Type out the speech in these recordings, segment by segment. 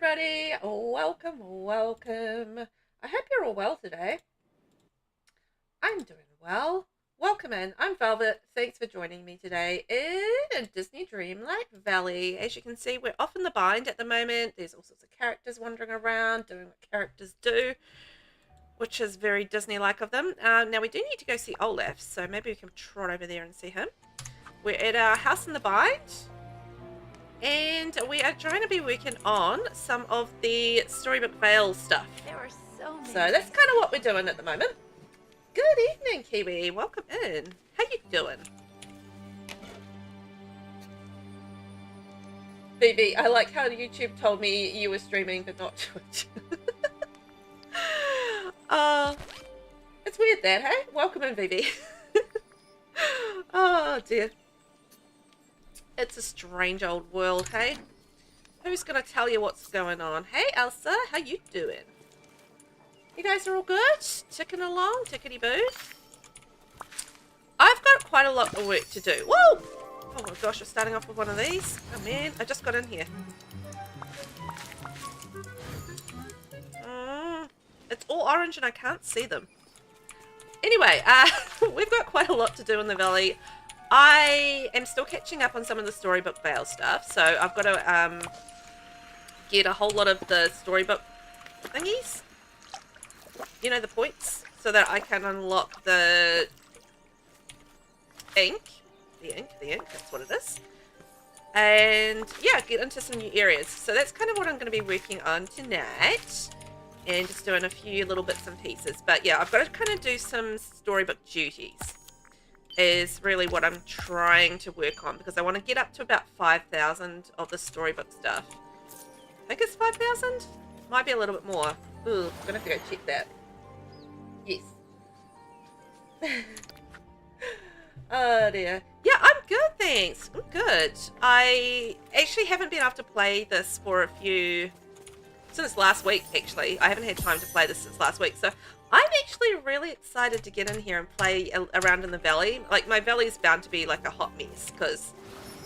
everybody. Welcome. I hope you're all well today. I'm doing well. Welcome in. I'm Velvet. Thanks for joining me today in Disney Dreamlight Valley. As you can see, we're off in the bind at the moment. There's all sorts of characters wandering around, doing what characters do, which is very Disney-like of them. Now, we do need to go see Olaf, so maybe we can trot over there and see him. We're at our house in the bind. And we are trying to be working on some of the Storybook Vale stuff. There are so many. So that's kind of what we're doing at the moment. Good evening, Kiwi. Welcome in. How you doing? Phoebe, I like how YouTube told me you were streaming, but not Twitch. It's weird that, hey? Welcome in, Phoebe. Oh, dear. It's a strange old world, hey? Who's gonna tell you what's going on? Hey, Elsa, how you doing? You guys are all good? Ticking along, tickety-boo? I've got quite a lot of work to do. Whoa! Oh my gosh, we're starting off with one of these. Oh man, I just got in here. It's all orange and I can't see them. Anyway, we've got quite a lot to do in the valley. I am still catching up on some of the Storybook Vale stuff, so I've got to get a whole lot of the Storybook thingies, you know, the points, so that I can unlock the ink, that's what it is, and yeah, get into some new areas. So that's kind of what I'm going to be working on tonight, and just doing a few little bits and pieces. But yeah, I've got to kind of do some Storybook duties. Is really what I'm trying to work on, because I want to get up to about 5,000 of the Storybook stuff. I think it's 5,000? Might be a little bit more. Ooh, I'm gonna have to go check that. Yes. Oh dear. Yeah, I'm good, thanks. I'm good. I actually haven't been able to play this for since last week, actually. I haven't had time to play this since last week, so I'm actually really excited to get in here and play around in the valley. Like, my valley is bound to be like a hot mess, because,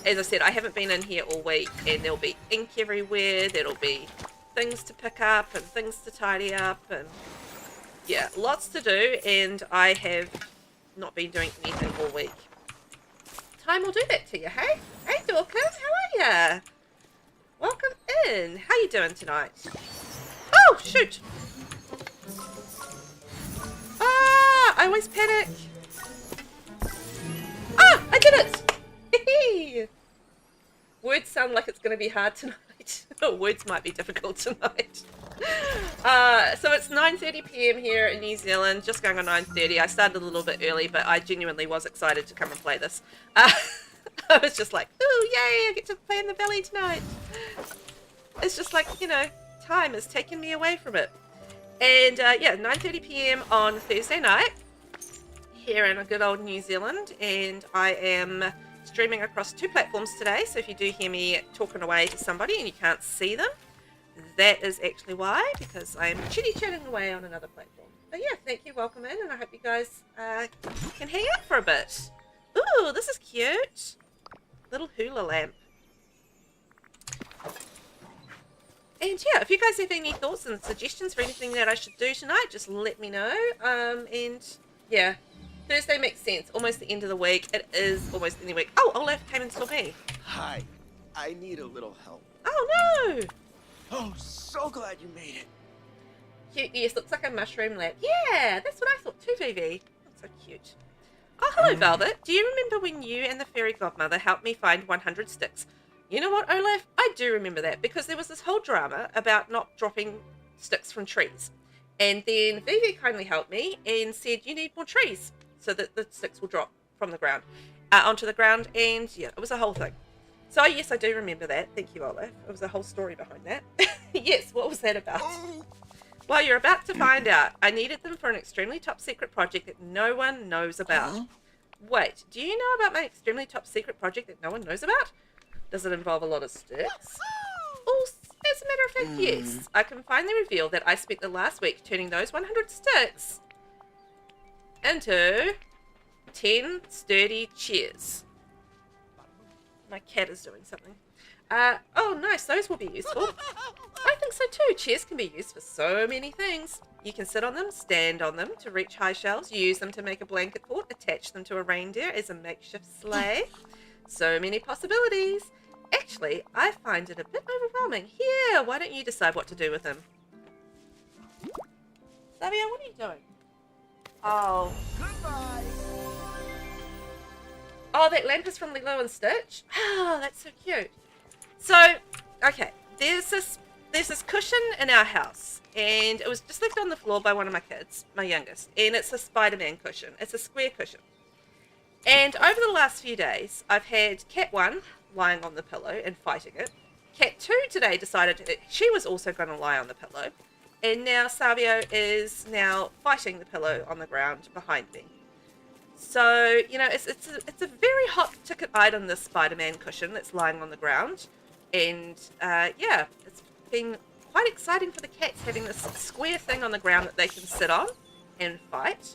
as I said, I haven't been in here all week, and there'll be ink everywhere, there'll be things to pick up, and things to tidy up, and yeah, lots to do, and I have not been doing anything all week. Time will do that to you, hey? Hey, Dawkins, how are ya? Welcome in. How you doing tonight? Oh, shoot! Ah, I always panic. Ah, I did it! Words sound like it's going to be hard tonight. Words might be difficult tonight. So it's 9:30 p.m. here in New Zealand, just going on 9:30. I started a little bit early, but I genuinely was excited to come and play this. I was just like, ooh, yay, I get to play in the valley tonight. It's just like, you know, time is taking me away from it. And yeah, 9:30 p.m. on Thursday night here in a good old New Zealand, and I am streaming across 2 platforms today. So if you do hear me talking away to somebody and you can't see them, that is actually why, because I am chitty-chatting away on another platform. But yeah, thank you, welcome in, and I hope you guys can hang out for a bit. Ooh, this is cute. Little hula lamp. And yeah, if you guys have any thoughts and suggestions for anything that I should do tonight, just let me know. And yeah, Thursday makes sense. Almost the end of the week. It is almost the end of the week. Oh, Olaf came and saw me. Hi, I need a little help. Oh no! Oh, so glad you made it. Cute, yes, looks like a mushroom lamp. Yeah, that's what I thought too, Vivi. Looks so cute. Oh, hello, Velvet. Do you remember when you and the fairy godmother helped me find 100 sticks? You know what, Olaf? I do remember that, because there was this whole drama about not dropping sticks from trees. And then Vivi kindly helped me and said, you need more trees so that the sticks will drop from the ground onto the ground. And yeah, it was a whole thing. So yes, I do remember that. Thank you, Olaf. It was a whole story behind that. Yes, what was that about? Well, you're about to find out. I needed them for an extremely top secret project that no one knows about. Wait, do you know about my extremely top secret project that no one knows about? Does it involve a lot of sticks? Oh, as a matter of fact, yes. I can finally reveal that I spent the last week turning those 100 sticks into 10 sturdy chairs. My cat is doing something. Oh, nice. Those will be useful. I think so too. Chairs can be used for so many things. You can sit on them, stand on them to reach high shelves, use them to make a blanket fort, attach them to a reindeer as a makeshift sleigh. So many possibilities. Actually, I find it a bit overwhelming. Here, why don't you decide what to do with him? Xavier, what are you doing? Oh. Goodbye. Oh, that lamp is from Lilo and Stitch? Oh, that's so cute. So, okay, there's this cushion in our house, and it was just left on the floor by one of my kids, my youngest, and it's a Spider-Man cushion. It's a square cushion. And over the last few days, I've had Cat 1 lying on the pillow and fighting it. Cat 2 today decided she was also going to lie on the pillow, and now Savio is now fighting the pillow on the ground behind me. So, you know, it's a very hot ticket item, this Spider-Man cushion that's lying on the ground. And, yeah, it's been quite exciting for the cats having this square thing on the ground that they can sit on and fight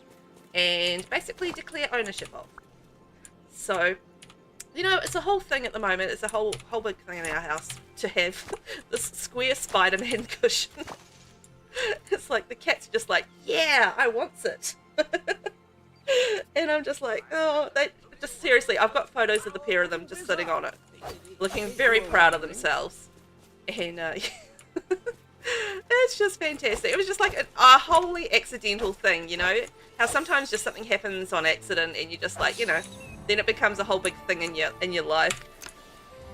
and basically declare ownership of. So, you know, it's a whole thing at the moment. It's a whole big thing in our house to have this square Spider-Man cushion. It's like the cat's just like, yeah, I wants it. And I'm just like, oh, they just seriously, I've got photos of the pair of them just sitting on it, looking very proud of themselves. And it's just fantastic. It was just like a wholly accidental thing, you know, how sometimes just something happens on accident and you just like, you know, then it becomes a whole big thing in your life.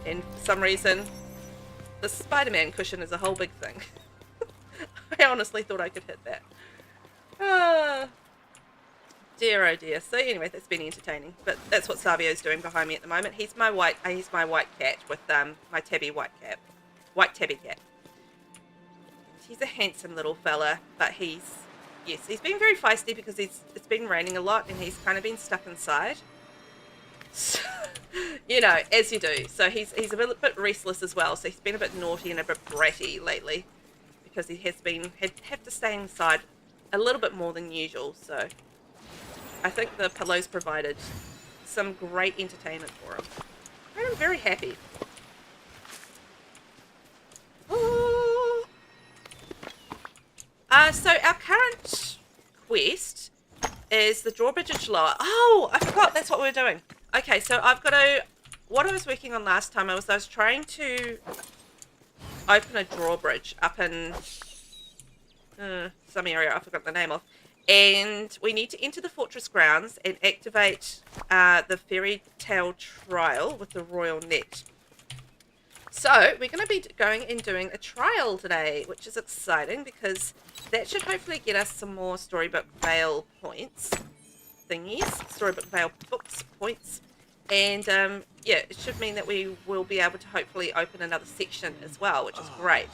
And for some reason, the Spider-Man cushion is a whole big thing. I honestly thought I could hit that. Dear oh dear. So anyway, that's been entertaining. But that's what Savio's doing behind me at the moment. He's my white cat with my tabby white tabby cat. He's a handsome little fella, but he's been very feisty because it's been raining a lot and he's kind of been stuck inside. So, you know, as you do. So he's a bit restless as well. So he's been a bit naughty and a bit bratty lately because he has had to stay inside a little bit more than usual. So I think the pillows provided some great entertainment for him. And I'm very happy. Oh. So our current quest is the drawbridge lower. Oh, I forgot that's what we were doing. Okay, so I've got to... What I was working on last time, I was trying to open a drawbridge up in some area I forgot the name of. And we need to enter the fortress grounds and activate the fairy tale trial with the royal net. So we're going to be going and doing a trial today, which is exciting because that should hopefully get us some more Storybook Vale points thingies, Storybook Vale books points. And yeah, it should mean that we will be able to hopefully open another section as well, which is great.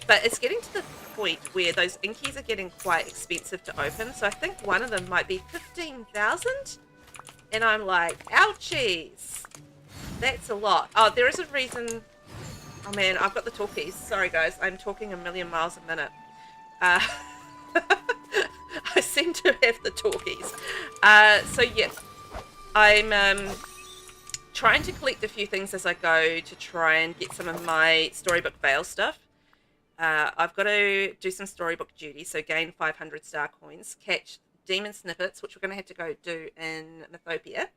But it's getting to the point where those inkies are getting quite expensive to open. So I think one of them might be 15,000. And I'm like, ouchies. That's a lot. Oh, there is a reason. Oh man, I've got the talkies. Sorry guys, I'm talking a million miles a minute. I seem to have the talkies. So yeah, I'm trying to collect a few things as I go to try and get some of my Storybook Vale stuff. I've got to do some Storybook duties, so gain 500 star coins, catch demon snippets, which we're going to have to go do in Mythopia,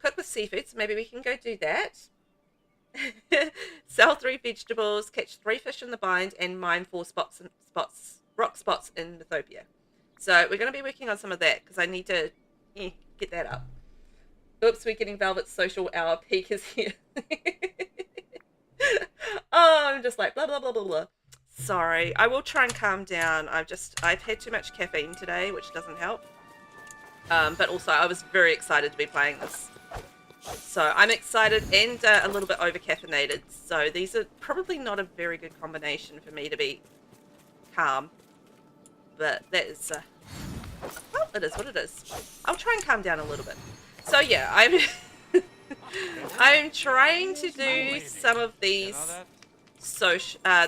cook with seafood, so maybe we can go do that, sell 3 vegetables, catch 3 fish in the bind, and mine 4 rock spots in Mythopia. So we're going to be working on some of that, because I need to get that up. Oops, we're getting Velvet's social hour. Peak is here. Oh, I'm just like, blah, blah, blah, blah, blah. Sorry, I will try and calm down. I've had too much caffeine today, which doesn't help. But also, I was very excited to be playing this. So I'm excited and a little bit over-caffeinated. So these are probably not a very good combination for me to be calm. But that is, well, it is what it is. I'll try and calm down a little bit. So yeah, I'm trying to do some of these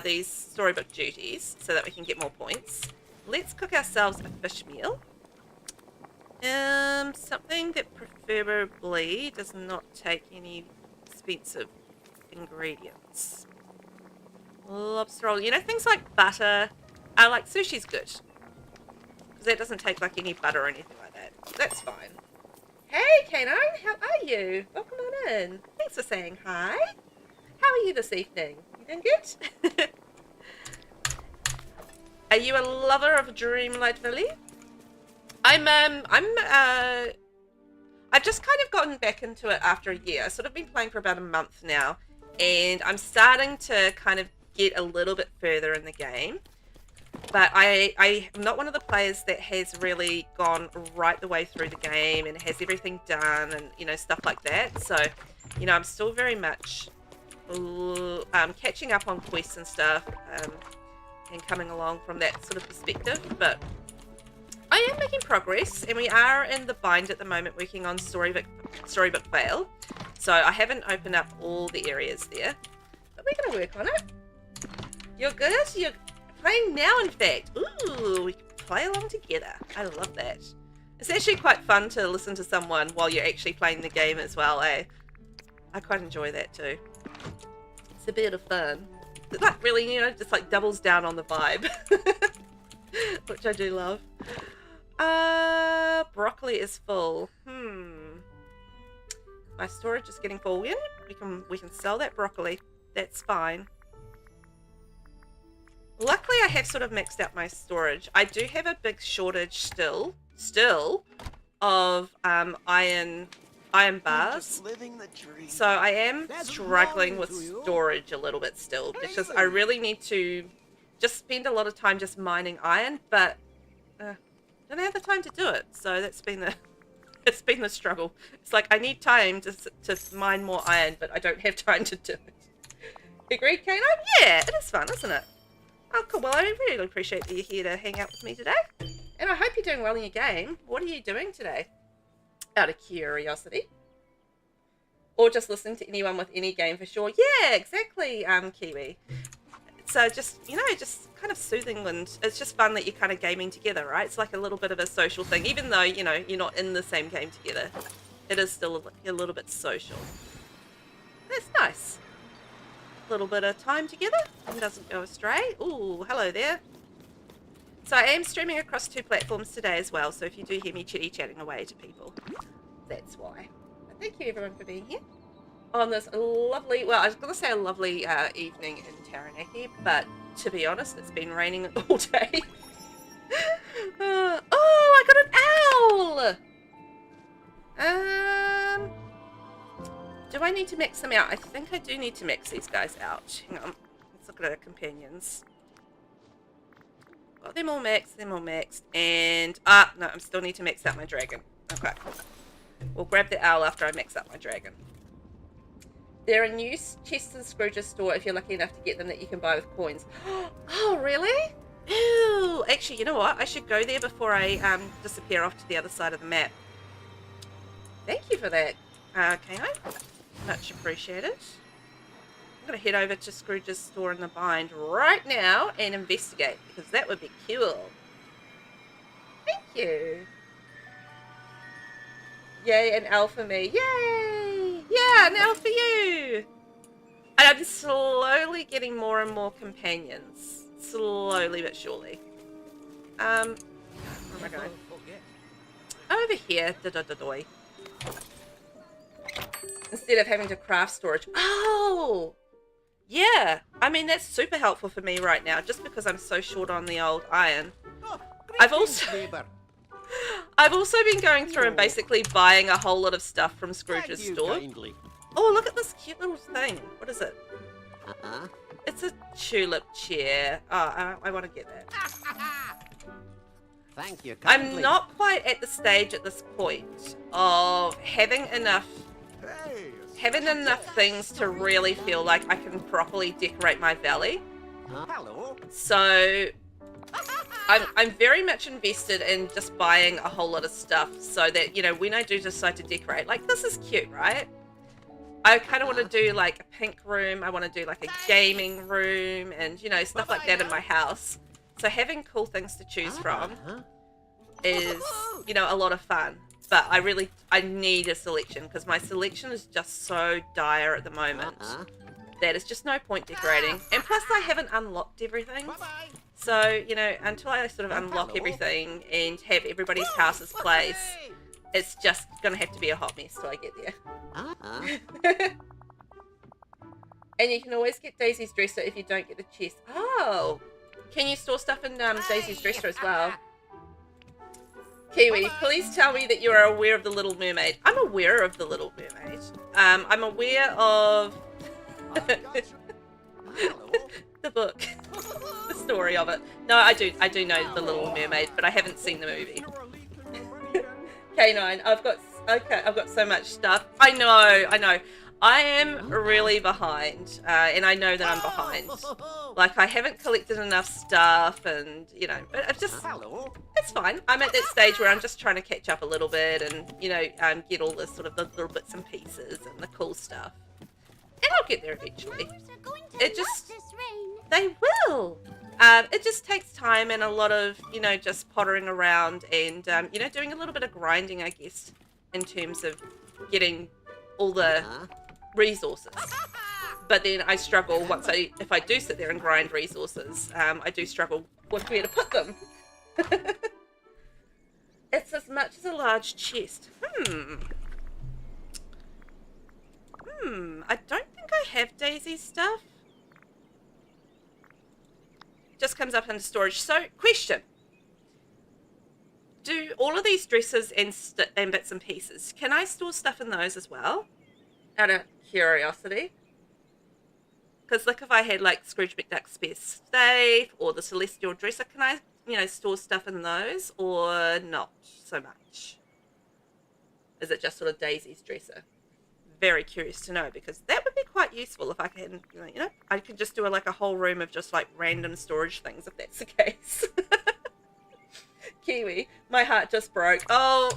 these Storybook duties so that we can get more points. Let's cook ourselves a fish meal. Something that preferably does not take any expensive ingredients. Lobster roll. You know, things like butter. Like sushi's good. Because that doesn't take like any butter or anything like that. That's fine. Hey, Canine. How are you? Welcome on in. Thanks for saying hi. How are you this evening? You doing good? Are you a lover of Dreamlight Valley? I've just kind of gotten back into it after a year. I've sort of been playing for about a month now, and I'm starting to kind of get a little bit further in the game. But I'm not one of the players that has really gone right the way through the game and has everything done and, you know, stuff like that. So, you know, I'm still very much catching up on quests and stuff and coming along from that sort of perspective. But I am making progress, and we are in the bind at the moment working on Storybook Vale. So I haven't opened up all the areas there, but we're going to work on it. You're good? You're playing now, in fact. Ooh, we can play along together. I love that. It's actually quite fun to listen to someone while you're actually playing the game as well, eh? I quite enjoy that too. It's a bit of fun. It like really, you know, just like doubles down on the vibe. Which I do love. Broccoli is full. My storage is getting full. Yeah, we can sell that broccoli. That's fine. Luckily, I have sort of maxed out my storage. I do have a big shortage still of iron bars. So I am struggling with storage a little bit still because I really need to just spend a lot of time just mining iron, but don't have the time to do it. So that's been the struggle. It's like I need time to mine more iron, but I don't have time to do it. Agreed, Canine? Yeah, it is fun, isn't it? Oh, cool. Well, I really appreciate that you're here to hang out with me today. And I hope you're doing well in your game. What are you doing today? Out of curiosity. Or just listening to anyone with any game for sure. Yeah, exactly, Kiwi. So just, you know, just kind of soothing, and it's just fun that you're kind of gaming together, right? It's like a little bit of a social thing. Even though, you know, you're not in the same game together, it is still a little bit social. That's nice. A little bit of time together and doesn't go astray. Ooh, hello there. So I am streaming across 2 platforms today as well, so if you do hear me chitty-chatting away to people, that's why. But thank you everyone for being here on this lovely, well, I was going to say a lovely evening in Taranaki, but to be honest, it's been raining all day. Oh, I got an owl! Do I need to max them out? I think I do need to max these guys out. Hang on. Let's look at our companions. Got them all maxed, and no, I still need to max out my dragon. Okay. We'll grab the owl after I max out my dragon. There are new chests in Scrooge's store if you're lucky enough to get them that you can buy with coins. Oh, really? Ew! Actually, you know what? I should go there before I disappear off to the other side of the map. Thank you for that, Canine. Much appreciated. I'm going to head over to Scrooge's store in the bind right now and investigate, because that would be cool. Thank you. Yay, an owl for me. Yay! Yeah, an owl for you! And I'm slowly getting more and more companions. Slowly but surely. Where am I going? Over here. Da-da-da-doy. Instead of having to craft storage. Oh! Yeah. I mean, that's super helpful for me right now, just because I'm so short on the old iron. I've also been going through and basically buying a whole lot of stuff from Scrooge's store. Oh, look at this cute little thing. What is it? It's a tulip chair. Oh, I want to get that. Thank you. I'm not quite at the stage at this point of having enough things to really feel like I can properly decorate my valley. Hello. So I'm very much invested in just buying a whole lot of stuff so that, you know, when I do decide to decorate, like this is cute, right? I kind of want to do like a pink room. I want to do like a gaming room and, you know, stuff like that in my house. So having cool things to choose from is, you know, a lot of fun. But I need a selection because my selection is just so dire at the moment. that is just no point decorating. And plus I haven't unlocked everything. Bye-bye. So, you know, until I sort of unlock everything and have everybody's house's place, it's just going to have to be a hot mess till I get there. Uh-huh. And you can always get Daisy's dresser if you don't get the chest. Oh! Can you store stuff in Daisy's dresser as well? Kiwi, please tell me that you are aware of The Little Mermaid. I'm aware of The Little Mermaid. I'm aware of the book, the story of it. No, I do know The Little Mermaid, but I haven't seen the movie. K9, I've got so much stuff. I know. I am really behind, and I know that I'm behind. Like, I haven't collected enough stuff, and, you know, but I've just, it's fine. I'm at that stage where I'm just trying to catch up a little bit and, you know, get all the sort of the little bits and pieces and the cool stuff. And I'll get there eventually. It just, they will. It just takes time and a lot of, you know, just pottering around and, you know, doing a little bit of grinding, I guess, in terms of getting all the resources. But then I struggle if I do sit there and grind resources, I do struggle with where to put them. It's as much as a large chest. I don't think I have Daisy's stuff. Just comes up under storage. So, question. Do all of these dresses and bits and pieces, can I store stuff in those as well? Out of curiosity. Because, like, if I had, like, Scrooge McDuck's spare safe or the Celestial dresser, can I, you know, store stuff in those or not so much? Is it just sort of Daisy's dresser? Very curious to know, because that would be quite useful if I can, you know, I could just do a whole room of just, like, random storage things if that's the case. Kiwi, my heart just broke. Oh,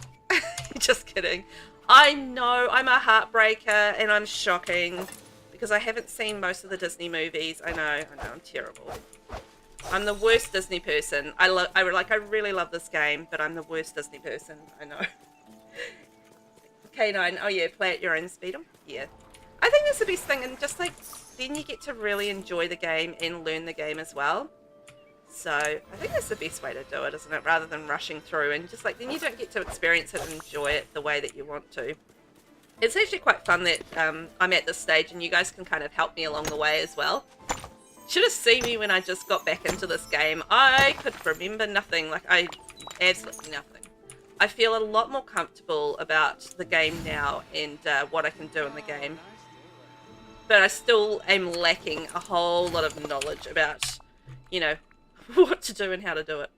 just kidding. I know, I'm a heartbreaker and I'm shocking because I haven't seen most of the Disney movies. I know, I'm terrible. I'm the worst Disney person. I really love this game, but I'm the worst Disney person. I know. K9, oh yeah, play at your own speed. Yeah. I think that's the best thing, and just like, then you get to really enjoy the game and learn the game as well. So, I think that's the best way to do it, isn't it? Rather than rushing through and just like, then you don't get to experience it and enjoy it the way that you want to. It's actually quite fun that I'm at this stage and you guys can kind of help me along the way as well. Should have seen me when I just got back into this game. I could remember nothing, absolutely nothing. I feel a lot more comfortable about the game now and what I can do in the game. But I still am lacking a whole lot of knowledge about, you know, what to do and how to do it.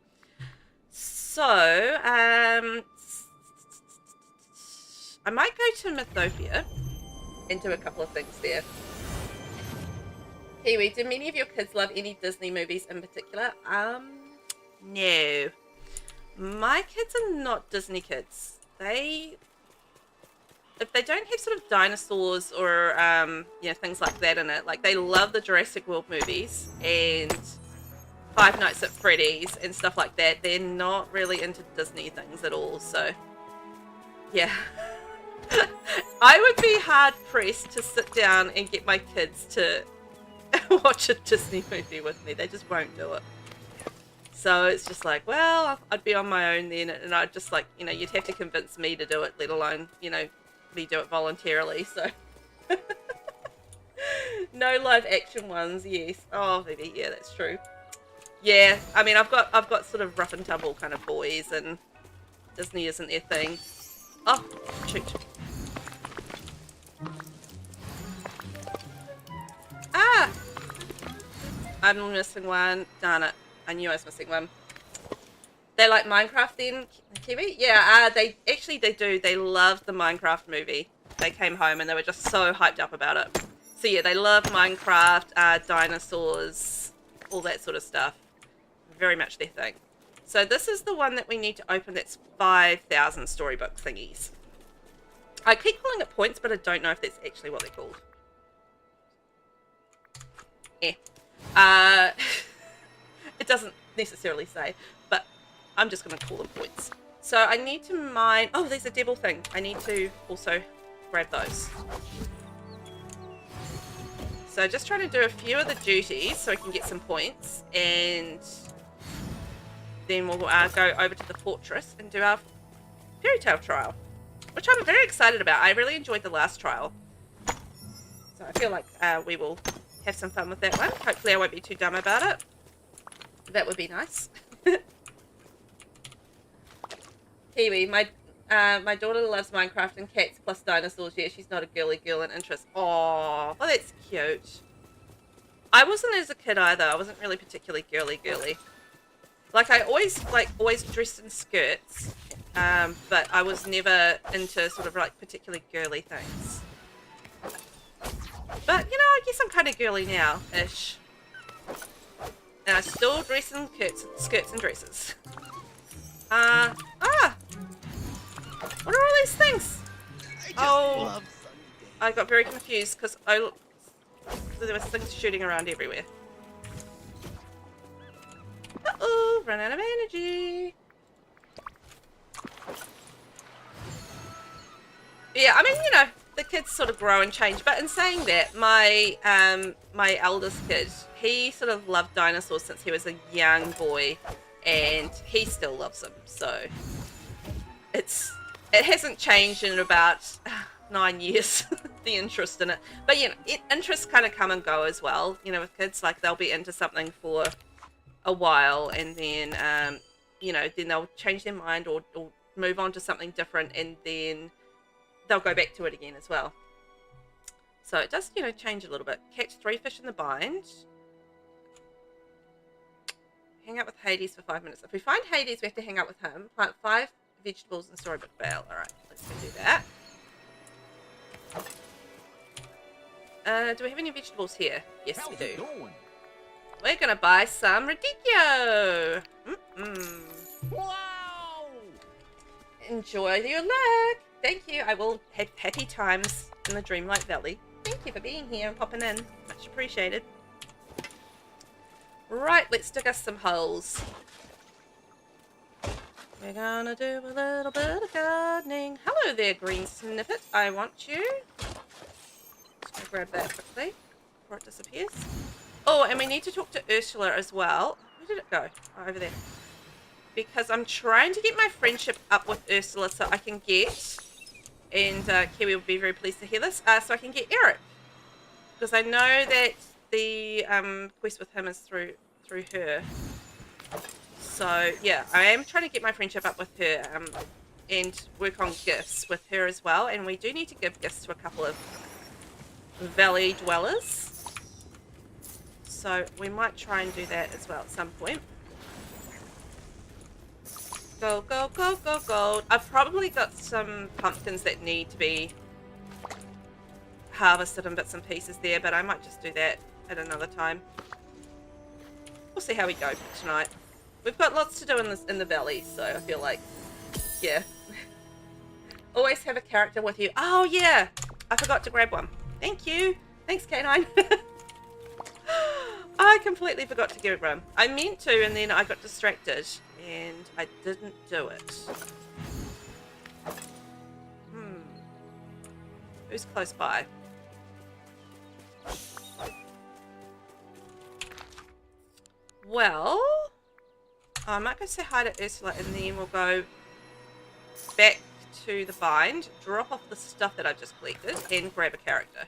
So, I might go to Mythopia and do a couple of things there. Kiwi, do many of your kids love any Disney movies in particular? No. My kids are not Disney kids. If they don't have sort of dinosaurs or, you know, things like that in it, like they love the Jurassic World movies and Five Nights at Freddy's and stuff like that. They're not really into Disney things at all, so yeah. I would be hard pressed to sit down and get my kids to watch a Disney movie with me. They just won't do it. So it's just like, well, I'd be on my own then, and I'd just like, you know, you'd have to convince me to do it, let alone, you know, me do it voluntarily, so. No live action ones, yes. Oh, baby, yeah, that's true. Yeah, I mean, I've got sort of rough and tumble kind of boys, and Disney isn't their thing. Oh, shoot. Ah! I'm missing one. Darn it. I knew I was missing one. They like Minecraft then, Kiwi? Yeah, they do. They loved the Minecraft movie. They came home and they were just so hyped up about it. So yeah, they love Minecraft, dinosaurs, all that sort of stuff. Very much their thing. So this is the one that we need to open that's 5,000 storybook thingies. I keep calling it points, but I don't know if that's actually what they're called. It doesn't necessarily say, but I'm just going to call them points. So I need to mine... Oh, there's a devil thing. I need to also grab those. So just trying to do a few of the duties so I can get some points, and then we'll go over to the fortress and do our fairy tale trial, which I'm very excited about. I really enjoyed the last trial, so I feel like we will have some fun with that one. Hopefully I won't be too dumb about it. That would be nice. Kiwi, my daughter loves Minecraft and cats plus dinosaurs. Yeah, she's not a girly girl in interest. Oh, well, that's cute. I wasn't as a kid either. I wasn't really particularly girly. Like, I always dressed in skirts, but I was never into sort of like particularly girly things. But, you know, I guess I'm kind of girly now-ish. And I still dress in skirts and dresses. What are all these things? I got very confused because there was things shooting around everywhere. Uh-oh, run out of energy. Yeah, I mean, you know, the kids sort of grow and change. But in saying that, my eldest kid, he sort of loved dinosaurs since he was a young boy, and he still loves them. So it hasn't changed in about 9 years, the interest in it. But, you know, interests kind of come and go as well. You know, with kids, like, they'll be into something for a while, and then, you know, then they'll change their mind or move on to something different, and then they'll go back to it again as well. So it does, you know, change a little bit. Catch 3 fish in the bind. Hang out with Hades for 5 minutes. If we find Hades, we have to hang out with him. Plant 5 vegetables in Storybook Vale. Alright, let's go do that. Do we have any vegetables here? Yes, we do. We're gonna buy some radicchio. Wow! Enjoy your leg. Thank you. I will have happy times in the Dreamlight Valley. Thank you for being here and popping in. Much appreciated. Right, let's dig us some holes. We're gonna do a little bit of gardening. Hello there, green snippet. I want you. Just gonna grab that quickly before it disappears. Oh, and we need to talk to Ursula as well. Where did it go? Oh, over there. Because I'm trying to get my friendship up with Ursula so I can get, and Kiwi will be very pleased to hear this, so I can get Eric. Because I know that the quest with him is through her. So, yeah, I am trying to get my friendship up with her and work on gifts with her as well. And we do need to give gifts to a couple of valley dwellers. So we might try and do that as well at some point. Gold, gold, gold, gold, gold. I've probably got some pumpkins that need to be harvested in bits and pieces there, but I might just do that at another time. We'll see how we go tonight. We've got lots to do in the valley, so I feel like, yeah. Always have a character with you. Oh, yeah. I forgot to grab one. Thank you. Thanks, K9. I completely forgot to get one. I meant to, and then I got distracted, and I didn't do it. Who's close by? Well, I might go say hi to Ursula, and then we'll go back to the bind, drop off the stuff that I've just collected, and grab a character.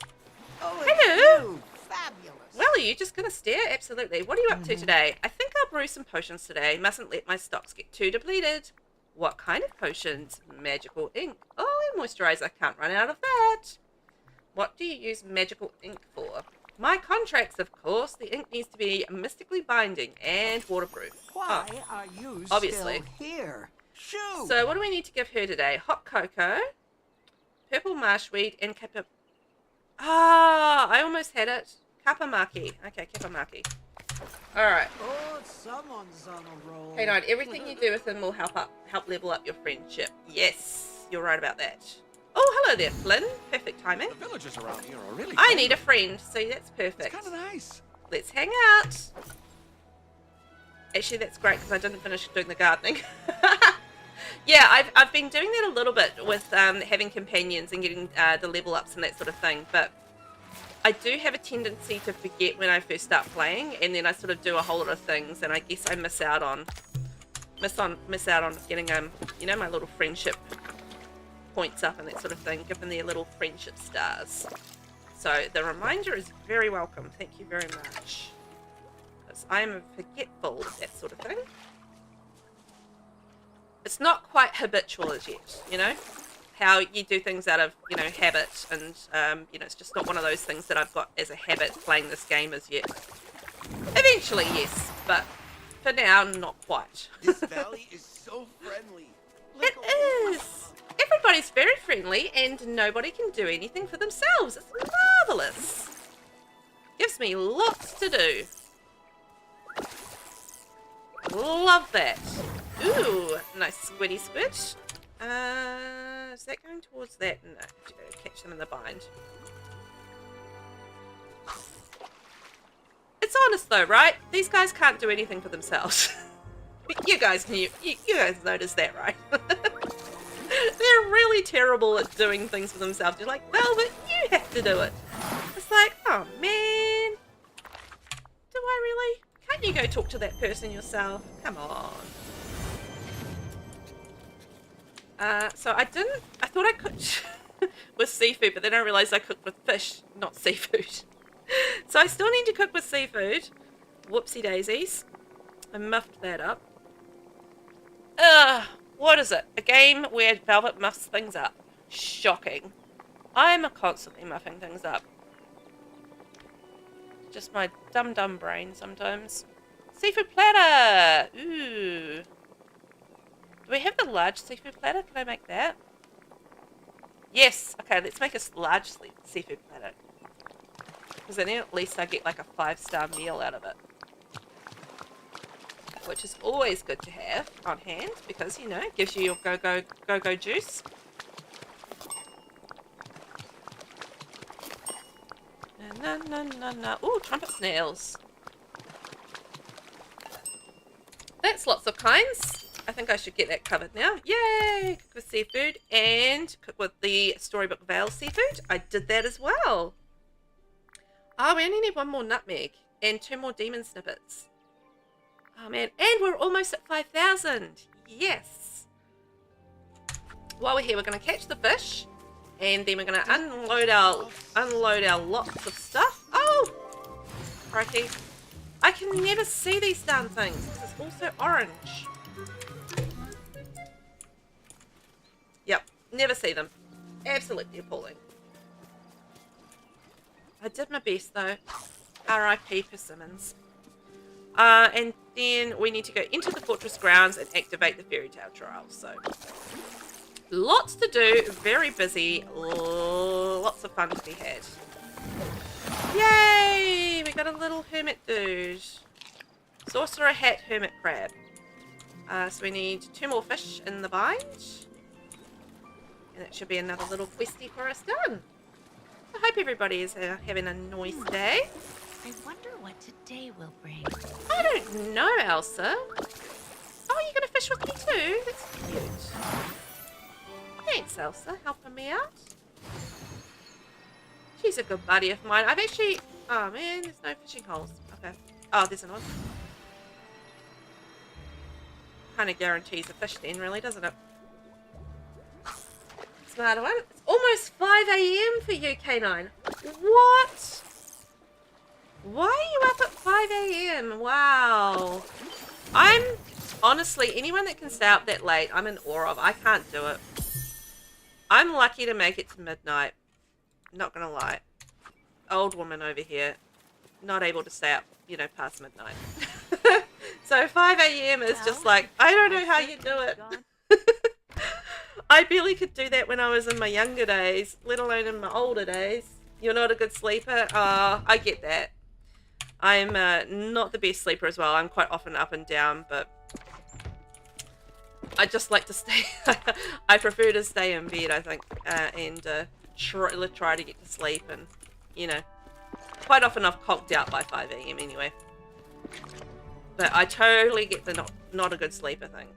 Oh, hello! you. Fabulous. Well, are you just going to stare? Absolutely. What are you up to today? I think I'll brew some potions today. Mustn't let my stocks get too depleted. What kind of potions? Magical ink. Oh, and moisturizer. Can't run out of that. What do you use magical ink for? My contracts, of course. The ink needs to be mystically binding and waterproof. Why are you obviously still here? Shoot! So what do we need to give her today? Hot cocoa, purple marshweed, and kappa... Ah, I almost had it. Kapamaki. Okay, kapamaki. Alright. Oh, someone's on a roll. Hey, Nine, everything you do with him will help level up your friendship. Yes, you're right about that. Oh, hello there, Flynn. Perfect timing. The villagers around here are really I need a friend, so that's perfect. It's kind of nice. Let's hang out. Actually, that's great because I didn't finish doing the gardening. Yeah, I've been doing that a little bit with having companions and getting the level ups and that sort of thing. But I do have a tendency to forget when I first start playing, and then I sort of do a whole lot of things, and I guess I miss out on getting you know, my little friendship points up and that sort of thing, given their little friendship stars. So the reminder is very welcome. Thank you very much. Because I am forgetful of that sort of thing. It's not quite habitual as yet, you know? How you do things out of, you know, habit, and, you know, it's just not one of those things that I've got as a habit playing this game as yet. Eventually, yes, but for now, not quite. This valley is so friendly. It is! Everybody's very friendly, and nobody can do anything for themselves. It's marvellous. Gives me lots to do. Love that. Ooh, nice squiddy squid. Is that going towards that? No, catch them in the bind. It's honest though, right? These guys can't do anything for themselves. You guys noticed that, right? They're really terrible at doing things for themselves. You're like, Velvet, you have to do it. It's like, oh man. Do I really? Can't you go talk to that person yourself? Come on. So I thought I cooked with seafood, but then I realized I cooked with fish, not seafood. So I still need to cook with seafood. Whoopsie daisies. I muffed that up. What is it? A game where Velvet muffs things up. Shocking. I'm constantly muffing things up. Just my dumb brain sometimes. Seafood platter! Ooh. Do we have the large seafood platter? Can I make that? Yes. Okay, let's make a large seafood platter. Because then at least I get like a 5-star meal out of it. Which is always good to have on hand because, you know, it gives you your go-go juice. Na. Ooh, trumpet snails. That's lots of kinds. I think I should get that covered now. Yay! Cook with seafood and cook with the Storybook Vale seafood. I did that as well. Oh, we only need 1 more nutmeg and 2 more demon snippets. Oh man, and we're almost at 5,000. Yes. While we're here, we're going to catch the fish, and then we're going to unload our lots of stuff. Oh, crikey! I can never see these darn things because it's also orange. Yep, never see them. Absolutely appalling. I did my best though. R.I.P. Persimmons. And then we need to go into the fortress grounds and activate the fairy tale trial. So, lots to do, very busy, lots of fun to be had. Yay! We got a little hermit dude. Sorcerer hat, hermit crab. So we need 2 more fish in the bind. And that should be another little questy for us done. I hope everybody is having a nice day. I wonder what today will bring. I don't know, Elsa. Oh, you're going to fish with me too? That's cute. Thanks, Elsa, helping me out. She's a good buddy of mine. I've actually... Oh, man, there's no fishing holes. Okay. Oh, there's another. Kind of guarantees a fish then, really, doesn't it? Smarter one. It's almost 5 a.m. for you, K9. What? Why are you up at 5 a.m.? Wow. I'm, honestly, anyone that can stay up that late, I'm in awe of. I can't do it. I'm lucky to make it to midnight. Not gonna lie. Old woman over here. Not able to stay up, you know, past midnight. So 5 a.m. is just like, I don't know how you do it. I barely could do that when I was in my younger days, let alone in my older days. You're not a good sleeper? I get that. I'm not the best sleeper as well. I'm quite often up and down, but I just like to stay. I prefer to stay in bed, I think, and try to get to sleep. And, you know, quite often I've conked out by 5 a.m. anyway. But I totally get the not a good sleeper thing.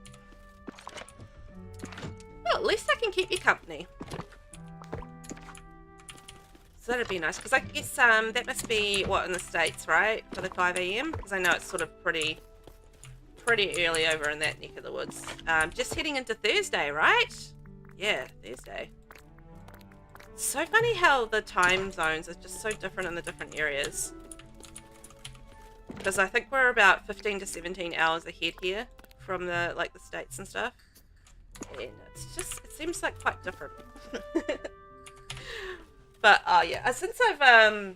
Well, at least I can keep you company. So that'd be nice, because I guess that must be, what, in the States, right? For the 5 a.m? Because I know it's sort of pretty early over in that neck of the woods. Just heading into Thursday, right? Yeah, Thursday. It's so funny how the time zones are just so different in the different areas. Because I think we're about 15 to 17 hours ahead here from the, like, the States and stuff. And it's just, it seems like quite different. But yeah, since I've I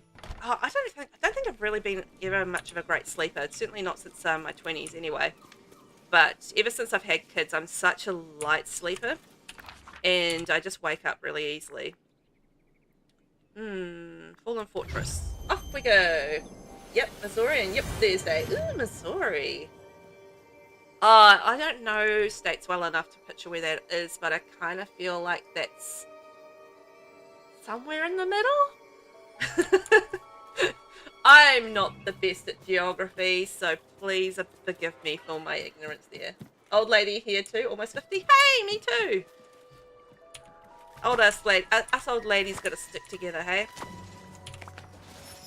don't think I've really been ever much of a great sleeper. Certainly not since my 20s anyway. But ever since I've had kids, I'm such a light sleeper, and I just wake up really easily. Fallen Fortress. Off we go. Yep, Missouri, and yep, Thursday. Ooh, Missouri. I don't know states well enough to picture where that is, but I kind of feel like that's somewhere in the middle. I'm not the best at geography, so please forgive me for my ignorance there. Old lady here too, almost 50. Hey, me too. Us old ladies gotta stick together, hey?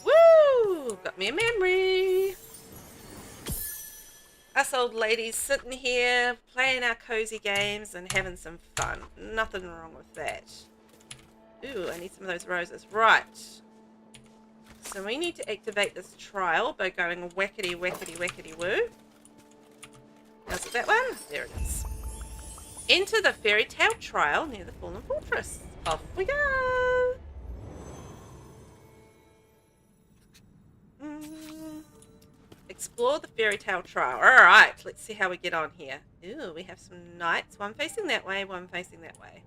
Woo! Got me a memory. Us old ladies sitting here, playing our cozy games and having some fun. Nothing wrong with that. Ooh, I need some of those roses. Right. So we need to activate this trial by going whackety whackety whackety woo. Is it that one? There it is. Enter the fairy tale trial near the Fallen Fortress. Off we go. Explore the fairy tale trial. Alright, let's see how we get on here. Ooh, we have some knights. One facing that way, one facing that way.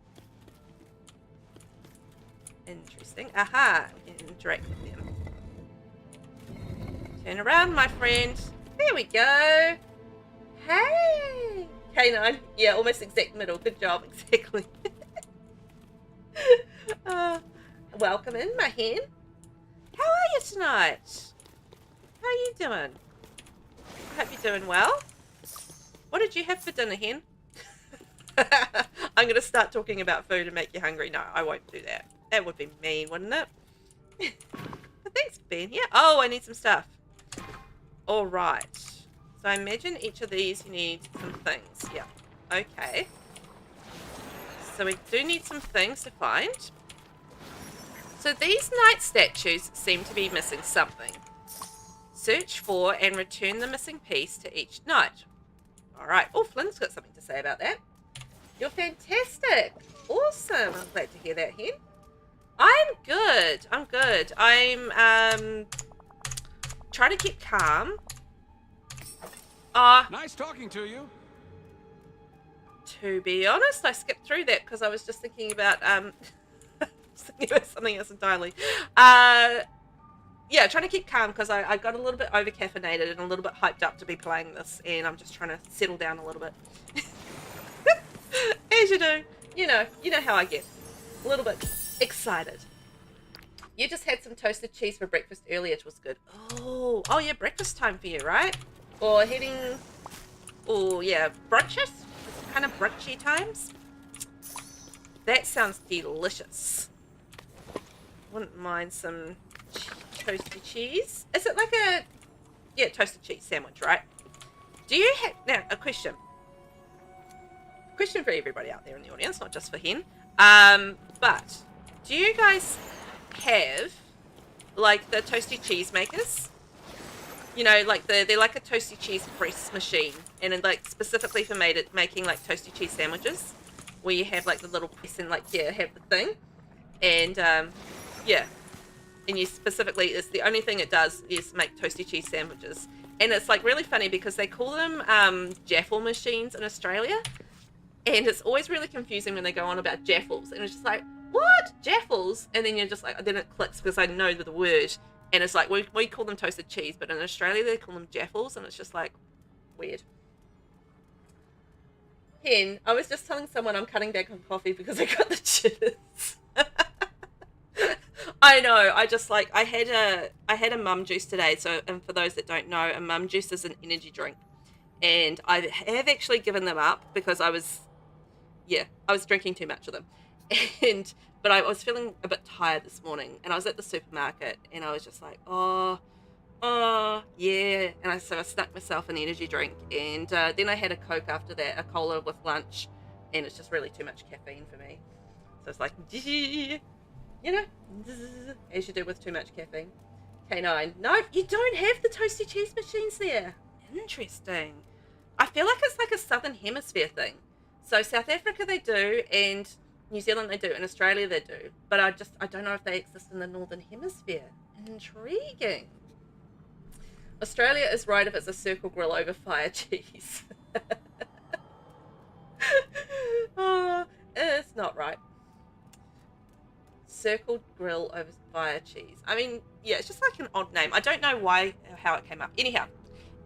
Interesting. Aha, we can interact with them. Turn around, my friend. There we go. Hey! K9. Yeah, almost exact middle. Good job. Exactly. Welcome in, my hen. How are you tonight? How are you doing? I hope you're doing well. What did you have for dinner, hen? I'm going to start talking about food and make you hungry. No, I won't do that. That would be mean, wouldn't it? Thanks for being here. Oh, I need some stuff. All right. So I imagine each of these you need some things. Yeah. Okay. So we do need some things to find. So these knight statues seem to be missing something. Search for and return the missing piece to each knight. All right. Oh, Flynn's got something to say about that. You're fantastic. Awesome. I'm glad to hear that, hen. I'm good. I'm good. I'm trying to keep calm. Nice talking to you. To be honest, I skipped through that because I was just thinking about something else entirely. Yeah, trying to keep calm because I got a little bit over caffeinated and a little bit hyped up to be playing this, and I'm just trying to settle down a little bit. As you do. You know how I get. A little bit excited. You just had some toasted cheese for breakfast earlier, it was good. Oh yeah, breakfast time for you, right? Or heading, oh yeah, brunches? Kind of brunchy times? That sounds delicious. Wouldn't mind some toasted cheese. Is it like a, yeah, toasted cheese sandwich, right? Do you have, now, a question. Question for everybody out there in the audience, not just for hen. But do you guys have like the toasty cheese makers? You know, like they're like a toasty cheese press machine, and it's like specifically for making like toasty cheese sandwiches, where you have like the little press and like, yeah, have the thing, and yeah, and you specifically, it's the only thing it does is make toasty cheese sandwiches, and it's like really funny because they call them jaffle machines in Australia. And it's always really confusing when they go on about jaffles. And it's just like, what? Jaffles? And then you're just like, then it clicks because I know the word. And it's like, we call them toasted cheese, but in Australia they call them jaffles. And it's just like, weird. Hen, I was just telling someone I'm cutting back on coffee because I got the jitters. I know. I just like, I had a mum juice today. So, and for those that don't know, a mum juice is an energy drink. And I have actually given them up because I was drinking too much of them. And But I was feeling a bit tired this morning, and I was at the supermarket, and I was just like, oh, yeah. And so I snuck myself an energy drink, and then I had a Coke after that, a cola with lunch, and it's just really too much caffeine for me. So it's like, you know, as you do with too much caffeine. K9, no, you don't have the toasty cheese machines there. Interesting. I feel like it's like a Southern Hemisphere thing. So South Africa they do, and New Zealand they do, and Australia they do. But I don't know if they exist in the Northern Hemisphere. Intriguing. Australia is right if it's a circle grill over fire cheese. Oh, it's not right. Circle grill over fire cheese. I mean, yeah, it's just like an odd name. I don't know how it came up. Anyhow,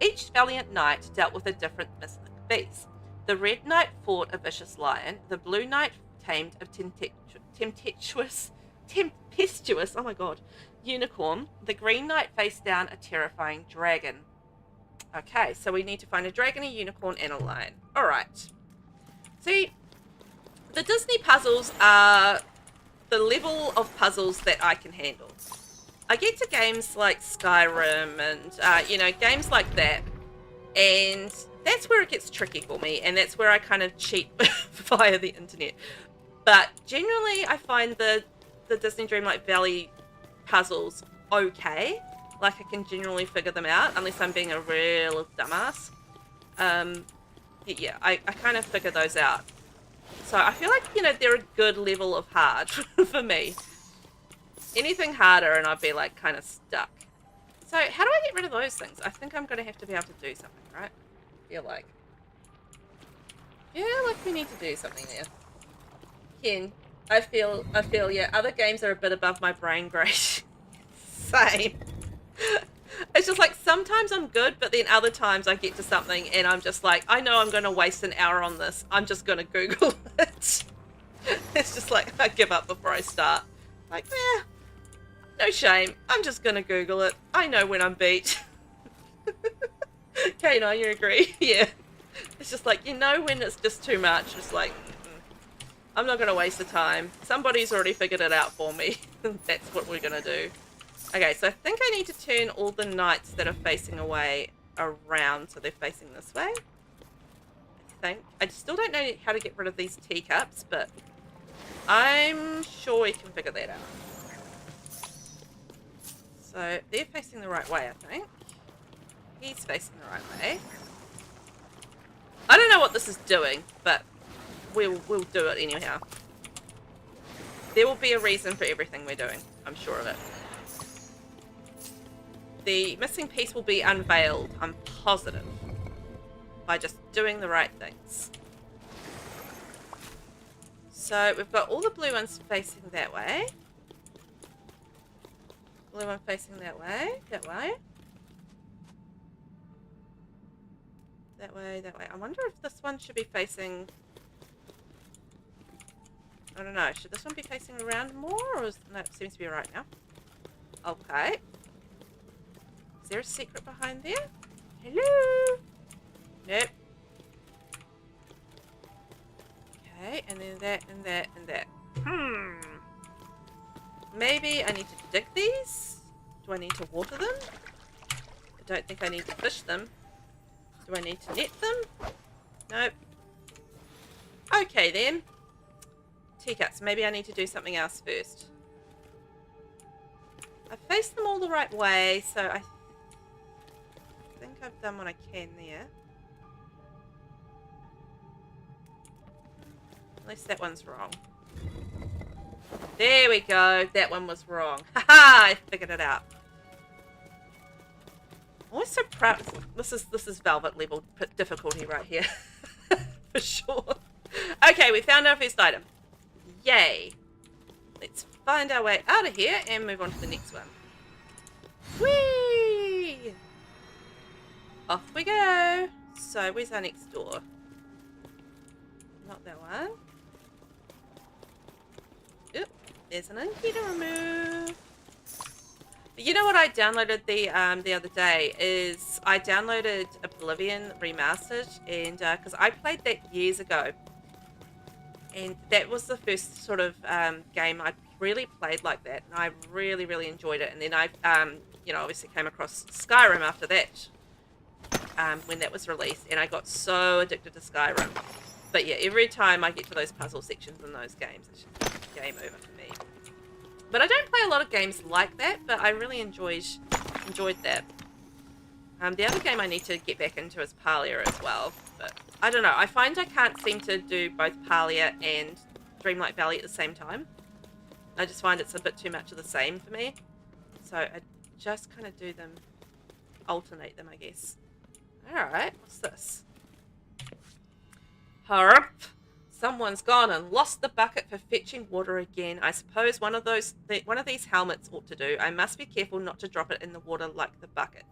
each valiant knight dealt with a different mystic beast. The red knight fought a vicious lion. The blue knight tamed a tempestuous, oh my god, unicorn. The green knight faced down a terrifying dragon. Okay, so we need to find a dragon, a unicorn, and a lion. All right. See, the Disney puzzles are the level of puzzles that I can handle. I get to games like Skyrim and, games like that, and that's where it gets tricky for me, and that's where I kind of cheat via the internet. But generally, I find the Disney Dreamlight Valley puzzles okay. Like, I can generally figure them out, unless I'm being a real dumbass. Yeah, I kind of figure those out. So I feel like, they're a good level of hard for me. Anything harder and I'd be, like, kind of stuck. So how do I get rid of those things? I think I'm going to have to be able to do something, right? I feel like we need to do something there. Ken, I feel, yeah, other games are a bit above my brain grade. Same. It's just like, sometimes I'm good, but then other times I get to something and I'm just like, I know I'm going to waste an hour on this. I'm just going to Google it. It's just like, I give up before I start. Like, no shame. I'm just going to Google it. I know when I'm beat. K9, you agree? Yeah. It's just like, when it's just too much. It's like, I'm not going to waste the time. Somebody's already figured it out for me. That's what we're going to do. Okay, so I think I need to turn all the knights that are facing away around so they're facing this way. I think. I still don't know how to get rid of these teacups, but I'm sure we can figure that out. So they're facing the right way, I think. He's facing the right way. I don't know what this is doing, but we'll do it anyhow. There will be a reason for everything we're doing. I'm sure of it. The missing piece will be unveiled, I'm positive, by just doing the right things. So we've got all the blue ones facing that way. Blue one facing that way, that way. That way, that way. I wonder if this one should be facing... I don't know, should this one be facing around more, or is... No, it seems to be right now. Okay. Is there a secret behind there? Hello? Nope. Okay, and then that, and that, and that. Maybe I need to dig these? Do I need to water them? I don't think I need to fish them. Do I need to net them? Nope. Okay then. Teacups. Maybe I need to do something else first. I faced them all the right way, so I think I've done what I can there. Unless that one's wrong. There we go. That one was wrong. Haha! I figured it out. I'm always so proud. This is Velvet level difficulty right here. For sure. Okay, we found our first item. Yay. Let's find our way out of here and move on to the next one. Whee! Off we go. So, where's our next door? Not that one. Oop, there's an inky to remove. But you know what I downloaded the other day is I downloaded Oblivion Remastered, and because I played that years ago, And that was the first sort of game I really played like that, and I really, really enjoyed it. And then I, you know, obviously came across Skyrim after that, when that was released, and I got so addicted to Skyrim. But yeah, every time I get to those puzzle sections in those games, it's just game over for me. But I don't play a lot of games like that, but I really enjoyed that. The other game I need to get back into is Palia as well, but I don't know. I find I can't seem to do both Palia and Dreamlight Valley at the same time. I just find it's a bit too much of the same for me. So I just kind of do them, alternate them, I guess. Alright, what's this? Harp! Someone's gone and lost the bucket for fetching water again. I suppose one of these helmets ought to do. I must be careful not to drop it in the water like the bucket.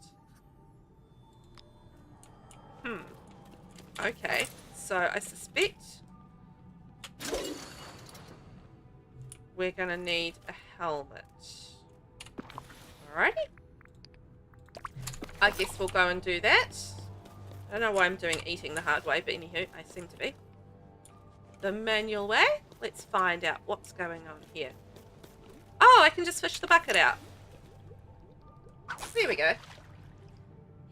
Okay, so I suspect we're gonna need a helmet. Alrighty. I guess we'll go and do that. I don't know why I'm doing eating the hard way, but anywho, I seem to be. The manual way? Let's find out what's going on here. Oh, I can just fish the bucket out. There we go.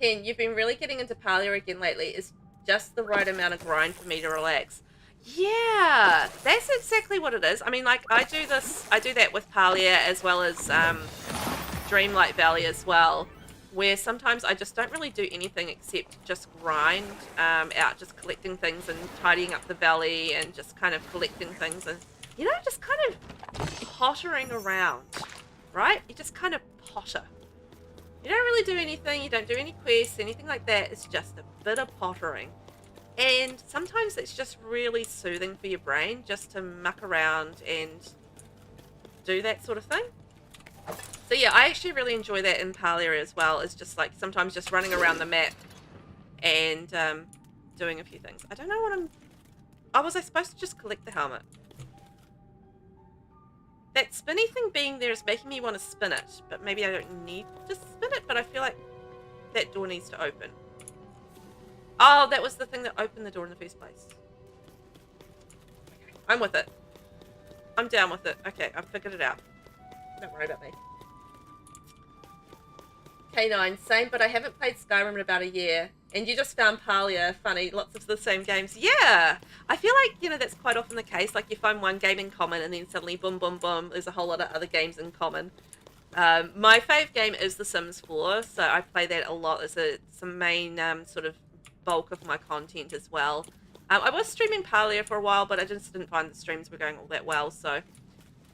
Hen, you've been really getting into Palia again lately. Is just the right amount of grind for me to relax. Yeah, that's exactly what it is. I mean, like, I do that with Palia as well as Dreamlight Valley as well, where sometimes I just don't really do anything except just grind out, just collecting things and tidying up the valley and just kind of collecting things and, you know, just kind of pottering around, right? You just kind of potter. You don't really do anything, you don't do any quests, anything like that. It's just a bit of pottering. And sometimes it's just really soothing for your brain just to muck around and do that sort of thing. So yeah, I actually really enjoy that in Palia as well. It's just like sometimes just running around the map and doing a few things. I don't know what I'm... Oh, was I supposed to just collect the helmet? That spinny thing being there is making me want to spin it, but maybe I don't need to spin it, but I feel like that door needs to open. Oh, that was the thing that opened the door in the first place. Okay, I'm with it. I'm down with it. Okay, I've figured it out. Don't worry about me. K9, same, but I haven't played Skyrim in about a year. And you just found Palia funny, lots of the same games. Yeah, I feel like, you know, that's quite often the case. Like, you find one game in common and then suddenly, boom, boom, boom, there's a whole lot of other games in common. My fave game is The Sims 4, so I play that a lot as it's the main sort of bulk of my content as well. I was streaming Palia for a while, but I just didn't find the streams were going all that well, so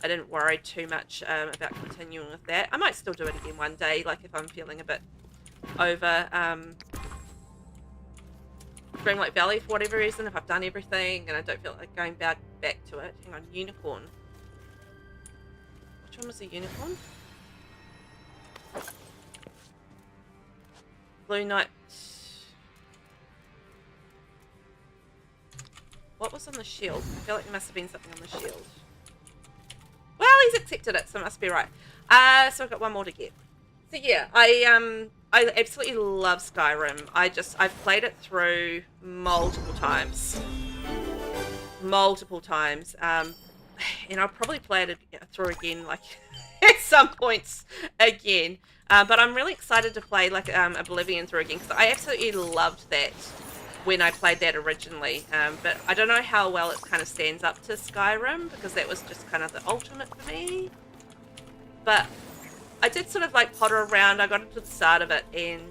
I didn't worry too much about continuing with that. I might still do it again one day, like if I'm feeling a bit over Dreamlight Valley for whatever reason, if I've done everything and I don't feel like going back to it. Hang on, unicorn. Which one was the unicorn? Blue Knight. What was on the shield? I feel like there must have been something on the shield. Well, he's accepted it, so it must be right. So I've got one more to get. So yeah, I absolutely love Skyrim. I've played it through multiple times. And I'll probably play it through again, like, at some points again. But I'm really excited to play, like, Oblivion through again, because I absolutely loved that when I played that originally. But I don't know how well it kind of stands up to Skyrim, because that was just kind of the ultimate for me. But I did sort of like potter around. I got into the start of it and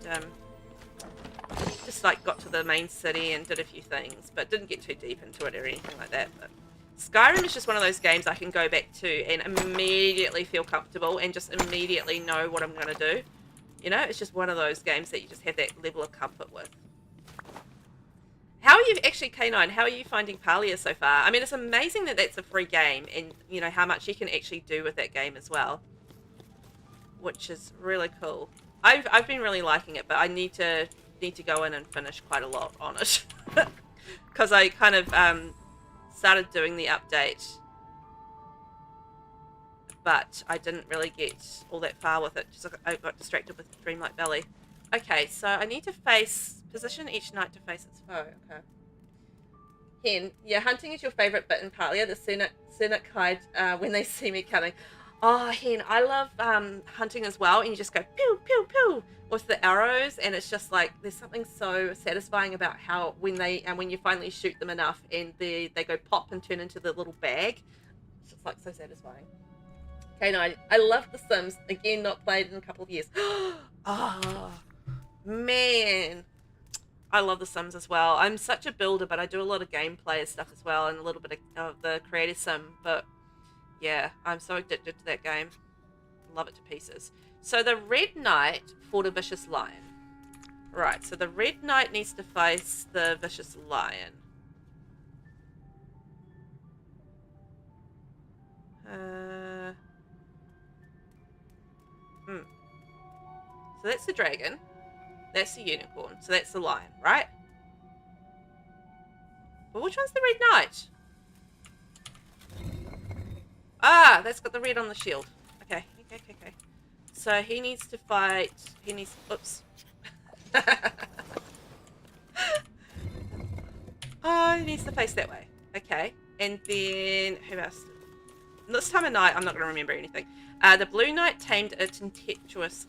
just like got to the main city and did a few things, but didn't get too deep into it or anything like that. But Skyrim is just one of those games I can go back to and immediately feel comfortable and just immediately know what I'm going to do. You know, it's just one of those games that you just have that level of comfort with. How are you, actually, K9, how are you finding Palia so far? I mean, it's amazing that that's a free game and, you know, how much you can actually do with that game as well, which is really cool. I've been really liking it, but I need to go in and finish quite a lot on it. Because I kind of started doing the update, but I didn't really get all that far with it. Just I got distracted with Dreamlight Valley. Okay, so I need to position each knight to face its foe. Okay. Hen, yeah, hunting is your favourite bit in Palia. The Senate hide when they see me coming. Oh, Hen, I love hunting as well. And you just go pew, pew, pew with the arrows. And it's just like, there's something so satisfying about how when you finally shoot them enough and they go pop and turn into the little bag. It's just like so satisfying. Okay, no, I love The Sims. Again, not played in a couple of years. Oh, man. I love The Sims as well. I'm such a builder, but I do a lot of gameplay stuff as well and a little bit of the creative sim. But yeah, I'm so addicted to that game. Love it to pieces. So the Red Knight fought a vicious lion. Right, so the Red Knight needs to face the vicious lion. So that's the dragon. That's the unicorn. So that's the lion, right? Well, which one's the Red Knight? Ah, that's got the red on the shield. Okay. So he needs to fight... Oops. Oh, he needs to face that way. Okay. And then... Who else? This time of night, I'm not going to remember anything. The Blue Knight tamed a tempestuous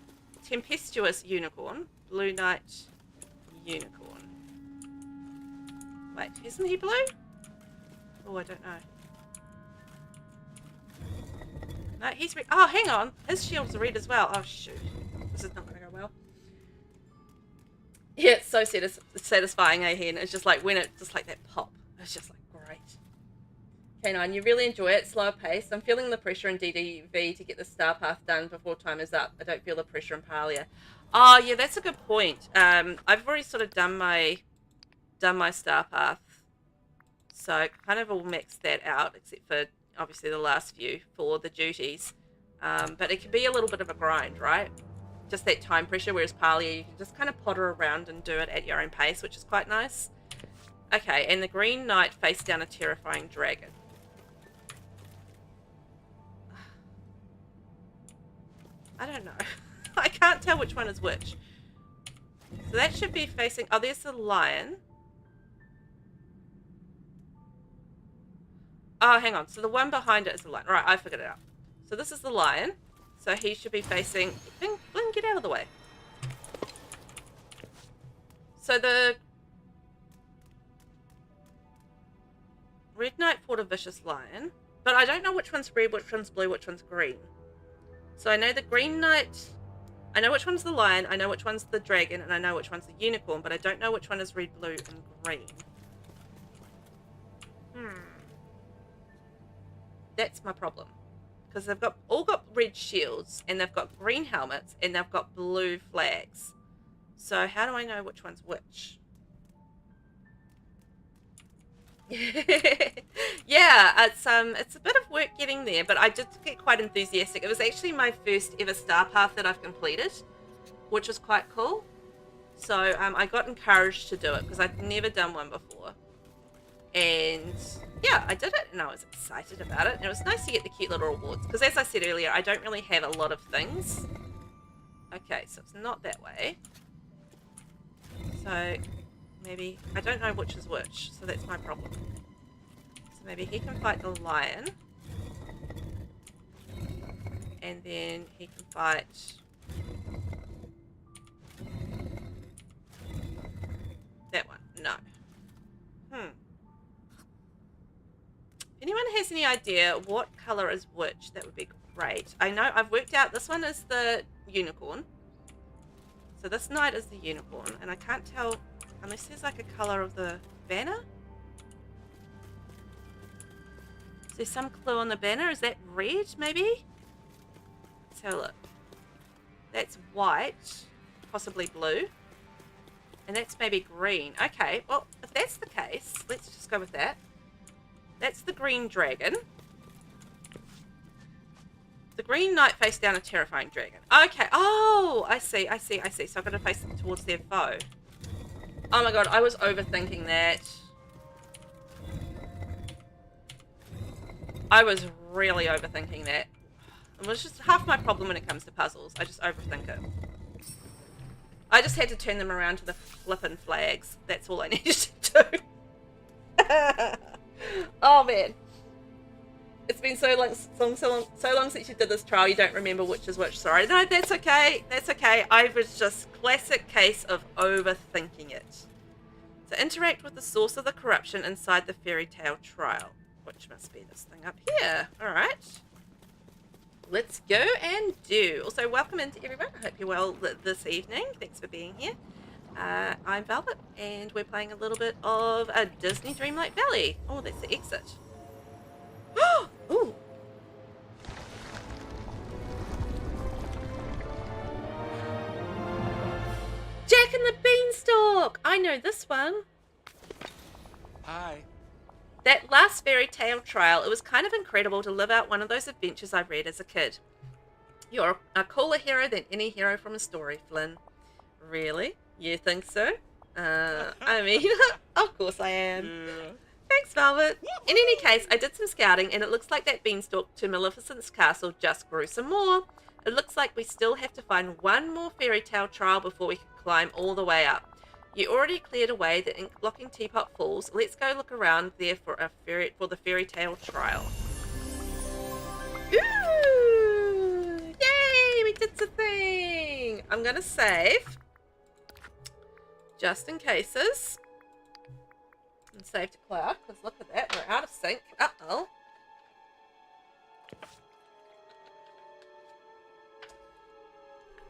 unicorn. Blue Knight unicorn. Wait, isn't he blue? Oh, I don't know. No, he's red. Oh, hang on. His shield's red as well. Oh, shoot. This is not going to go well. Yeah, it's so satisfying, Hen. It's just like when it, just like that pop. It's just like great. K9, you really enjoy it. Slower pace. I'm feeling the pressure in DDV to get the star path done before time is up. I don't feel the pressure in Palia. Oh, yeah, that's a good point. I've already sort of done my star path. So kind of all maxed that out, except for obviously the last few for the duties. But it can be a little bit of a grind, right? Just that time pressure, whereas Palia, you can just kind of potter around and do it at your own pace, which is quite nice. Okay, and the Green Knight faced down a terrifying dragon. I don't know. I can't tell which one is which. So that should be facing... Oh, there's the lion. Oh, hang on. So the one behind it is the lion. Right, I figured it out. So this is the lion. So he should be facing... Bling, get out of the way. So the... Red Knight fought a vicious lion. But I don't know which one's red, which one's blue, which one's green. So I know the Green Knight... I know which one's the lion, I know which one's the dragon, and I know which one's the unicorn, but I don't know which one is red, blue, and green. That's my problem. Because they've all got red shields, and they've got green helmets, and they've got blue flags. So how do I know which one's which? Yeah, it's a bit of work getting there, but I did get quite enthusiastic. It was actually my first ever star path that I've completed, which was quite cool. So I got encouraged to do it because I'd never done one before, and yeah, I did it and I was excited about it, and it was nice to get the cute little rewards because, as I said earlier, I don't really have a lot of things. Okay, so it's not that way. So maybe, I don't know which is which, so that's my problem. So maybe he can fight the lion. And then he can fight... that one. No. If anyone has any idea what colour is which, that would be great. I know I've worked out this one is the unicorn. So this knight is the unicorn, and I can't tell... unless there's like a colour of the banner. Is there some clue on the banner? Is that red, maybe? Let's have a look. That's white, possibly blue. And that's maybe green. Okay, well, if that's the case, let's just go with that. That's the green dragon. The Green Knight faced down a terrifying dragon. Okay, oh, I see. So I've got to face them towards their foe. Oh my god, I was overthinking that. I was really overthinking that. It was just half my problem when it comes to puzzles. I just overthink it. I just had to turn them around to the flippin' flags. That's all I needed to do. Oh man. It's been so long since you did this trial, you don't remember which is which. Sorry. No, that's okay. That's okay. I was just classic case of overthinking it. So interact with the source of the corruption inside the fairy tale trial, which must be this thing up here. All right. Let's go and do. Also, welcome into everyone. I hope you're well this evening. Thanks for being here. I'm Velvet, and we're playing a little bit of a Disney Dreamlight Valley. Oh, that's the exit. Ooh. Jack and the Beanstalk! I know this one. Hi. That last fairy tale trial, it was kind of incredible to live out one of those adventures I read as a kid. You're a cooler hero than any hero from a story, Flynn. Really? You think so? I mean, of course I am. Yeah. Thanks, Velvet. In any case, I did some scouting, and it looks like that beanstalk to Maleficent's castle just grew some more. It looks like we still have to find one more fairy tale trial before we can climb all the way up. You already cleared away the ink-blocking Teapot Falls. Let's go look around there for the fairy tale trial. Ooh! Yay! We did something! I'm gonna save. Just in cases. And save to cloud, because look at that, we're out of sync. Uh-oh.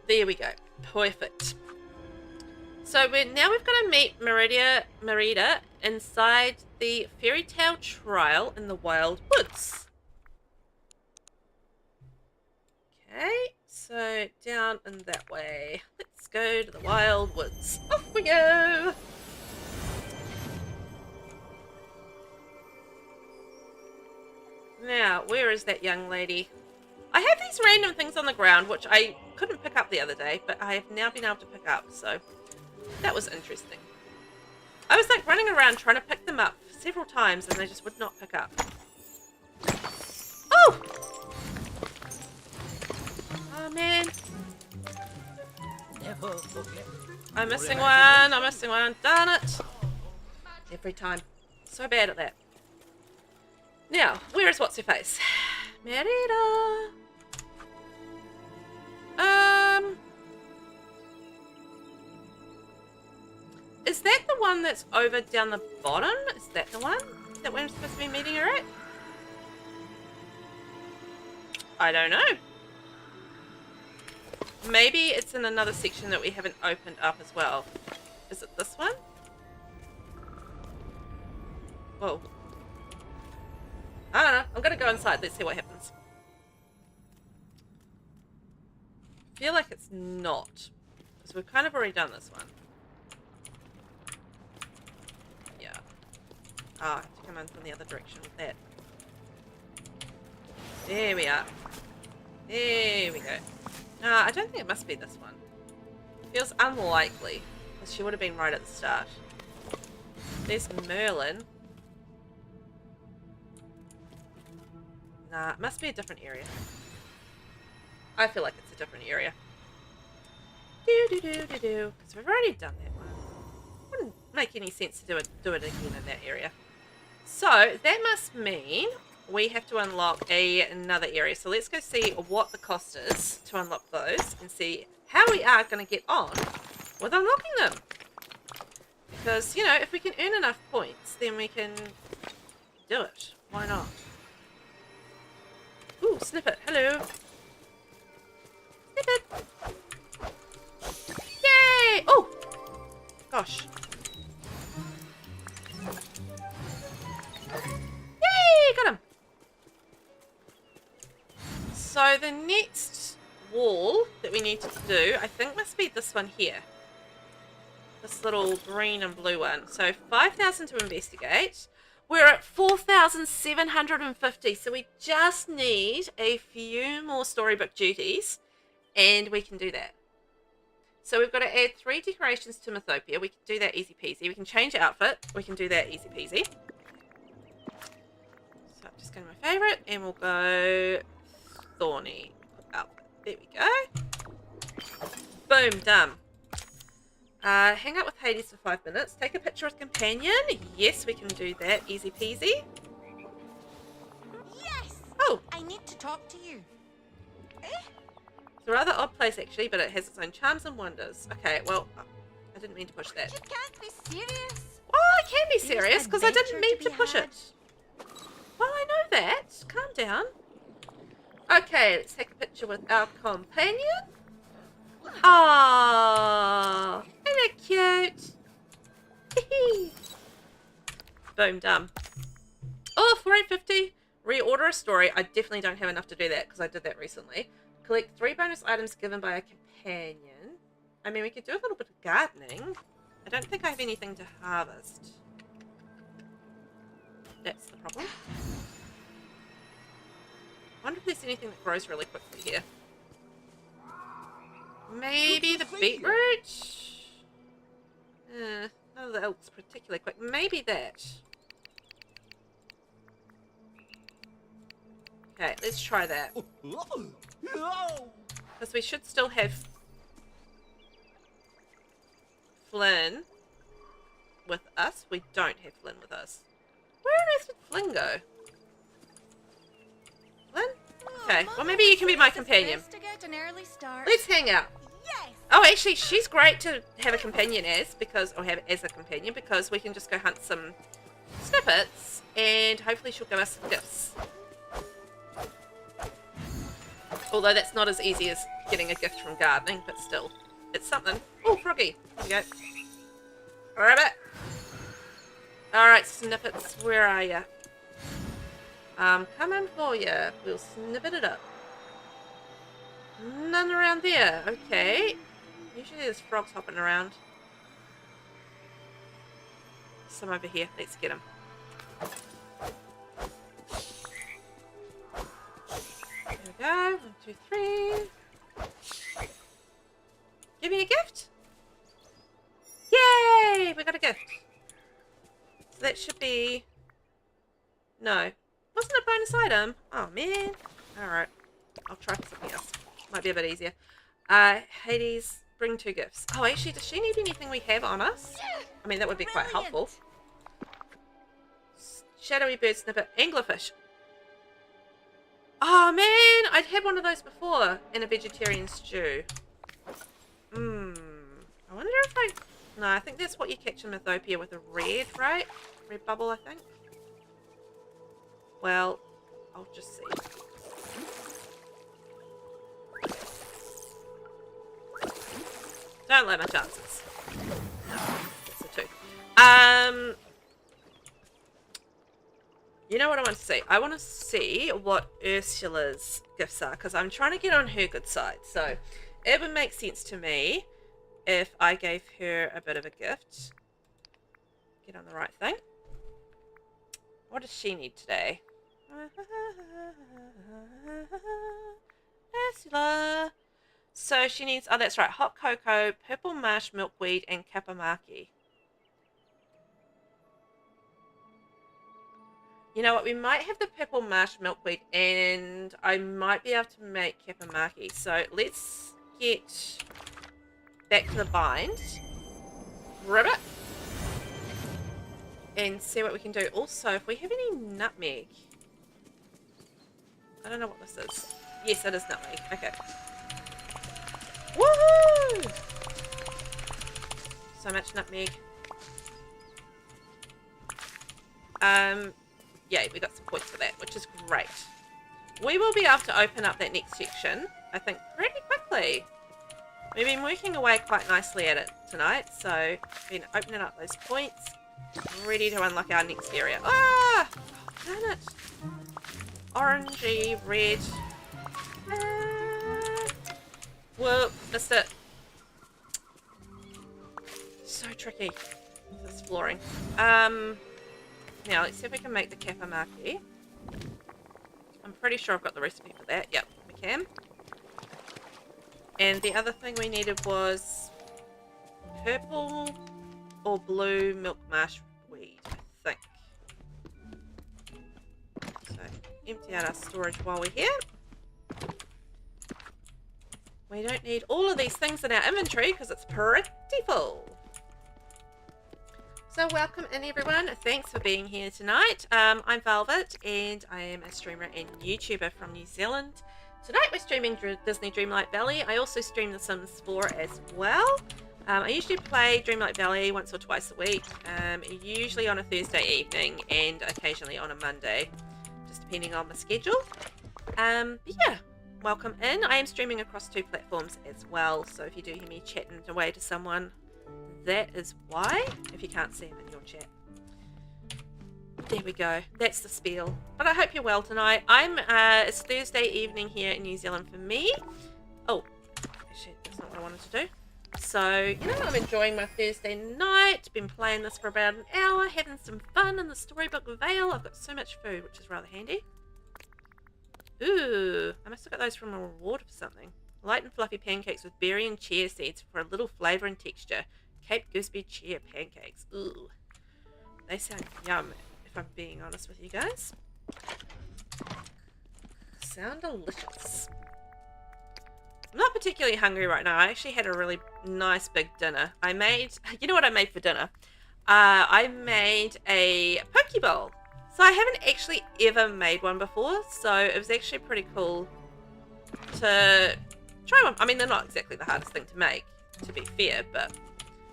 There we go. Perfect. So we've got to meet Merida inside the fairy tale trial in the wild woods. Okay, so down and that way. Let's go to the wild woods. Off we go! Now, where is that young lady? I have these random things on the ground, which I couldn't pick up the other day, but I have now been able to pick up, so that was interesting. I was like running around trying to pick them up several times, and they just would not pick up. Oh! Oh, man. Never forget. I'm missing one. Darn it. Every time. So bad at that. Now, where is what's-her-face? Merida. Is that the one that's over down the bottom? Is that the one that we're supposed to be meeting her at? I don't know. Maybe it's in another section that we haven't opened up as well. Is it this one? Whoa. I don't know. I'm gonna go inside. Let's see what happens. I feel like it's not. Because we've kind of already done this one. Yeah. Oh, I have to come in from the other direction with that. There we are. There we go. No, I don't think it must be this one. Feels unlikely. Because she would have been right at the start. There's Merlin. Nah, it must be a different area. I feel like it's a different area. Because we've already done that one. Wouldn't make any sense to do it again in that area. So that must mean we have to unlock another area. So let's go see what the cost is to unlock those and see how we are going to get on with unlocking them. Because, you know, if we can earn enough points, then we can do it. Why not? Ooh, Snippet. Hello. Snippet. Yay! Oh! Gosh. Yay! Got him. So the next wall that we need to do, I think must be this one here. This little green and blue one. So 5,000 to investigate. We're at 4,750, so we just need a few more storybook duties, and we can do that. So we've got to add 3 decorations to Mythopia. We can do that easy peasy. We can change outfit. We can do that easy peasy. So I'm just going to my favourite, and we'll go Thorny outfit. There we go. Boom, done. Hang out with Hades for 5 minutes. Take a picture with companion. Yes, we can do that. Easy peasy. Yes! Oh, I need to talk to you. it's a rather odd place actually, but it has its own charms and wonders. Okay, well, I didn't mean to push that. You can't be serious. Well, I can be There's serious because I didn't adventure mean to to be push had. it. Well, I know that. Calm down. Okay, let's take a picture with our companion. Aww, isn't it cute? Boom, done. Oh, 4850. Reorder a story. I definitely don't have enough to do that because I did that recently. Collect 3 bonus items given by a companion. I mean, we could do a little bit of gardening. I don't think I have anything to harvest. That's the problem. I wonder if there's anything that grows really quickly here. Maybe the beetroot? None of that looks particularly quick. Maybe that. Okay, let's try that. Because we should still have Flynn with us. We don't have Flynn with us. Where on earth did Flynn go? Flynn? Okay, well maybe you can be my companion. To get an early start. Let's hang out. Yes! Oh, actually, she's great to have a companion as, or have as a companion, because we can just go hunt some snippets, and hopefully she'll give us some gifts. Although that's not as easy as getting a gift from gardening, but still, it's something. Oh, froggy. There you go. Rabbit. Alright, snippets, where are ya? Coming for ya. We'll snippet it up. None around there. Okay. Usually there's frogs hopping around. Some over here. Let's get them. There we go. 1, 2, 3. Give me a gift. Yay! We got a gift. So that should be... No. Wasn't it a bonus item? Oh, man. Alright. I'll try for something else. Might be a bit easier. Hades, bring 2 gifts. Oh, actually, does she need anything we have on us? I mean, that would be quite helpful. Shadowy bird snippet, anglerfish. Oh, man! I'd had one of those before in a vegetarian stew. I wonder if I... No, I think that's what you catch in Mythopia with a red, right? Red bubble, I think. Well, I'll just see. Don't like my chances. That's a 2. You know what I want to see? I want to see what Ursula's gifts are, because I'm trying to get on her good side. So, it would make sense to me if I gave her a bit of a gift. Get on the right thing. What does she need today? Ursula. So she needs, oh that's right, hot cocoa, purple marsh milkweed, and kapamaki. You know what, we might have the purple marsh milkweed, and I might be able to make kapamaki. So let's get back to the bind. Ribbit. And see what we can do. Also, if we have any nutmeg. I don't know what this is. Yes, it is nutmeg. Okay. Woohoo! So much nutmeg. Yeah, we got some points for that, which is great. We will be able to open up that next section, I think, pretty quickly. We've been working away quite nicely at it tonight, so been opening up those points, ready to unlock our next area. Ah! Oh, damn it. Orangey, red. Whoop, missed it. So tricky. This flooring. Now, let's see if we can make the kapamaki. I'm pretty sure I've got the recipe for that. Yep, we can. And the other thing we needed was purple or blue milk marsh weed, I think. So, empty out our storage while we're here. We don't need all of these things in our inventory because it's pretty full. So welcome in everyone. Thanks for being here tonight. I'm Velvet and I am a streamer and YouTuber from New Zealand. Tonight we're streaming Disney Dreamlight Valley. I also stream The Sims 4 as well. I usually play Dreamlight Valley once or twice a week, usually on a Thursday evening and occasionally on a Monday, just depending on my schedule. But yeah, welcome in. I am streaming across 2 platforms as well, so if you do hear me chatting away to someone, that is why, if you can't see them in your chat. There we go. That's the spiel. But I hope you're well tonight. It's Thursday evening here in New Zealand for me. Oh, actually, that's not what I wanted to do. So, I'm enjoying my Thursday night. Been playing this for about an hour, having some fun in the Storybook Vale. I've got so much food, which is rather handy. Ooh, I must have got those from a reward for something. Light and fluffy pancakes with berry and chia seeds for a little flavour and texture. Cape Gooseberry chia pancakes. Ooh, they sound yum, if I'm being honest with you guys. Sound delicious. I'm not particularly hungry right now. I actually had a really nice big dinner. I made, you know what I made for dinner? I made a poke bowl. So I haven't actually ever made one before, so it was actually pretty cool to try one. I mean, they're not exactly the hardest thing to make, to be fair, but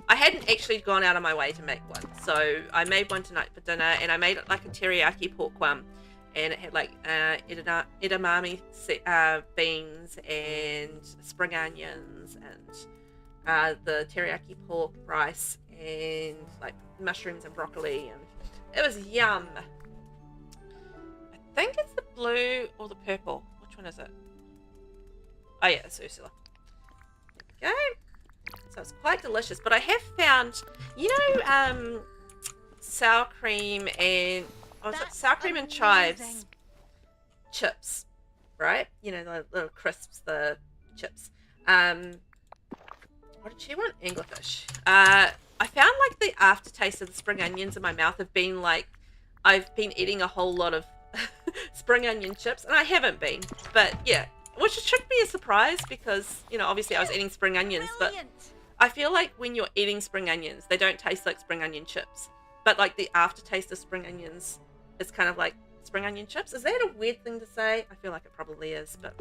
I hadn't actually gone out of my way to make one. So I made one tonight for dinner, and I made it like a teriyaki pork one, and it had like edamame beans and spring onions and the teriyaki pork rice and like mushrooms and broccoli, and it was yum. I think it's the blue or the purple. Which one is it? Oh yeah, it's Ursula. There we go. So it's quite delicious, but I have found, sour cream and sour cream and chives chips, right? The little crisps, the chips. What did she want? Anglerfish. I found like the aftertaste of the spring onions in my mouth have been like I've been eating a whole lot of spring onion chips, and I haven't been, but yeah, which should be a surprise because obviously I was eating spring onions, but I feel like when you're eating spring onions, they don't taste like spring onion chips. But like the aftertaste of spring onions is kind of like spring onion chips. Is that a weird thing to say? I feel like it probably is, but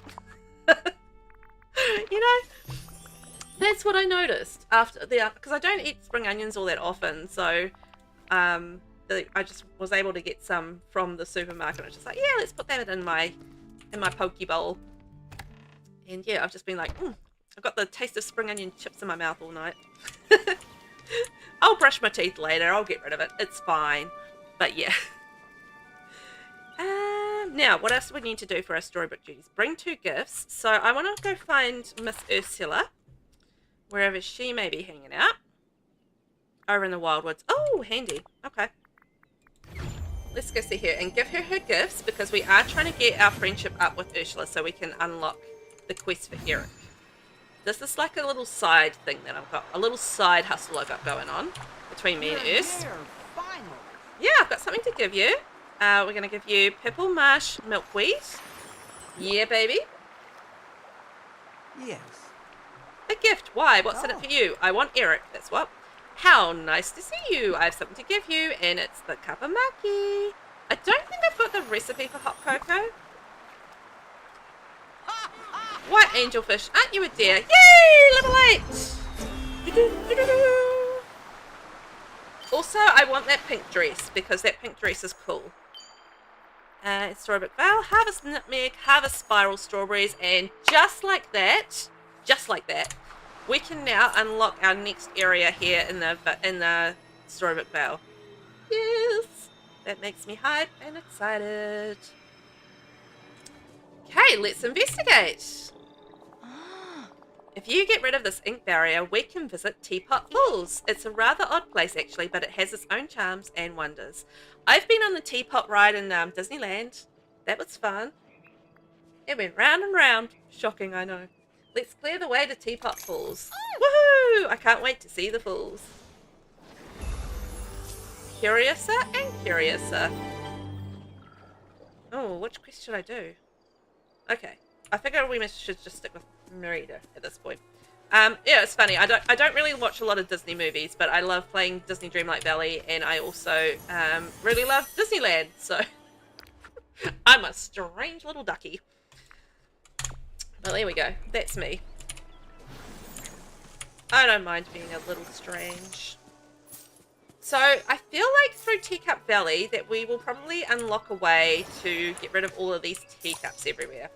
that's what I noticed after because I don't eat spring onions all that often. So I just was able to get some from the supermarket. I was just like, yeah, let's put that in my poke bowl. And yeah, I've just been like, I've got the taste of spring onion chips in my mouth all night. I'll brush my teeth later. I'll get rid of it. It's fine. But yeah. Now, what else do we need to do for our storybook duties? Bring 2 gifts. So I want to go find Miss Ursula, wherever she may be hanging out. Over in the Wildwoods. Oh, handy. Okay. Let's go see her and give her gifts because we are trying to get our friendship up with Ursula so we can unlock the quest for Eric. This is like a little side thing that I've got, a little side hustle I got going on between me and Urs. Yeah, I've got something to give you. We're going to give you purple marsh milkweed. Yeah, baby. Yes. A gift. Why? What's in it for you? I want Eric. That's what. How nice to see you. I have something to give you, and it's the cup of maki. I don't think I've got the recipe for hot cocoa. White angelfish, aren't you a dear? Yay! Level 8! Also, I want that pink dress, because that pink dress is cool. Storybook Vale, harvest nutmeg, harvest spiral strawberries, and just like that, we can now unlock our next area here in the Storybook Vale. Yes! That makes me hype and excited. Okay, let's investigate. If you get rid of this ink barrier, we can visit Teapot Falls. It's a rather odd place, actually, but it has its own charms and wonders. I've been on the Teapot ride in Disneyland. That was fun. It went round and round. Shocking, I know. Let's clear the way to Teapot Falls. Woohoo! I can't wait to see the falls. Curiouser and curiouser. Oh, which quest should I do? Okay. I figure we should just stick with Merida at this point. Yeah, it's funny. I don't really watch a lot of Disney movies, but I love playing Disney Dreamlight Valley, and I also really love Disneyland. So I'm a strange little ducky. But there we go. That's me. I don't mind being a little strange. So I feel like through Teacup Valley that we will probably unlock a way to get rid of all of these teacups everywhere,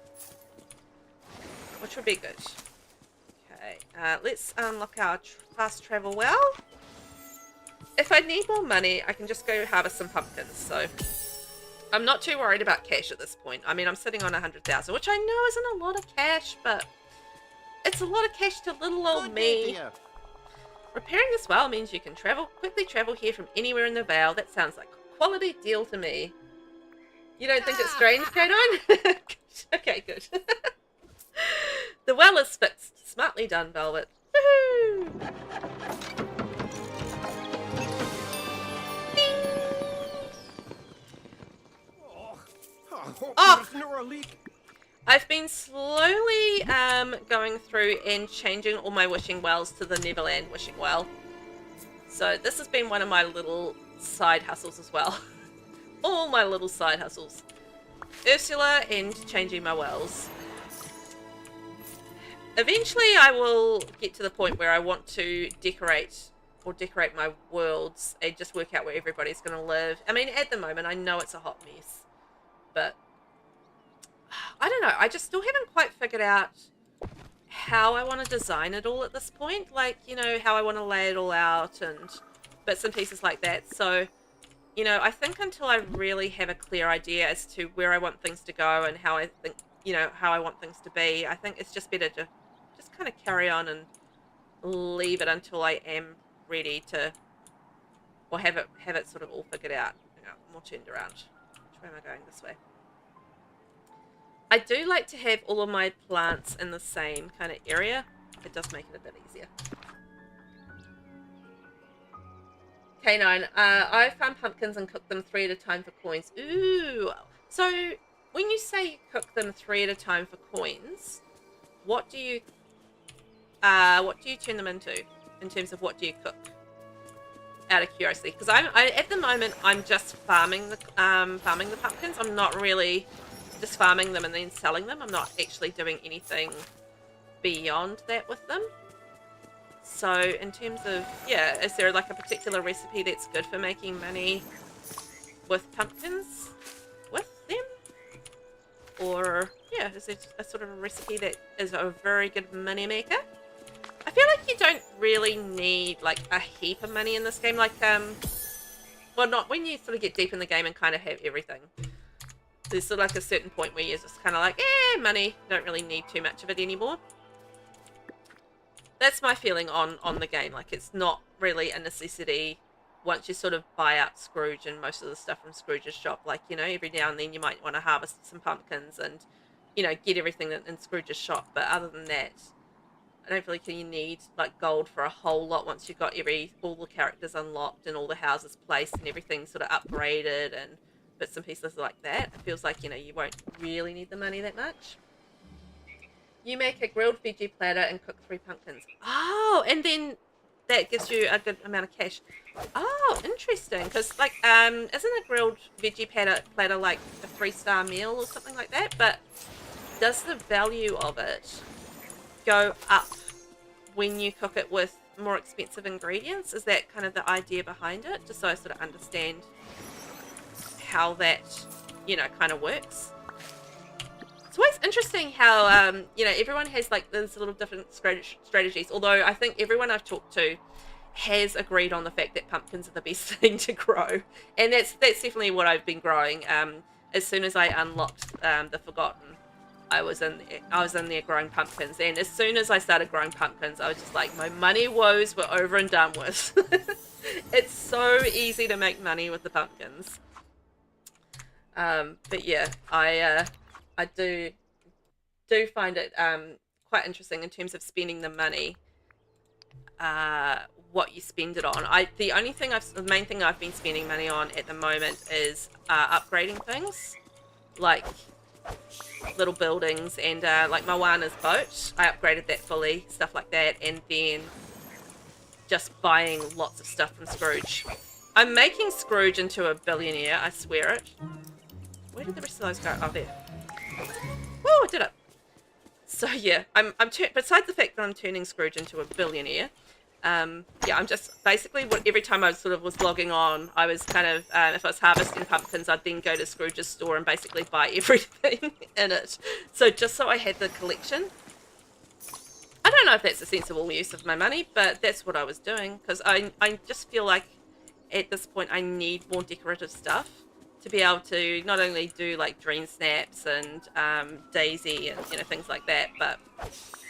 which would be good. Okay, let's unlock our fast travel well. If I need more money, I can just go harvest some pumpkins. So I'm not too worried about cash at this point. I mean, I'm sitting on 100,000, which I know isn't a lot of cash, but it's a lot of cash to little old me. Repairing this well means you can quickly travel here from anywhere in the Vale. That sounds like a quality deal to me. You don't think it's strange, K9? Okay, good. The well is fixed. Smartly done, Velvet. Woohoo! Oh! I've been slowly going through and changing all my wishing wells to the Neverland wishing well. So this has been one of my little side hustles as well. All my little side hustles. Ursula and changing my wells. Eventually I will get to the point where I want to decorate my worlds and just work out where everybody's going to live. I mean, at the moment I know it's a hot mess, but I don't know. I just still haven't quite figured out how I want to design it all at this point. Like, you know, how I want to lay it all out and bits and pieces like that. So, you know, I think until I really have a clear idea as to where I want things to go and how I think, you know, how I want things to be, I think it's just better to just kind of carry on and leave it until I am ready to, or have it sort of all figured out. You know, more turned around. Which way am I going? This way. I do like to have all of my plants in the same kind of area. It does make it a bit easier. K9, I found pumpkins and cooked them 3 at a time for coins. Ooh. So when you say you cook them 3 at a time for coins, what do you turn them into in terms of what do you cook? Out of curiosity, because at the moment I'm just farming the pumpkins. I'm not really just farming them and then selling them. I'm not actually doing anything beyond that with them. So in terms of, yeah, is there like a particular recipe that's good for making money with pumpkins with them? Or, yeah, is it a sort of a recipe that is a very good money maker? I feel like you don't really need like a heap of money in this game. Like, well, not when you sort of get deep in the game and kind of have everything. There's sort of like a certain point where you're just kind of like, money. Don't really need too much of it anymore. That's my feeling on the game. Like, it's not really a necessity once you sort of buy out Scrooge and most of the stuff from Scrooge's shop. Like, you know, every now and then you might want to harvest some pumpkins and, you know, get everything in Scrooge's shop. But other than that, I don't feel like you need like gold for a whole lot once you've got all the characters unlocked and all the houses placed and everything sort of upgraded and bits and pieces like that. It feels like, you know, you won't really need the money that much. You make a grilled veggie platter and cook 3 pumpkins. Oh, and then that gives you a good amount of cash. Oh, interesting. Because, like, isn't a grilled veggie platter like a 3-star meal or something like that? But does the value of it go up when you cook it with more expensive ingredients? Is that kind of the idea behind it? Just so I sort of understand how that, you know, kind of works. It's always interesting how, you know, everyone has like those little different strategies. Although I think everyone I've talked to has agreed on the fact that pumpkins are the best thing to grow, and that's definitely what I've been growing. As soon as I unlocked the Forgotten, I was in there growing pumpkins, and as soon as I started growing pumpkins, I was just like, my money woes were over and done with. It's so easy to make money with the pumpkins. But yeah, I do find it quite interesting in terms of spending the money, what you spend it on. The main thing I've been spending money on at the moment is upgrading things. Like, little buildings, and like Moana's boat, I upgraded that fully, stuff like that, and then just buying lots of stuff from Scrooge. I'm making Scrooge into a billionaire, I swear it. Where did the rest of those go? Oh, there. Woo, I did it. So yeah, besides the fact that I'm turning Scrooge into a billionaire, yeah, I'm just basically every time I was logging on, I was kind of if I was harvesting pumpkins, I'd then go to Scrooge's store and basically buy everything in it. So just so I had the collection. I don't know if that's a sensible use of my money, but that's what I was doing because I just feel like at this point I need more decorative stuff to be able to not only do like dream snaps and Daisy and things like that, but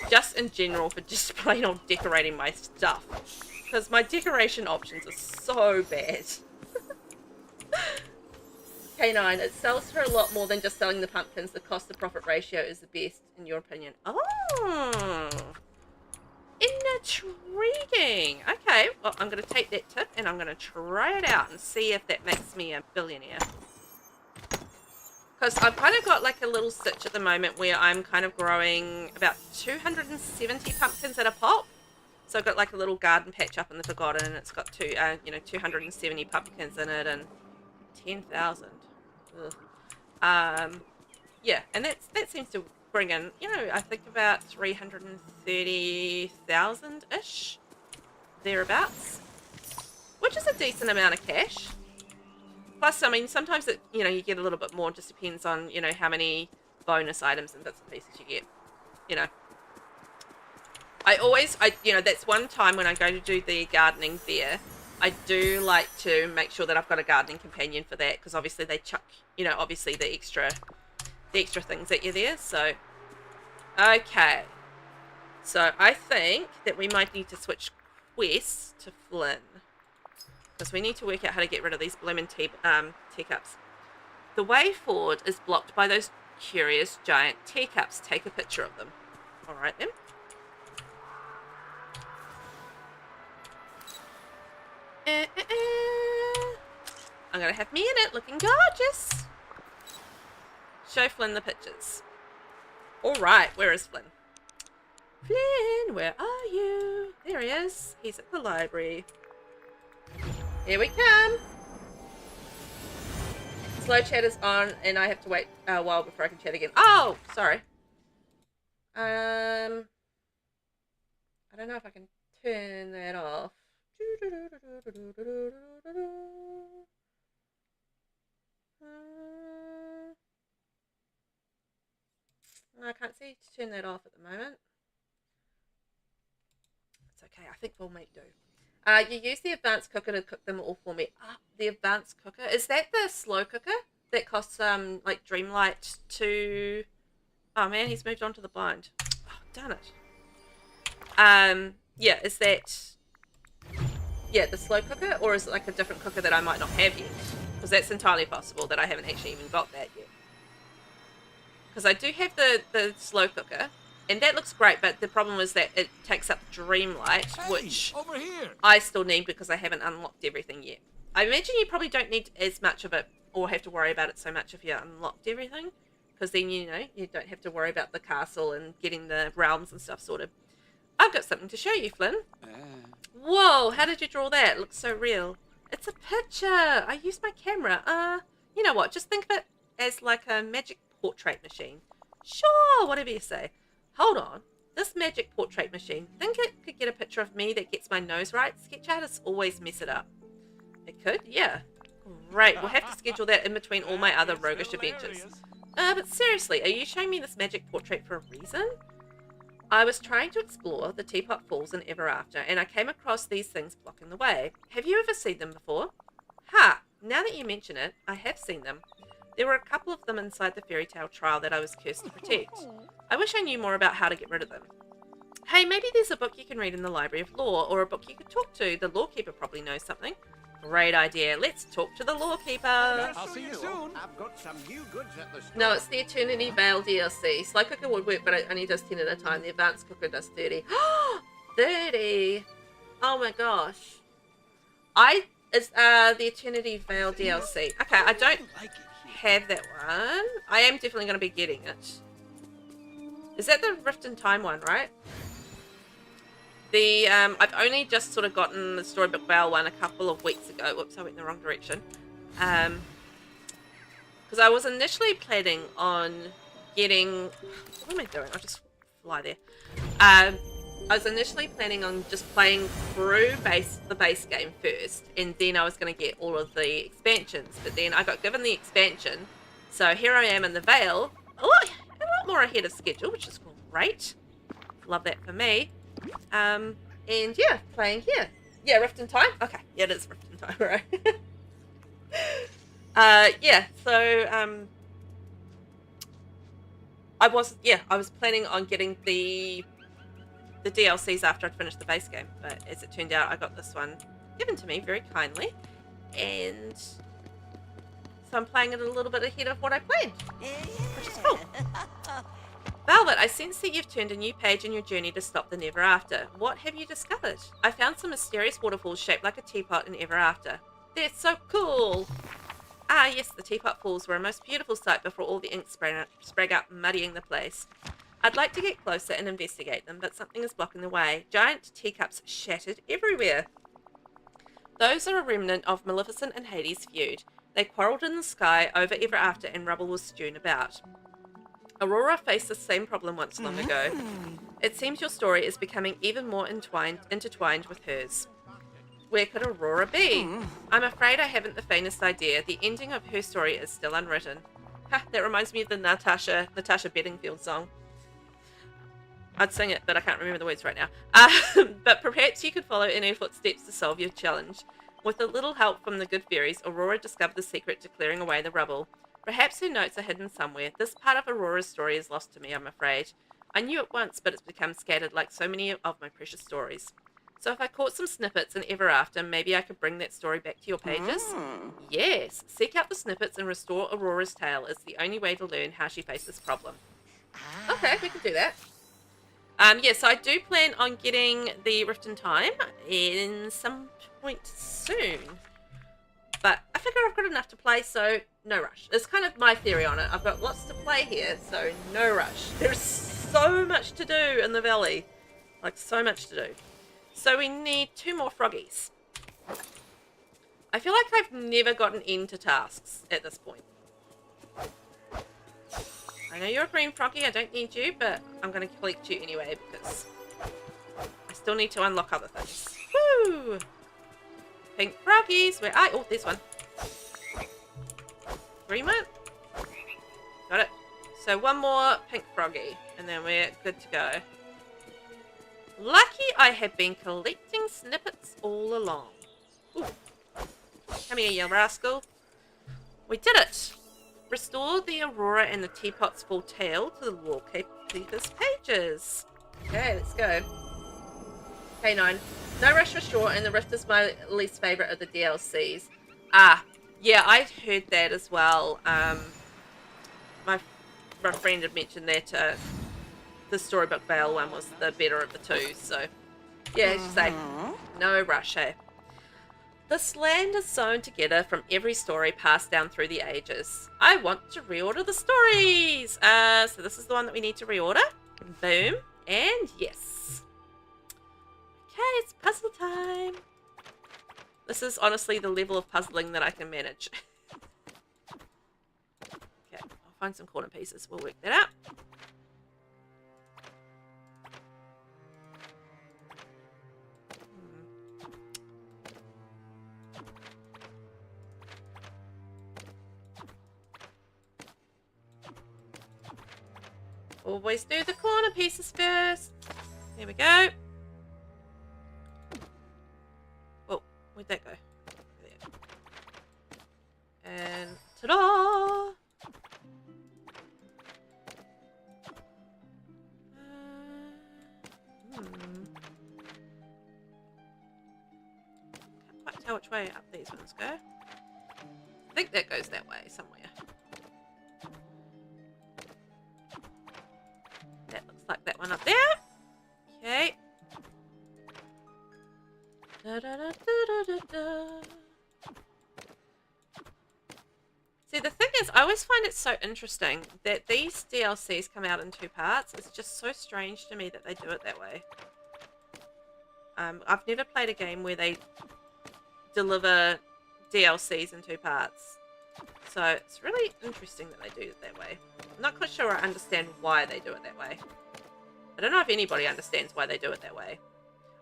just in general for just plain old decorating my stuff, because my decoration options are so bad. K9, it sells for a lot more than just selling the pumpkins. The cost to profit ratio is the best in your opinion. Oh, intriguing. Okay, well, I'm going to take that tip and I'm going to try it out and see if that makes me a billionaire. Because I've kind of got like a little stitch at the moment where I'm kind of growing about 270 pumpkins at a pop. So I've got like a little garden patch up in the Forgotten, and it's got 270 pumpkins in it and 10,000. Yeah, and that seems to bring in, I think about 330,000-ish, thereabouts, which is a decent amount of cash. Plus, I mean, sometimes you get a little bit more. It just depends on, how many bonus items and bits and pieces you get. That's one time when I go to do the gardening there, I do like to make sure that I've got a gardening companion for that, because obviously they chuck, obviously the extra things at you there. So, okay. So I think that we might need to switch quests to Flynn, because we need to work out how to get rid of these blooming teacups. The way forward is blocked by those curious giant teacups. Take a picture of them. All right then. I'm gonna have me in it, looking gorgeous. Show Flynn the pictures. All right, where is Flynn? Flynn, where are you? There he is. He's at the library. Here we come. Slow chat is on, and I have to wait a while before I can chat again. Oh, sorry. I don't know if I can turn that off. I can't see to turn that off at the moment. It's okay. I think we'll make do. You use the advanced cooker to cook them all for me. The advanced cooker. Is that the slow cooker that costs like Dreamlight to... Oh man, he's moved on to the blind. Oh, darn it. Yeah, is that... Yeah, the slow cooker, or is it like a different cooker that I might not have yet? Because that's entirely possible that I haven't actually even got that yet. Because I do have the slow cooker, and that looks great, but the problem is that it takes up Dreamlight, which over here. I still need because I haven't unlocked everything yet. I imagine you probably don't need as much of it, or have to worry about it so much if you unlocked everything, because then, you don't have to worry about the castle and getting the realms and stuff sorted. I've got something to show you, Flynn. Whoa, how did you draw that? It looks so real. It's a picture. I used my camera. You know what? Just think of it as like a magic portrait machine. Sure, whatever you say. Hold on. This magic portrait machine, think it could get a picture of me that gets my nose right? Sketch artists always mess it up. It could? Yeah. Great. We'll have to schedule that in between all my other roguish adventures. But seriously, are you showing me this magic portrait for a reason? I was trying to explore the Teapot Falls and Ever After, and I came across these things blocking the way. Have you ever seen them before? Ha! Now that you mention it, I have seen them. There were a couple of them inside the fairy tale trial that I was cursed to protect. I wish I knew more about how to get rid of them. Hey, maybe there's a book you can read in the Library of Law, or a book you could talk to. The lawkeeper probably knows something. Great idea. Let's talk to the lawkeeper. I'll see you soon. I've got some new goods at the store. No, it's the Eternity Vale DLC. Slow cooker would work, but it only does 10 at a time. The advanced cooker does 30. 30! Oh my gosh. It's the Eternity Vale DLC. Okay, I don't have that one. I am definitely going to be getting it. Is that the Rift in Time one, right? The, I've only just sort of gotten the Storybook Vale one a couple of weeks ago. Whoops, I went in the wrong direction. Because I was initially planning on getting... What am I doing? I'll just fly there. I was initially planning on just playing through the base game first, and then I was going to get all of the expansions. But then I got given the expansion, so here I am in the Vale, a lot more ahead of schedule, which is great. Love that for me. And yeah, playing here. Yeah, Rift in Time? Okay, yeah, it is Rift in Time, right? Yeah, so, I was planning on getting the DLCs after I'd finished the base game, but as it turned out, I got this one given to me very kindly, and so I'm playing it a little bit ahead of what I planned, which is cool. Velvet, I sense that you've turned a new page in your journey to stop the Never After. What have you discovered? I found some mysterious waterfalls shaped like a teapot in Ever After. They're so cool! Ah, yes, the teapot falls were a most beautiful sight before all the ink sprang up, muddying the place. I'd like to get closer and investigate them, but something is blocking the way. Giant teacups shattered everywhere. Those are a remnant of Maleficent and Hades' feud. They quarrelled in the sky over Ever After, and rubble was strewn about. Aurora faced the same problem once long ago. It seems your story is becoming even more intertwined with hers. Where could Aurora be? I'm afraid I haven't the faintest idea. The ending of her story is still unwritten. Ha, that reminds me of the Natasha Bedingfield song. I'd sing it, but I can't remember the words right now. But perhaps you could follow in her footsteps to solve your challenge. With a little help from the good fairies, Aurora discovered the secret to clearing away the rubble. Perhaps her notes are hidden somewhere. This part of Aurora's story is lost to me, I'm afraid. I knew it once, but it's become scattered like so many of my precious stories. So if I caught some snippets in Ever After, maybe I could bring that story back to your pages? Yes. Seek out the snippets and restore Aurora's tale. It's the only way to learn how she faced this problem. Okay, we can do that. Yeah, so I do plan on getting the Rift in Time in some point soon. But I figure I've got enough to play, so no rush. It's kind of my theory on it. I've got lots to play here, so no rush. There's so much to do in the valley. Like, so much to do. So we need 2 more froggies. I feel like I've never gotten into tasks at this point. I know you're a green froggy, I don't need you, but I'm going to collect you anyway because I still need to unlock other things. Woo! Pink froggies, where are you? Oh, there's one. Green one. Got it. So 1 more pink froggy, and then we're good to go. Lucky I have been collecting snippets all along. Ooh. Come here, you rascal. We did it. Restore the Aurora and the teapot's full tale to the wallpaper's pages. Okay, let's go. K9. No Rush for sure, and the Rift is my least favourite of the DLCs. Ah, yeah, I'd heard that as well. My friend had mentioned that the Storybook Vale one was the better of the two, so yeah, she's like, no rush, hey. This land is sewn together from every story passed down through the ages. I want to reorder the stories! So this is the one that we need to reorder. Boom. And yes. Okay, it's puzzle time. This is honestly the level of puzzling that I can manage. Okay, I'll find some corner pieces. We'll work that out. Always do the corner pieces first. There we go. Oh, where'd that go? There. And ta-da! Can't quite tell which way up these ones go. I think that goes that way somewhere. That looks like that one up there. Okay. Da, da, da, da, da, da. See, the thing is, I always find it so interesting that these DLCs come out in 2 parts. It's just so strange to me that they do it that way. I've never played a game where they deliver DLCs in 2 parts. So it's really interesting that they do it that way. I'm not quite sure I understand why they do it that way. I don't know if anybody understands why they do it that way.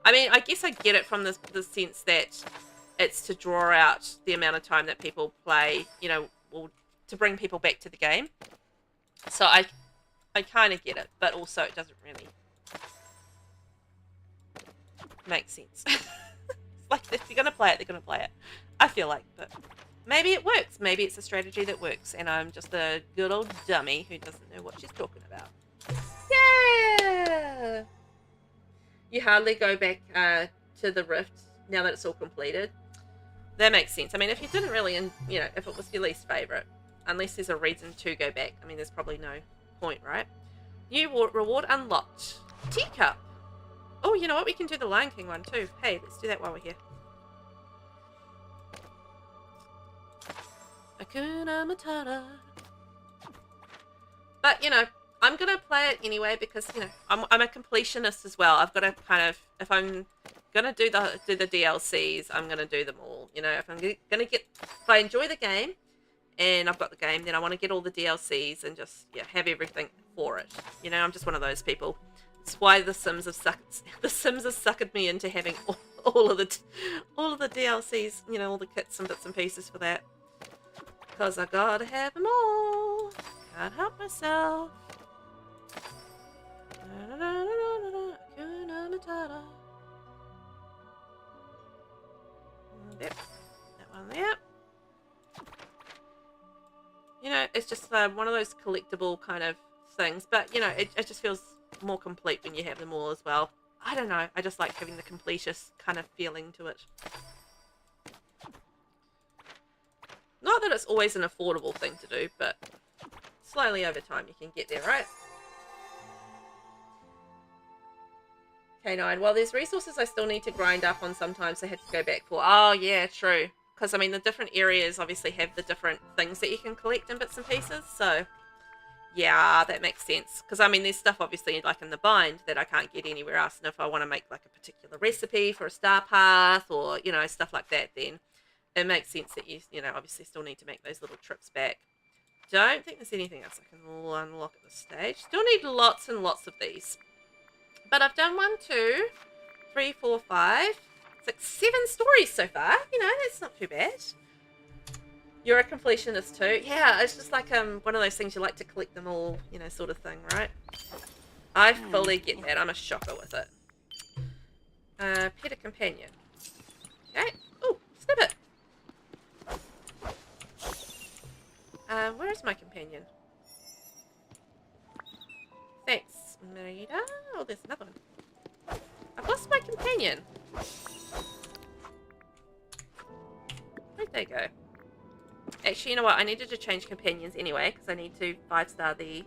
I mean, I guess I get it from the sense that it's to draw out the amount of time that people play, you know, or to bring people back to the game. So I kind of get it, but also it doesn't really make sense. It's like, if you're going to play it, they're going to play it. I feel like, but maybe it works. Maybe it's a strategy that works, and I'm just a good old dummy who doesn't know what she's talking about. Yeah! You hardly go back to the Rift now that it's all completed. That makes sense. I mean, if you didn't really, you know, if it was your least favourite, unless there's a reason to go back, I mean, there's probably no point, right? New reward unlocked. Teacup. Oh, you know what? We can do the Lion King one too. Hey, let's do that while we're here. Hakuna Matata. But, you know, I'm going to play it anyway because, you know, I'm a completionist as well. I've got to kind of, if I'm going to do the DLCs, I'm going to do them all. You know, if I'm going to get, if I enjoy the game and I've got the game, then I want to get all the DLCs and just, yeah, have everything for it. You know, I'm just one of those people. It's why the Sims have suckered me into having all of the DLCs, you know, all the kits and bits and pieces for that. Because I gotta have them all. Can't help myself. Yep. That one there. You know, it's just one of those collectible kind of things. But, you know, it just feels more complete when you have them all as well. I don't know. I just like having the completist kind of feeling to it. Not that it's always an affordable thing to do, but slowly over time you can get there, right? K9. Well, there's resources I still need to grind up on sometimes I have to go back for. Oh, yeah, true. Because, I mean, the different areas obviously have the different things that you can collect in bits and pieces, so yeah, that makes sense. Because, I mean, there's stuff obviously like in the bind that I can't get anywhere else, and if I want to make like a particular recipe for a star path or, you know, stuff like that, then it makes sense that you know, obviously still need to make those little trips back. Don't think there's anything else I can unlock at this stage. Still need lots and lots of these. But I've done 1, 2, 3, 4, 5, 6, 7 stories so far. You know, that's not too bad. You're a completionist too. Yeah, it's just like one of those things you like to collect them all, you know, sort of thing, right? I fully get that. I'm a shocker with it. Pet a companion. Okay. Oh, snippet. Where is my companion? Thanks, Merida. Oh, there's another one. I've lost my companion. Where'd they go? Actually, you know what? I needed to change companions anyway, because I need to 5-star the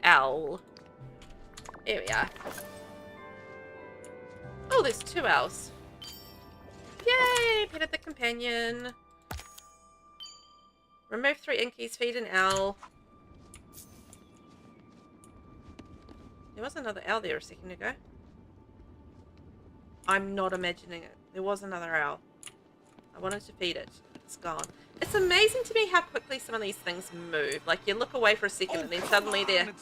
owl. Here we are. Oh, there's 2 owls. Yay! Petted the companion. Remove 3 inkies, feed an owl. There was another owl there a second ago. I'm not imagining it. There was another owl. I wanted to feed it. It's gone. It's amazing to me how quickly some of these things move. Like, you look away for a second and then suddenly they're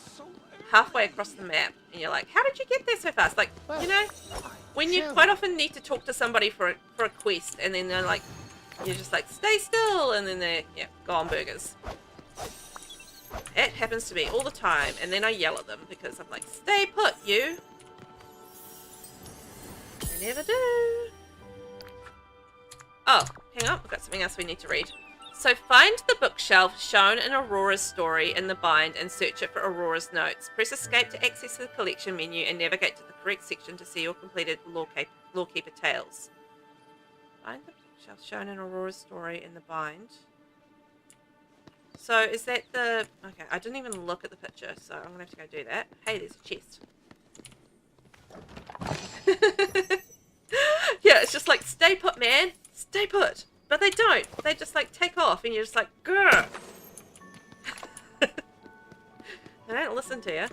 halfway across the map. And you're like, how did you get there so fast? Like, you know, when you quite often need to talk to somebody for a quest and then they're like, you're just like, stay still, and then they're, yeah, gone burgers. It happens to me all the time, and then I yell at them because I'm like, stay put, you. I never do. Oh, hang on, we've got something else we need to read. So find the bookshelf shown in Aurora's story in the bind and search it for Aurora's notes. Press escape to access the collection menu and navigate to the correct section to see your completed Lorekeeper tales. Find the bookshelf shown in Aurora's story in the bind. So is that the... Okay, I didn't even look at the picture, so I'm going to have to go do that. Hey, there's a chest. Yeah, it's just like, stay put, man. Stay put. But they don't. They just like take off and you're just like, grr. They don't listen to you.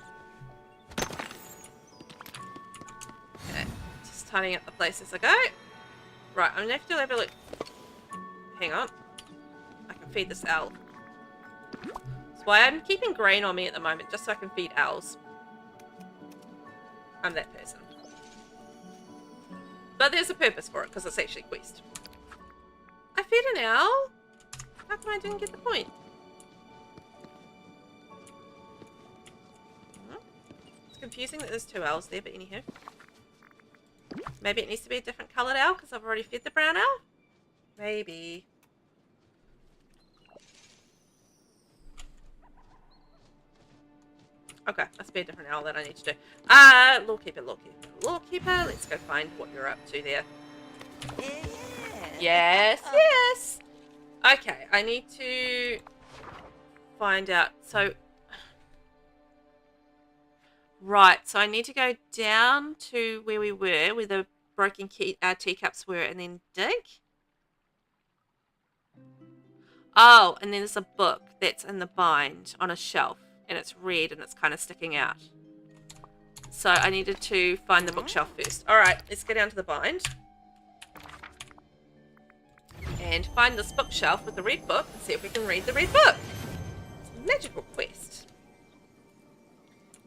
Okay, just tidying up the place as I go. Right, I'm gonna have to have a look. Hang on. I can feed this owl. That's why I'm keeping grain on me at the moment, just so I can feed owls. I'm that person. But there's a purpose for it, because it's actually a quest. I fed an owl? How come I didn't get the point? It's confusing that there's 2 owls there, but anyhow. Maybe it needs to be a different coloured owl, because I've already fed the brown owl? Maybe. Okay, must be a different owl that I need to do. Lawkeeper, let's go find what you're up to there. Yes, yes! Okay, I need to find out. So, right, so I need to go down to where we were, where the broken teacups were, and then dig. Oh, and then there's a book that's in the bind on a shelf. And it's red and it's kind of sticking out. So I needed to find the bookshelf first. Alright, let's go down to the bind. And find this bookshelf with the red book and see if we can read the red book. It's a magical quest.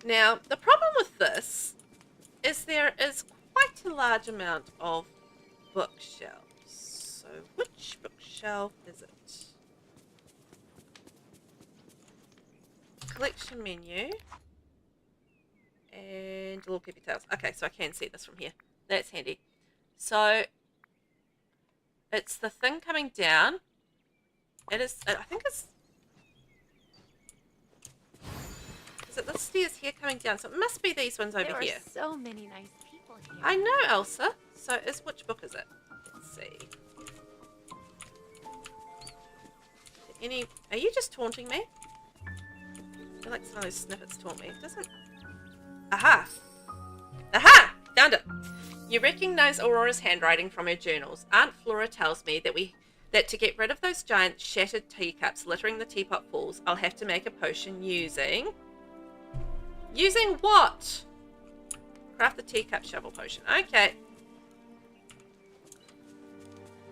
Now, the problem with this is there is quite a large amount of bookshelves. So which bookshelf is it? Collection menu and little keepy tails. Okay, so I can see this from here. That's handy. So it's the thing coming down. It is. I think it's. Is it the stairs here coming down? So it must be these ones over here. There are so many nice people here. I know, Elsa. So which book is it? Let's see. Are you just taunting me? I feel like some of those snippets taunt me. It doesn't. Aha! Aha! Found it! You recognize Aurora's handwriting from her journals. Aunt Flora tells me that to get rid of those giant shattered teacups littering the teapot falls, I'll have to make a potion using... Using what? Craft the teacup shovel potion. Okay.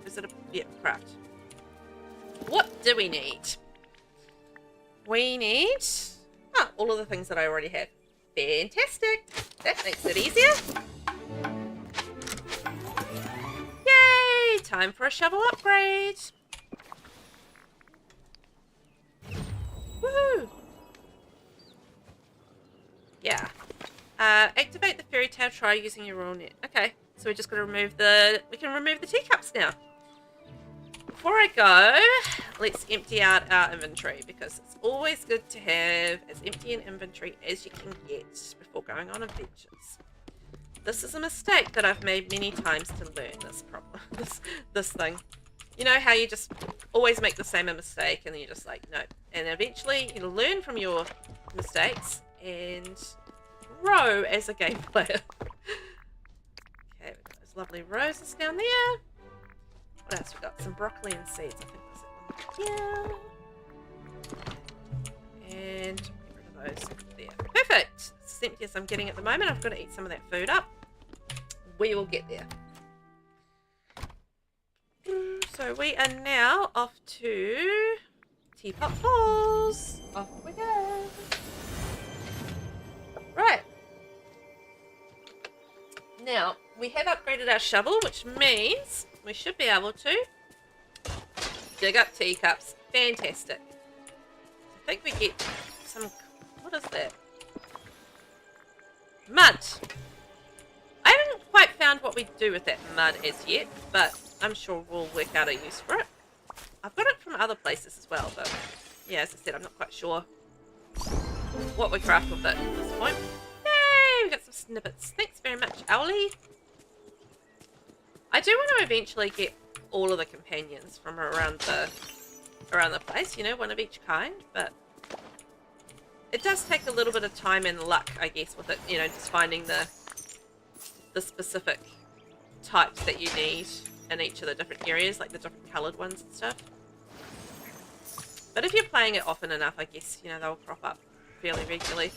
Is it a... Yeah, craft. What do we need? We need... Oh, all of the things that I already have. Fantastic. That makes it easier. Yay! Time for a shovel upgrade. Woohoo! Yeah. Activate the fairy tale try using your royal net. Okay, so we're just going to remove the... We can remove the teacups now. Before I go, let's empty out our inventory because it's always good to have as empty an inventory as you can get before going on adventures. This is a mistake that I've made many times to learn this problem. this thing. You know how you just always make the same mistake and then you're just like, no. And eventually you learn from your mistakes and grow as a game player. Okay, we've got those lovely roses down there. What else we got? Some broccoli and seeds. I think that's it. Yeah. And get rid of those there. Perfect. It's empty as I'm getting at the moment. I've got to eat some of that food up. We will get there. So we are now off to Teapot Falls. Off we go. Right. Now, we have upgraded our shovel, which means we should be able to dig up teacups. Fantastic. I think we get some... What is that? Mud. I haven't quite found what we do with that mud as yet, but I'm sure we'll work out a use for it. I've got it from other places as well, but yeah, as I said, I'm not quite sure what we craft with it at this point. Yay! We got some snippets. Thanks very much, Owlie. I do want to eventually get all of the companions from around the place, you know, one of each kind, but it does take a little bit of time and luck, I guess, with it, you know, just finding the specific types that you need in each of the different areas, like the different coloured ones and stuff. But if you're playing it often enough, I guess, you know, they'll crop up. fairly regularly.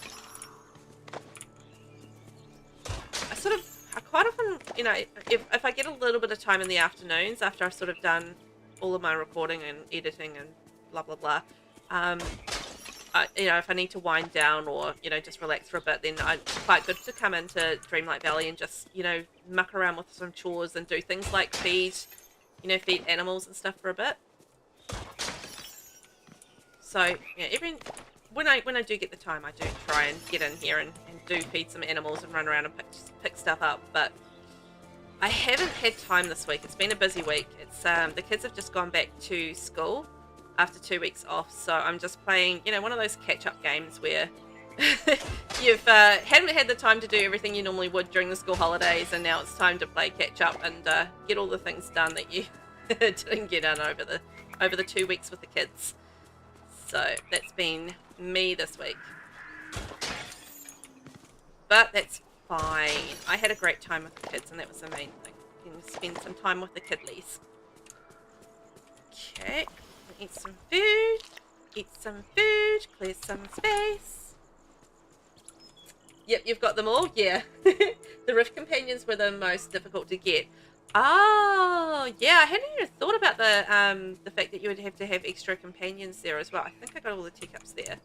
I quite often, you know, if I get a little bit of time in the afternoons after I've sort of done all of my recording and editing and blah blah blah, you know, if I need to wind down or, you know, just relax for a bit, then it's quite good to come into Dreamlight Valley and just, you know, muck around with some chores and do things like feed animals and stuff for a bit. So yeah, when I do get the time, I do try and get in here and do feed some animals and run around and pick stuff up. But I haven't had time this week. It's been a busy week. It's the kids have just gone back to school after 2 weeks off, so I'm just playing, you know, one of those catch-up games where you've haven't had the time to do everything you normally would during the school holidays, and now it's time to play catch-up and get all the things done that you didn't get done over the 2 weeks with the kids. So that's been me this week. But that's fine. I had a great time with the kids, and that was the main thing. You can spend some time with the kidlies. Okay. Eat some food. Eat some food. Clear some space. Yep, you've got them all? Yeah. The Rift Companions were the most difficult to get. Oh, yeah, I hadn't even thought about the fact that you would have to have extra companions there as well. I think I got all the teacups there.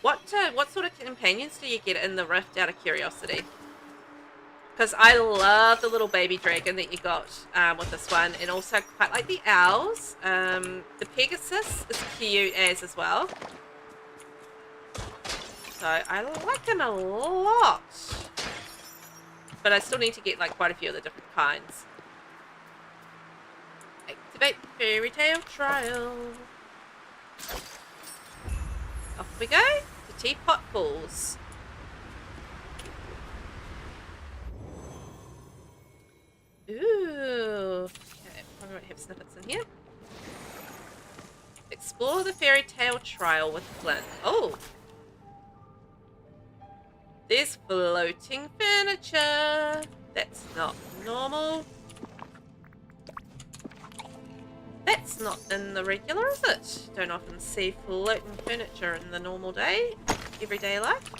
What sort of companions do you get in the Rift, out of curiosity? Because I love the little baby dragon that you got with this one, and also quite like the owls. The Pegasus is cute as well. So I like them a lot. But I still need to get like quite a few of the different kinds. Activate fairy tale trial. Off we go. The teapot falls. Ooh. Okay, probably won't have snippets in here. Explore the fairy tale trial with Flynn. Oh. There's floating furniture. That's not normal. That's not in the regular, is it? Don't often see floating furniture in the normal day, everyday life.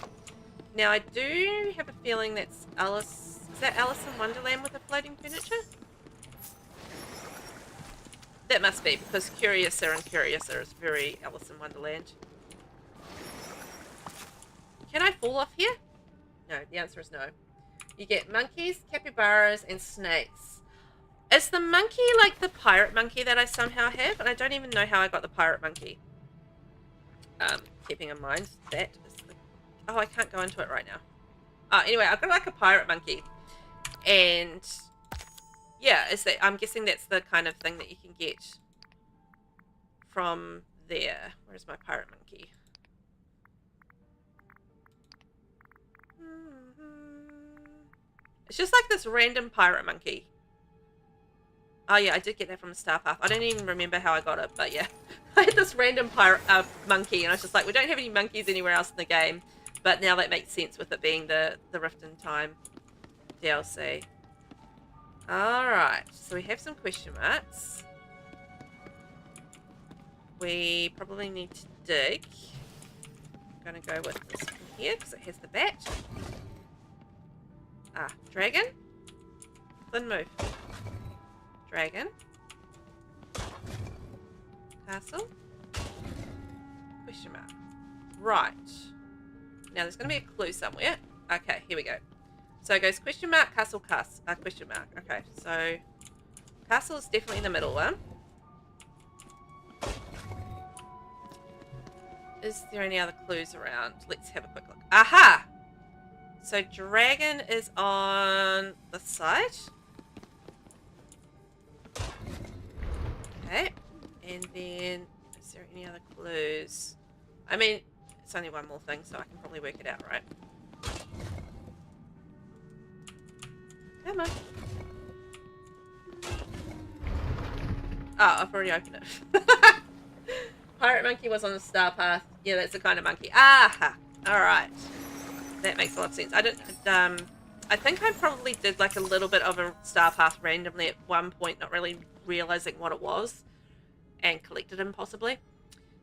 Now I do have a feeling that's Alice. Is that Alice in Wonderland with the floating furniture? That must be, because Curiouser and Curiouser is very Alice in Wonderland. Can I fall off here? No, the answer is no. You get monkeys, capybaras, and snakes. Is the monkey like the pirate monkey that I somehow have? And I don't even know how I got the pirate monkey. Keeping in mind that is the... Oh, I can't go into it right now. Anyway, I've got like a pirate monkey. And yeah, I'm guessing that's the kind of thing that you can get from there. Where's my pirate monkey? It's just like this random pirate monkey. Oh yeah, I did get that from a Star Path. I don't even remember how I got it, but yeah. I had this random pirate monkey, and I was just like, we don't have any monkeys anywhere else in the game. But now that makes sense with it being the Rift in Time DLC. Alright, so we have some question marks. We probably need to dig. I'm going to go with this one here, because it has the bat. Dragon. Then move. Dragon. Castle. Question mark. Right. Now there's going to be a clue somewhere. Okay, here we go. So it goes question mark, castle, question mark. Okay, so castle is definitely the middle one. Is there any other clues around? Let's have a quick look. Aha! So dragon is on the side. Okay. And then, is there any other clues? I mean, it's only one more thing, so I can probably work it out, right? Come on. Oh, I've already opened it. Pirate monkey was on the Star Path. Yeah, that's the kind of monkey. Aha! Alright. That makes a lot of sense. I think I probably did like a little bit of a Star Path randomly at one point, not really realizing what it was, and collected him possibly.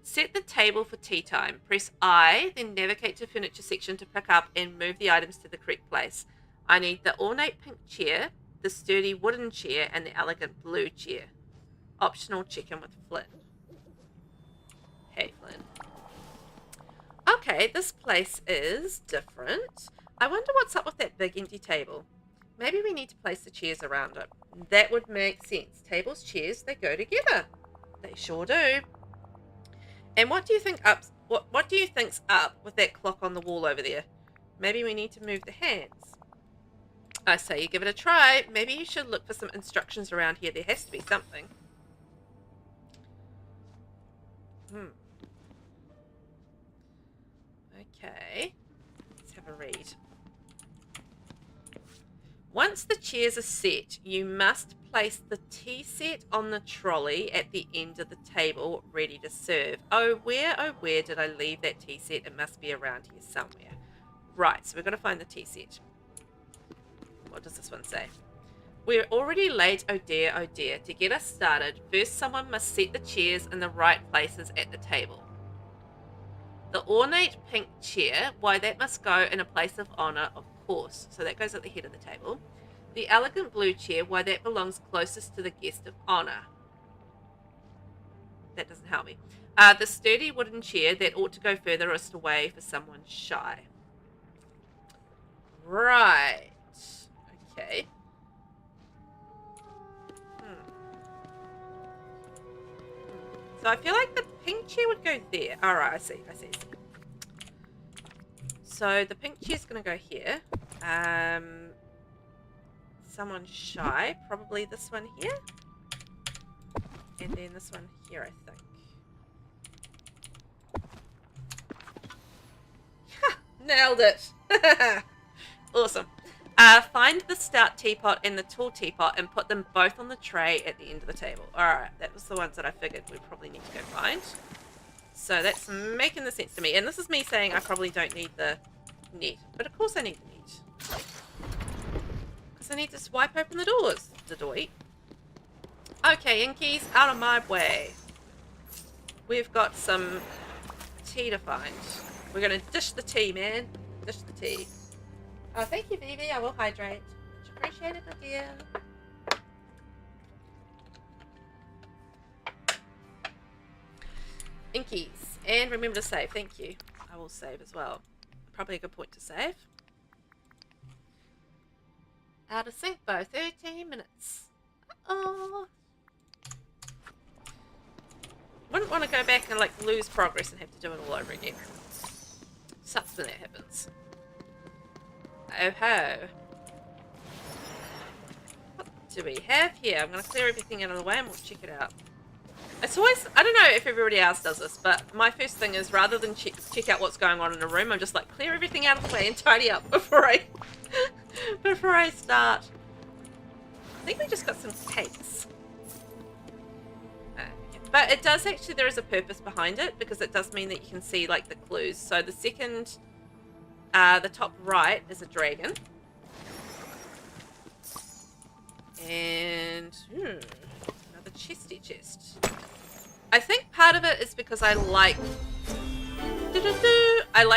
Set the table for tea time. Press I, then navigate to furniture section to pick up and move the items to the correct place. I need the ornate pink chair, the sturdy wooden chair, and the elegant blue chair. Optional chicken with Flynn. Hey, Flynn. Okay, this place is different. I wonder what's up with that big empty table. Maybe we need to place the chairs around it. That would make sense. Tables, chairs, they go together. They sure do. And what do you think what do you think's up with that clock on the wall over there? Maybe we need to move the hands. I say you give it a try. Maybe you should look for some instructions around here. There has to be something. Okay. Let's have a read. Once the chairs are set, you must place the tea set on the trolley at the end of the table, ready to serve. Oh, where did I leave that tea set? It must be around here somewhere. Right, so we're going to find the tea set. What does this one say? We're already late, oh dear, oh dear. To get us started, first someone must set the chairs in the right places at the table. The ornate pink chair, why that must go in a place of honour, of course. So that goes at the head of the table. The elegant blue chair, why that belongs closest to the guest of honour. That doesn't help me. The sturdy wooden chair, that ought to go furthest away for someone shy. Right. Okay. So I feel like the pink chair would go there. Alright, I see. So the pink chair's going to go here. Someone shy. Probably this one here. And then this one here, I think. Ha! Nailed it! Awesome. Find the stout teapot and the tall teapot and put them both on the tray at the end of the table. Alright, that was the ones that I figured we'd probably need to go find. So that's making the sense to me. And this is me saying I probably don't need the net. But of course I need the net. Because I need to swipe open the doors. The door. Okay, Inkies, out of my way. We've got some tea to find. We're going to dish the tea, man. Dish the tea. Oh, thank you, Vivi. I will hydrate. Much appreciated, my dear. Inkies. And remember to save. Thank you. I will save as well. Probably a good point to save. Out of sync by 13 minutes. Uh-oh. Wouldn't want to go back and like lose progress and have to do it all over again. Sucks when that happens. Oh ho. What do we have here? I'm going to clear everything out of the way and we'll check it out. It's always, I don't know if everybody else does this, but my first thing is rather than check out what's going on in a room, I'm just like clear everything out of the way and tidy up before I before I start. I think we just got some cakes. But it does actually, there is a purpose behind it because it does mean that you can see like the clues. So the second, the top right is a dragon. And another chesty chest. I think part of it is because I like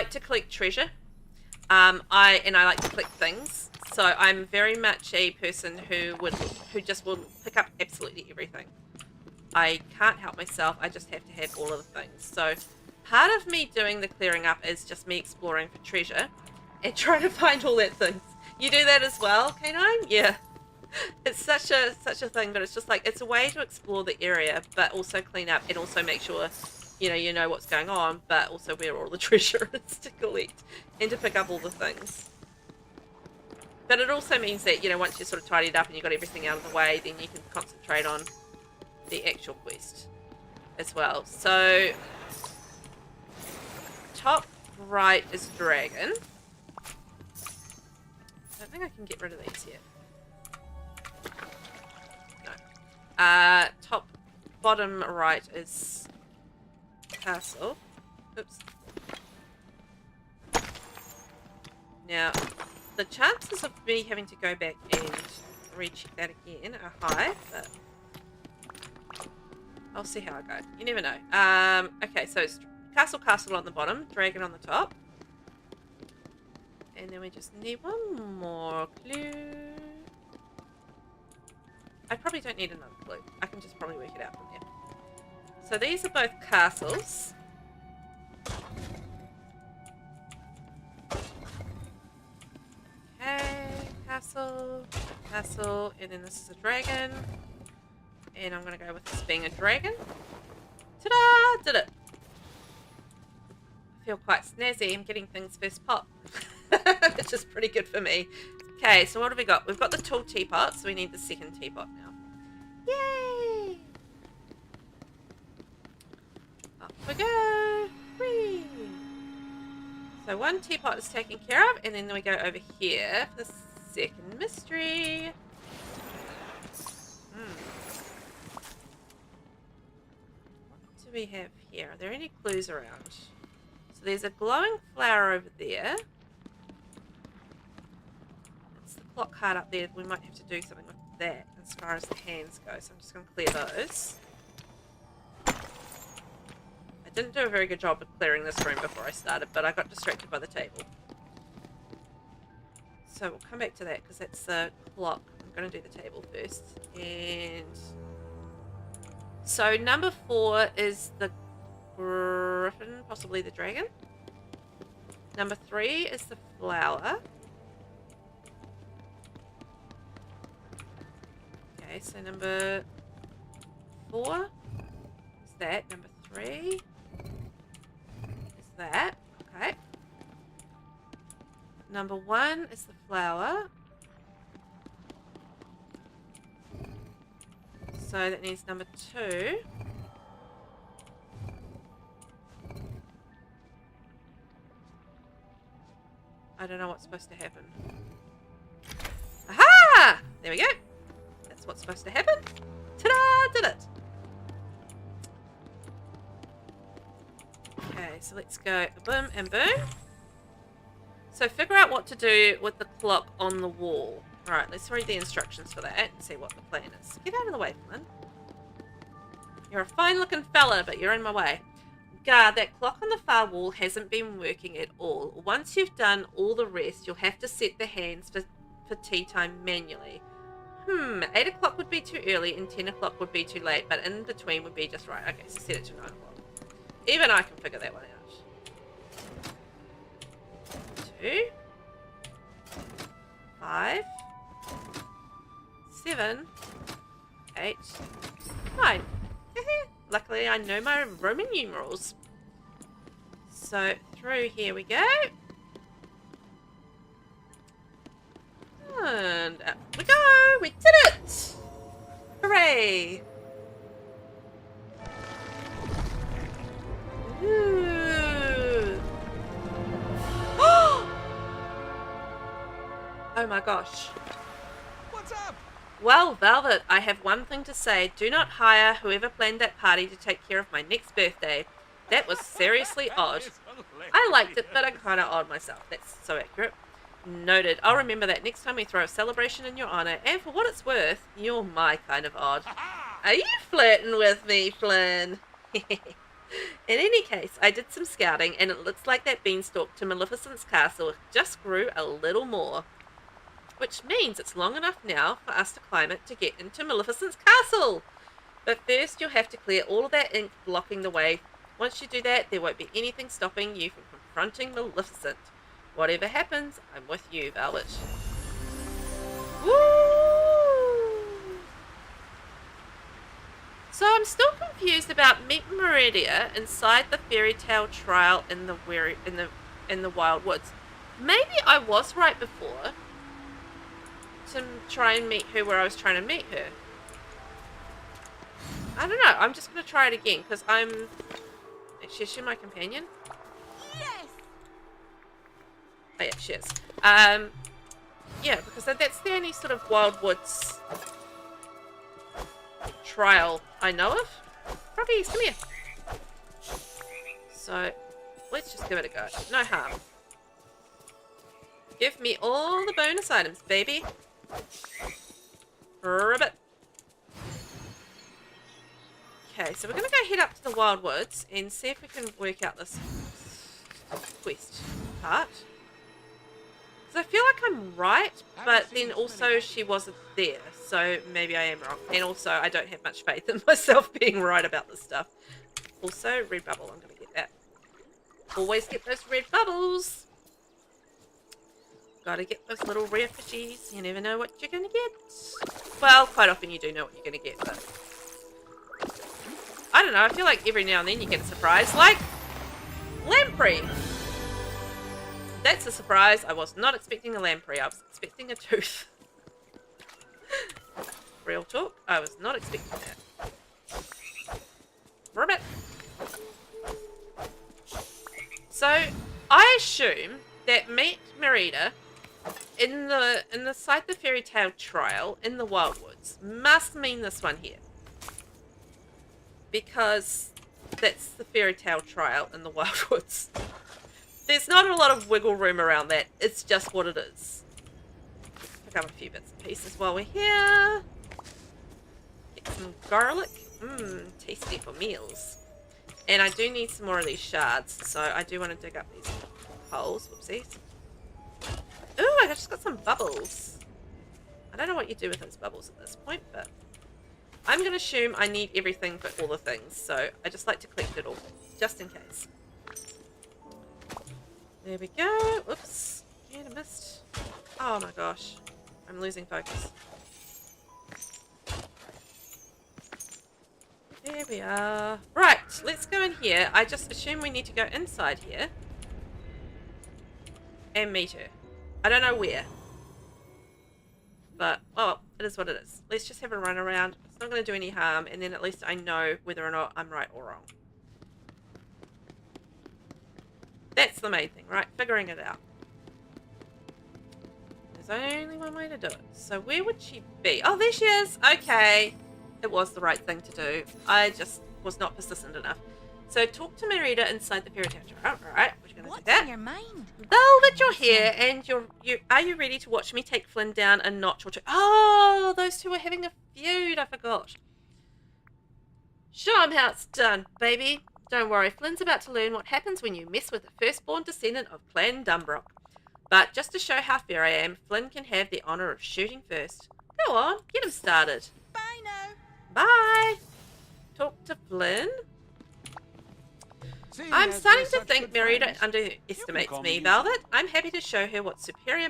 to collect treasure. I like to collect things. So I'm very much a person who just will pick up absolutely everything. I can't help myself. I just have to have all of the things. So part of me doing the clearing up is just me exploring for treasure and trying to find all that things. You do that as well, K9? Yeah. It's such a thing, but it's just like it's a way to explore the area, but also clean up and also make sure you know what's going on, but also where all the treasure is to collect and to pick up all the things. But it also means that once you're sort of tidied up and you've got everything out of the way, then you can concentrate on the actual quest as well. So top right is dragon. I don't think I can get rid of these yet. No. Top bottom right is castle. Oops. Now the chances of me having to go back and recheck that again are high, but I'll see how I go. You never know. Okay, so it's castle on the bottom, dragon on the top. And then we just need one more clue. I probably don't need another clue. I can just probably work it out from there. So these are both castles. Okay, castle, castle, and then this is a dragon. And I'm going to go with this being a dragon. Ta-da! Did it. I feel quite snazzy. I'm getting things first pop. Which is pretty good for me. Okay, so what have we got? We've got the tall teapot, so we need the second teapot now. Yay! Up we go. Whee! So one teapot is taken care of, and then we go over here for the second mystery. What do we have here? Are there any clues around? So there's a glowing flower over there. It's the clock card up there. We might have to do something with that as far as the hands go. So I'm just going to clear those. I didn't do a very good job of clearing this room before I started, but I got distracted by the table. So we'll come back to that because that's the clock. I'm going to do the table first. And so number 4 is the griffin, possibly the dragon. Number 3 is the flower. Okay, so number 4 is that. Number 3 is that. Okay. Number 1 is the flower. So that needs number 2. I don't know what's supposed to happen. Aha! There we go. That's what's supposed to happen. Ta-da! Did it. Okay, so let's go boom and boom. So figure out what to do with the clock on the wall. Alright, let's read the instructions for that and see what the plan is. Get out of the way, Flynn. You're a fine looking fella, but you're in my way. Guard, that clock on the far wall hasn't been working at all. Once you've done all the rest, you'll have to set the hands for tea time manually. 8 o'clock would be too early and 10 o'clock would be too late, but in between would be just right. Okay, so set it to 9 o'clock. Even I can figure that one out. 2, 5, 7, 8, 9. Luckily, I know my Roman numerals. So, through here we go. And up we go! We did it! Hooray! Ooh. Oh my gosh. What's up? Well, Velvet, I have one thing to say. Do not hire whoever planned that party to take care of my next birthday. That was seriously odd. I liked it, but I'm kind of odd myself. That's so accurate. Noted. I'll remember that next time we throw a celebration in your honor, and for what it's worth, you're my kind of odd. Are you flirting with me, Flynn? In any case, I did some scouting, and it looks like that beanstalk to Maleficent's castle just grew a little more. Which means it's long enough now for us to climb it to get into Maleficent's castle. But first you'll have to clear all of that ink blocking the way. Once you do that, there won't be anything stopping you from confronting Maleficent. Whatever happens, I'm with you, Velvet. Woo! So I'm still confused about Meet Meridia inside the fairy tale trial in the Wild Woods. Maybe I was right before to try and meet her where I was trying to meet her. I don't know. I'm just going to try it again because I'm... Is she my companion? Yes. Oh yeah, she is. Yeah, because that's the only sort of Wild Woods trial I know of. Froggies, come here. So, let's just give it a go. No harm. Give me all the bonus items, baby. Ribbit. Okay, so we're going to go head up to the Wild Woods and see if we can work out this quest part. Because I feel like I'm right, but then also she wasn't there, so maybe I am wrong. And also, I don't have much faith in myself being right about this stuff. Also, red bubble, I'm going to get that. Always get those red bubbles. Gotta get those little rare fishies. You never know what you're going to get. Well, quite often you do know what you're going to get, but... I don't know, I feel like every now and then you get a surprise, like lamprey. That's a surprise. I was not expecting a lamprey. I was expecting a tooth. Real talk, I was not expecting that. Ribbit. So, I assume that Meet Merida in the Scythe the Fairy Tale trial in the Wild Woods must mean this one here. Because that's the fairy tale trial in the Wild Woods. There's not a lot of wiggle room around that. It's just what it is. Pick up a few bits and pieces while we're here. Get some garlic. Mmm, tasty for meals. And I do need some more of these shards, so I do want to dig up these holes. Whoopsies. Ooh, I just got some bubbles. I don't know what you do with those bubbles at this point, but... I'm going to assume I need everything for all the things, so I just like to collect it all, just in case. There we go. Oops. And I missed. Oh my gosh. I'm losing focus. There we are. Right, let's go in here. I just assume we need to go inside here. And meet her. I don't know where. But, well, it is what it is. Let's just have a run around. It's not going to do any harm, and then at least I know whether or not I'm right or wrong. That's the main thing, right? Figuring it out. There's only one way to do it. So where would she be? Oh, there she is! Okay. It was the right thing to do. I just was not persistent enough. So talk to Merida inside the fairy tale. Alright, we're going to do What's that. in your mind? Velvet, you're here, and are you ready to watch me take Flynn down a notch or two? Oh, those two are having a feud. I forgot. Show 'em how it's done, baby. Don't worry, Flynn's about to learn what happens when you mess with the firstborn descendant of Clan Dumbrock. But just to show how fair I am, Flynn can have the honour of shooting first. Go on, get him started. Bye now. Bye. Talk to Flynn. I'm starting to think Merida underestimates me, Velvet. I'm happy to show her what superior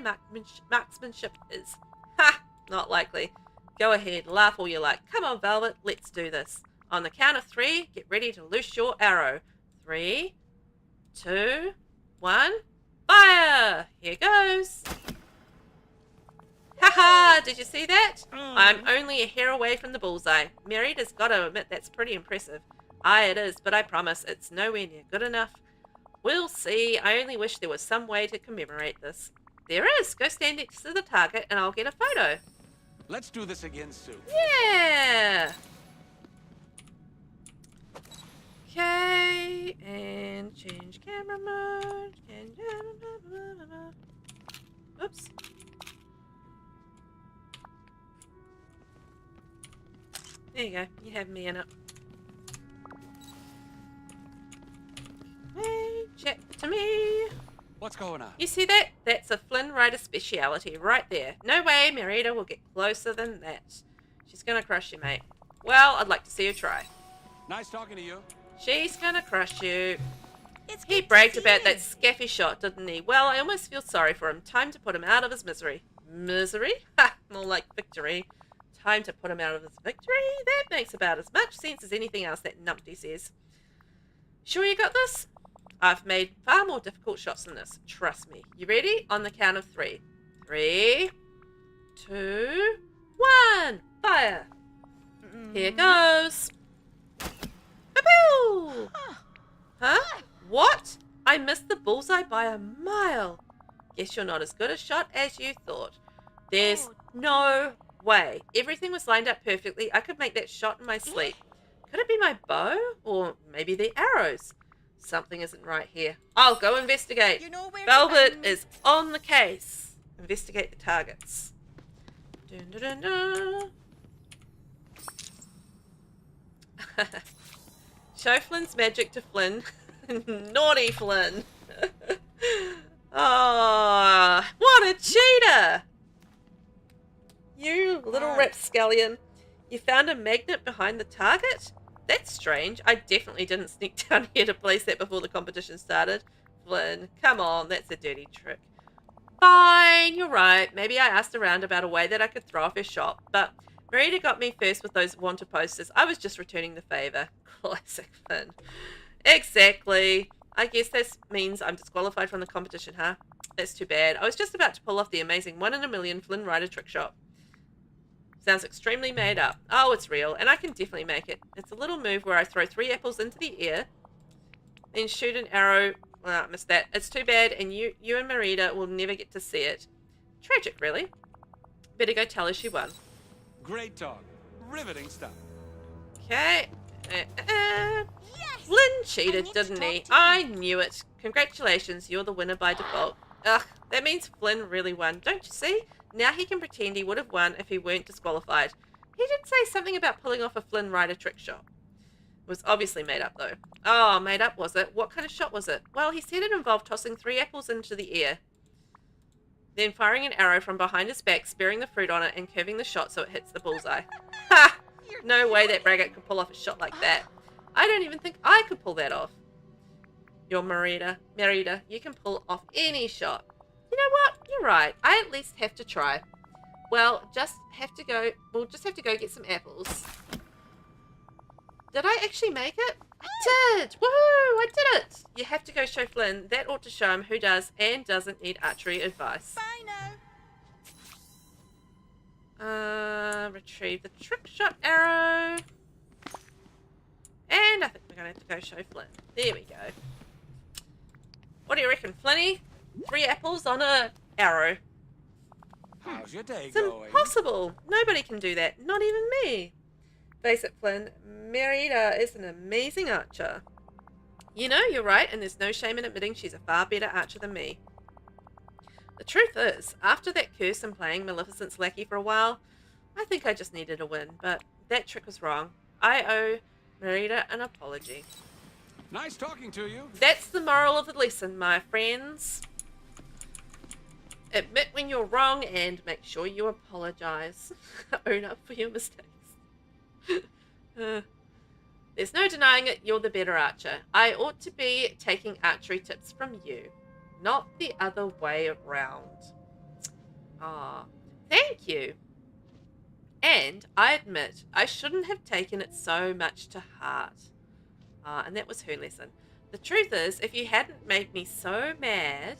marksmanship is. Ha! Not likely. Go ahead, laugh all you like. Come on, Velvet, let's do this. On the count of 3, get ready to loose your arrow. 3, 2, 1, fire! Here goes. Haha, did you see that? I'm only a hair away from the bullseye. Merida's got to admit that's pretty impressive. Aye, it is, but I promise it's nowhere near good enough. We'll see. I only wish there was some way to commemorate this. There is. Go stand next to the target and I'll get a photo. Let's do this again soon. Yeah! Okay, and change camera mode. Oops. There you go. You have me in it. Hey, chat to me. What's going on? You see that? That's a Flynn Rider speciality right there. No way Merida will get closer than that. She's gonna crush you, mate. Well, I'd like to see her try. Nice talking to you. She's gonna crush you. It's He good to bragged see about you. that scaffy shot, didn't he? Well, I almost feel sorry for him. Time to put him out of his misery. Misery? Ha! More like victory. Time to put him out of his victory? That makes about as much sense as anything else that numpty says. Sure you got this? I've made far more difficult shots than this. Trust me. You ready? On the count of 3. 3, 2, 1. Fire. Here goes. Pew! Huh? What? I missed the bullseye by a mile. Guess you're not as good a shot as you thought. There's no way. Everything was lined up perfectly. I could make that shot in my sleep. Could it be my bow? Or maybe the arrows? Something isn't right here. I'll go investigate. You know where Velvet is on the case. Investigate the targets. Dun, dun, dun, dun. Show Flynn's magic to Flynn. Naughty Flynn. Oh, what a cheater! You little rapscallion. You found a magnet behind the target? That's strange. I definitely didn't sneak down here to place that before the competition started. Flynn, come on, that's a dirty trick. Fine, you're right. Maybe I asked around about a way that I could throw off her shop, but Marita got me first with those wanted posters. I was just returning the favor. Classic Flynn. Exactly. I guess this means I'm disqualified from the competition, huh? That's too bad. I was just about to pull off the amazing 1 in a million Flynn Rider trick shot. Sounds extremely made up. Oh, it's real, and I can definitely make it. It's a little move where I throw 3 apples into the air, then shoot an arrow. Well, I missed that. It's too bad, and you and Marita will never get to see it. Tragic, really. Better go tell her she won. Great talk. Riveting stuff. Okay. Yes! Flynn cheated, didn't he? I knew it. Congratulations, you're the winner by default. Ugh, that means Flynn really won. Don't you see? Now he can pretend he would have won if he weren't disqualified. He did say something about pulling off a Flynn Rider trick shot. It was obviously made up, though. Oh, made up, was it? What kind of shot was it? Well, he said it involved tossing 3 apples into the air, then firing an arrow from behind his back, spearing the fruit on it, and curving the shot so it hits the bullseye. Ha! No way that braggart could pull off a shot like that. I don't even think I could pull that off. You're Merida, you can pull off any shot. You know what? You're right. I at least have to try. We'll just have to go get some apples. Did I actually make it? I did! Woohoo! I did it! You have to go show Flynn. That ought to show him who does and doesn't need archery advice. Bye now. Retrieve the trick shot arrow. And I think we're going to have to go show Flynn. There we go. What do you reckon, Flynny? 3 apples on a arrow. How's your day It's going? impossible. Nobody can do that. Not even me. Face it, Flynn. Merida is an amazing archer. You know, you're right, and there's no shame in admitting she's a far better archer than me. The truth is, after that curse and playing Maleficent's lackey for a while, I think I just needed a win, but that trick was wrong. I owe Merida an apology. Nice talking to you. That's the moral of the lesson, my friends. Admit when you're wrong and make sure you apologize. Own up for your mistakes. There's no denying it, you're the better archer. I ought to be taking archery tips from you, not the other way around. Ah, thank you. And I admit, I shouldn't have taken it so much to heart. And that was her lesson. The truth is, if you hadn't made me so mad,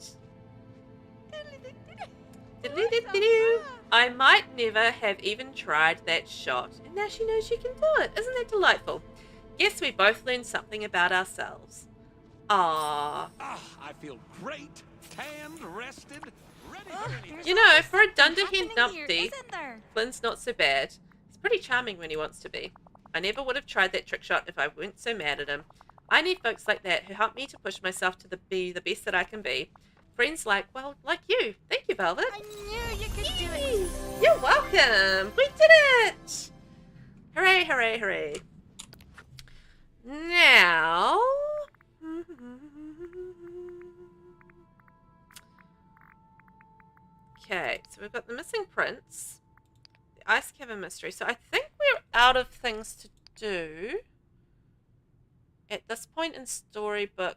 I might never have even tried that shot. And now she knows you can do it. Isn't that delightful? Yes, we both learned something about ourselves. Ah, I feel great, tanned, rested, ready for anything. you know, for a Something dunderhead happening here, numpty, isn't there? Flynn's not so bad. He's pretty charming when he wants to be. I never would have tried that trick shot if I weren't so mad at him. I need folks like that who help me to push myself to be the best that I can be. Friends like you. Thank you, Velvet. I knew you could do it. You're welcome. We did it. Hooray, hooray, hooray. Now... Okay, so we've got the missing prince, the ice cavern mystery. So I think we're out of things to do at this point in Storybook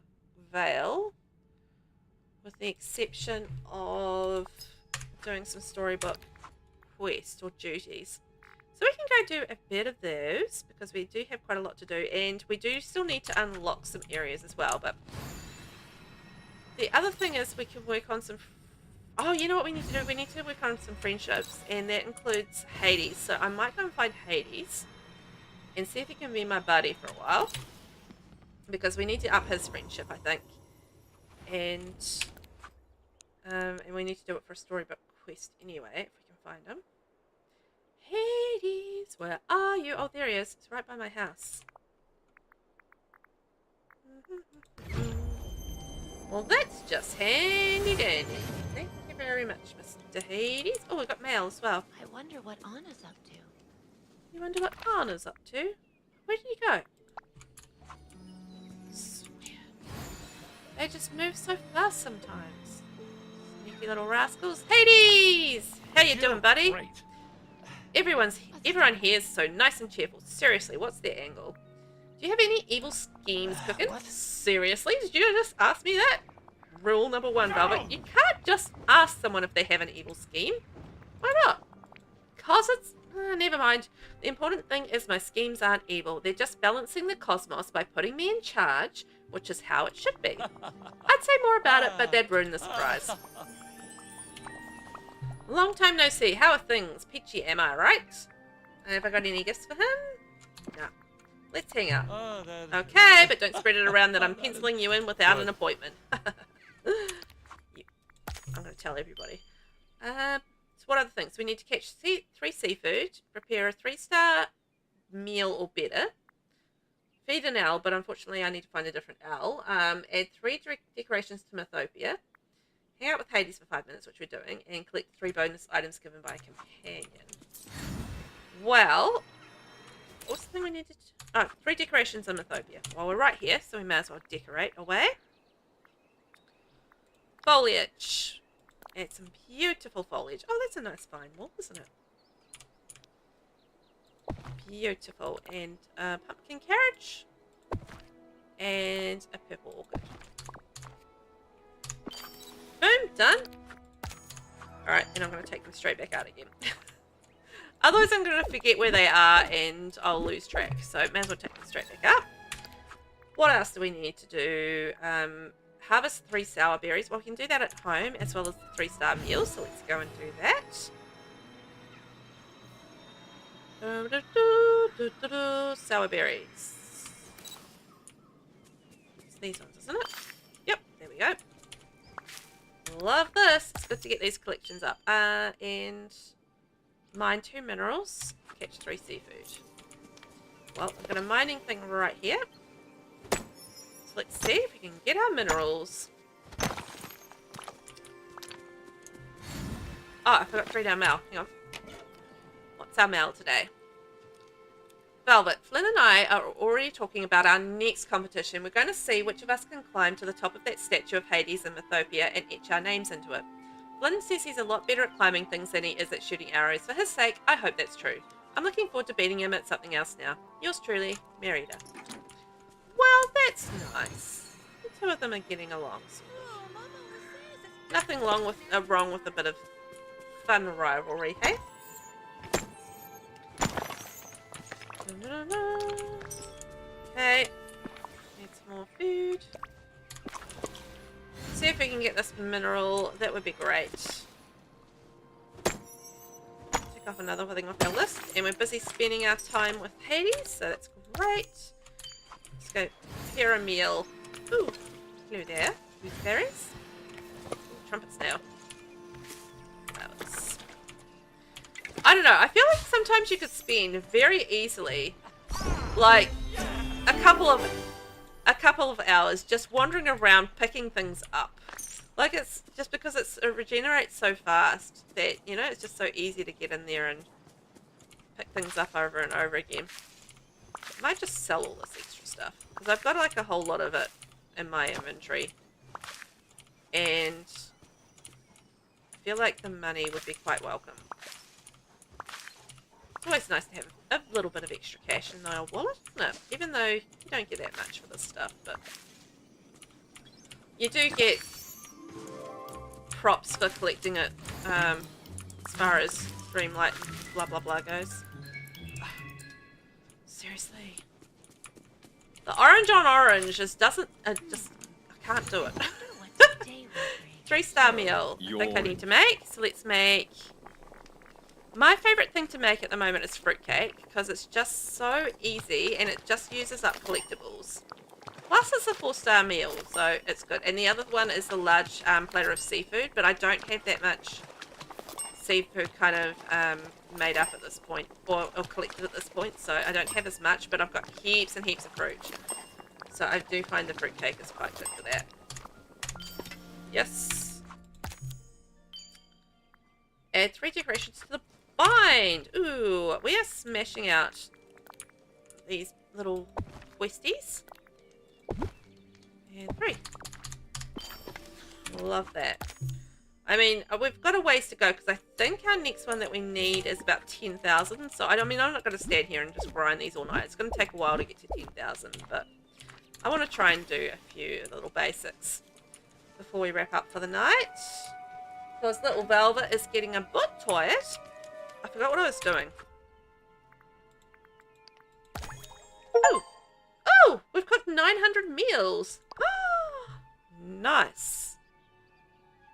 Vale, with the exception of doing some Storybook quest or duties. So we can go do a bit of those because we do have quite a lot to do, and we do still need to unlock some areas as well. But the other thing is we can work on some... Oh, you know what we need to do? We need to work on some friendships, and that includes Hades. So I might go and find Hades and see if he can be my buddy for a while, because we need to up his friendship, I think. And we need to do it for a Storybook quest anyway, if we can find him. Hades, where are you? Oh, there he is. It's right by my house. Well, that's just handy dandy. Thank you very much, Mr. Hades. Oh, we've got mail as well. I wonder what Anna's up to. You wonder what Anna's up to? Where did he go? Swear. They just move so fast sometimes. Sneaky little rascals. Hades! How you doing, buddy? Great. Everyone here is so nice and cheerful. Seriously, what's their angle? Do you have any evil schemes cooking? Seriously? Did you just ask me that? Rule number 1, Velvet. You can't just ask someone if they have an evil scheme. Why not? Cause it's... never mind. The important thing is my schemes aren't evil. They're just balancing the cosmos by putting me in charge, which is how it should be. I'd say more about it, but that'd ruin the surprise. Long time no see. How are things? Peachy, am I right? Have I got any gifts for him? No. Let's hang out. Okay, but don't spread it around that I'm penciling you in without an appointment. I'm going to tell everybody. So what are the things? We need to catch 3 seafood, prepare a 3-star meal or better, feed an owl, but unfortunately I need to find a different owl, add 3 decorations to Mythopia, hang out with Hades for 5 minutes, which we're doing, and collect 3 bonus items given by a companion. Well, what's the thing we need to... Oh, 3 decorations in Mythopia. Well, we're right here, so we may as well decorate away. Foliage. Add some beautiful foliage. Oh, that's a nice fine wall, isn't it? Beautiful. And a pumpkin carriage. And a purple orchid. Boom, done. Alright, and I'm going to take them straight back out again. Otherwise I'm going to forget where they are and I'll lose track. So may as well take them straight back up. What else do we need to do? Harvest 3 sour berries. Well, we can do that at home as well as the 3-star meal. So let's go and do that. Sour berries. It's these ones, isn't it? Yep, there we go. Love this. It's good to get these collections up. And mine 2 minerals. Catch 3 seafood. Well, I've got a mining thing right here. So let's see if we can get our minerals. Oh, I forgot to read our mail. Hang on. What's our mail today? Velvet, Flynn and I are already talking about our next competition. We're going to see which of us can climb to the top of that statue of Hades in Mythopia and etch our names into it. Flynn says he's a lot better at climbing things than he is at shooting arrows. For his sake, I hope that's true. I'm looking forward to beating him at something else now. Yours truly, Merida. Well, that's nice. The 2 of them are getting along. Nothing wrong with a bit of fun rivalry, hey? Okay. Need some more food. See if we can get this mineral. That would be great. Tick off another thing off our list. And we're busy spending our time with Hades, so that's great. Let's go prepare a meal. Ooh, hello there. Berries. Trumpets now. Flowers. I don't know. I feel like sometimes you could spend very easily, like a couple of hours just wandering around picking things up. Like it's just because it regenerates so fast that it's just so easy to get in there and pick things up over and over again. I might just sell all this extra stuff because I've got like a whole lot of it in my inventory, and I feel like the money would be quite welcome. It's always nice to have a little bit of extra cash in our wallet, isn't it? Even though you don't get that much for this stuff, but you do get props for collecting it, as far as Dreamlight blah blah blah goes. Seriously. The orange on orange just doesn't, I can't do it. 3-star meal. I think I need to make, so let's make... My favourite thing to make at the moment is fruitcake, because it's just so easy and it just uses up collectibles. Plus it's a 4-star meal, so it's good. And the other one is the large platter of seafood, but I don't have that much seafood kind of made up at this point, or collected at this point, so I don't have as much, but I've got heaps and heaps of fruit. So I do find the fruitcake is quite good for that. Yes. Add 3 decorations to the bind. Ooh, we are smashing out these little questies. And 3. Love that. I mean, we've got a ways to go because I think our next one that we need is about 10,000. So, I mean, I'm not going to stand here and just grind these all night. It's going to take a while to get to 10,000, but I want to try and do a few little basics before we wrap up for the night. Because little Velvet is getting a bit tired. I forgot what I was doing. Oh! Oh! We've cooked 900 meals! Oh! Nice.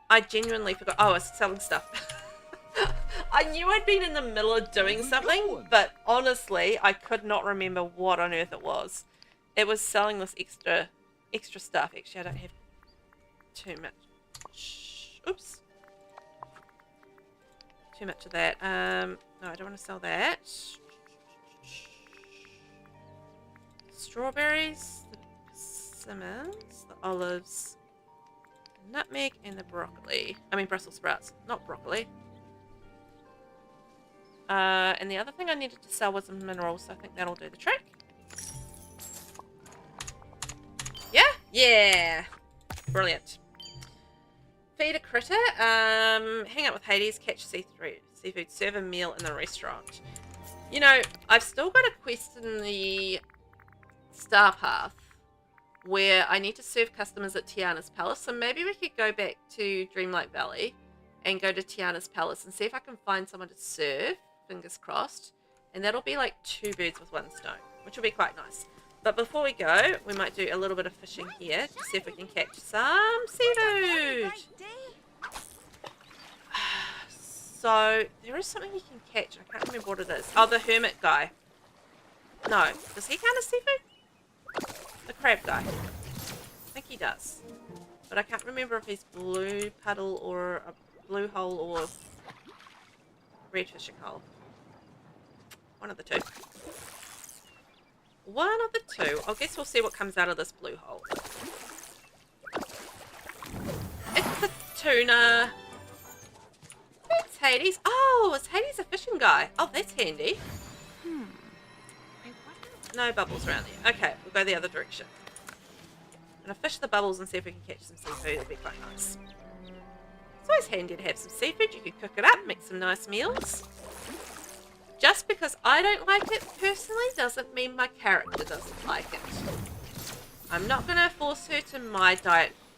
I genuinely forgot. Oh, I was selling stuff. I knew I'd been in the middle of doing something, but honestly, I could not remember what on earth it was. It was selling this extra stuff. Actually, I don't have too much. Oops. Too much of that. No, I don't want to sell that. Strawberries, the persimmons, the olives, nutmeg, and the broccoli. I mean Brussels sprouts, not broccoli. And the other thing I needed to sell was some minerals, so I think that'll do the trick. Yeah? Yeah! Brilliant. Feed a critter. Hang out with Hades, catch seafood, serve a meal in the restaurant. You know, I've still got a quest in the Star Path where I need to serve customers at Tiana's Palace, so maybe we could go back to Dreamlight Valley and go to Tiana's Palace and see if I can find someone to serve, fingers crossed, and that'll be like 2 birds with 1 stone, which will be quite nice. But before we go, we might do a little bit of fishing here to see if we can catch some seafood. So, there is something you can catch. I can't remember what it is. Oh, the hermit guy. No. Does he count as seafood? The crab guy. I think he does. But I can't remember if he's blue puddle or a blue hole or red fishing hole. One of the two. One of the two. I guess we'll see what comes out of this blue hole. It's the tuna. Thanks, Hades. Oh, is Hades a fishing guy? Oh, that's handy. No bubbles around there. Okay, we'll go the other direction. I'm going to fish the bubbles and see if we can catch some seafood. It'll be quite nice. It's always handy to have some seafood. You can cook it up, make some nice meals. Just because I don't like it personally doesn't mean my character doesn't like it. I'm not going to force her to my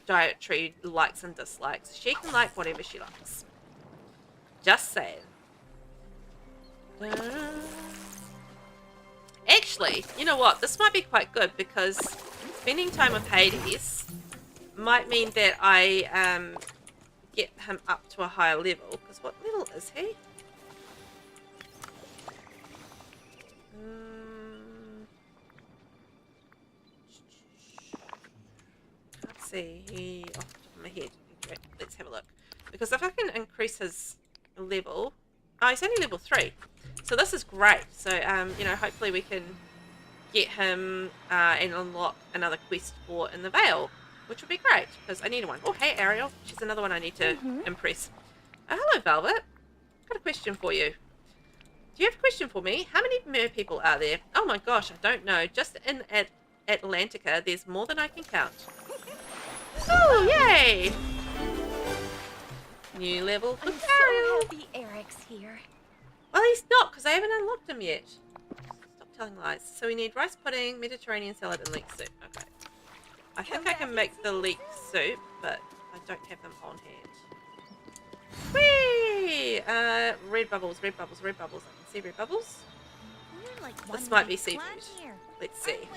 dietary likes and dislikes. She can like whatever she likes. Just saying. Actually, you know what? This might be quite good because spending time with Hades might mean that I get him up to a higher level. Because what level is he? Can't see off the top of my head. Let's have a look. Because if I can increase his level... Oh, he's only level 3. So this is great. So, you know, hopefully we can get him and unlock another quest for in the Vale, which would be great, because I need one. Oh, hey, Ariel. She's another one I need to impress. Hello, Velvet. I've got a question for you. Do you have a question for me? How many mer people are there? Oh my gosh, I don't know. Just in Atlantica, there's more than I can count. Oh, yay! New level for I'm Ariel. so happy Eric's here. Well, he's not, because I haven't unlocked him yet. Stop telling lies. So we need rice pudding, Mediterranean salad, and leek soup. Okay. I think I can make the leek soup, but I don't have them on hand. Whee! Red bubbles, red bubbles, red bubbles. I can see red bubbles. This might be seafood. Let's see.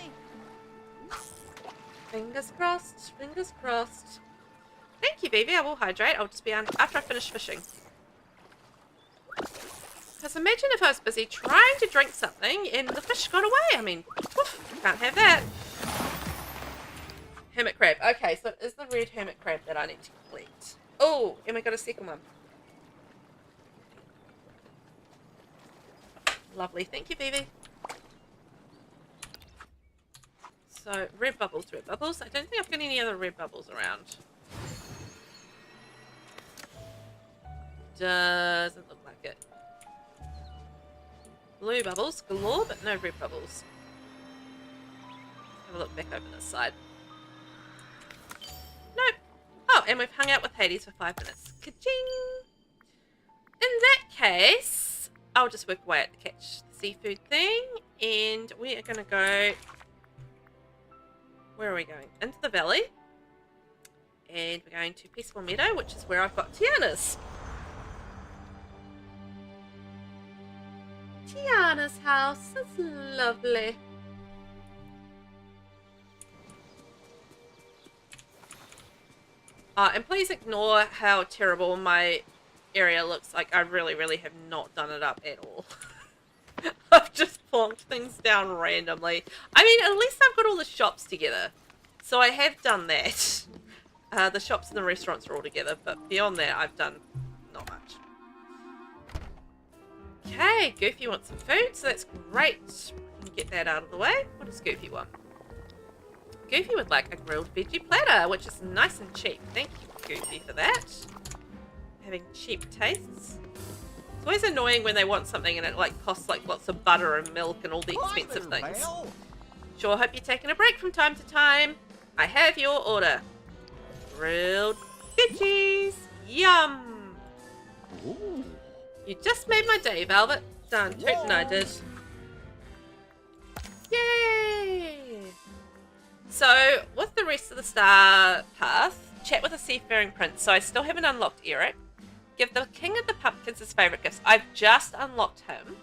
Fingers crossed, fingers crossed. Thank you, baby. I will hydrate. I'll just be on after I finish fishing. Because imagine if I was busy trying to drink something and the fish got away. I mean, woof, can't have that. Hermit crab. Okay, so it is the red hermit crab that I need to collect. Oh, and we got a second one. Lovely. Thank you, baby. So, red bubbles, red bubbles. I don't think I've got any other red bubbles around. Doesn't look like it. Blue bubbles galore, but no red bubbles. have a look back over this side. Nope. Oh, and we've hung out with Hades for 5 minutes. Ka-ching! In that case, I'll just work away at the catch the seafood thing, and we are going to go... Where are we going? Into the valley. And we're going to Peaceful Meadow, which is where I've got Tiana's. Tiana's house. It's lovely. And please ignore how terrible my area looks. Like, I really, really have not done it up at all. I've just plonked things down randomly. I mean, at least I've got all the shops together. So I have done that. The shops and the restaurants are all together, but beyond that, I've done not much. Okay, Goofy wants some food, so that's great. We can get that out of the way. What does Goofy want? Goofy would like a grilled veggie platter, which is nice and cheap. Thank you, Goofy, for that. Having cheap tastes. It's always annoying when they want something and it like costs like lots of butter and milk and all the expensive things. Sure hope you're taking a break from time to time. I have your order. Grilled veggies. Yum. Ooh. You just made my day, Velvet. Done. Tootin' I did. Yay! So, with the rest of the star path, chat with a seafaring prince. So I still haven't unlocked Eric. Give the king of the pumpkins his favourite gifts. I've just unlocked him.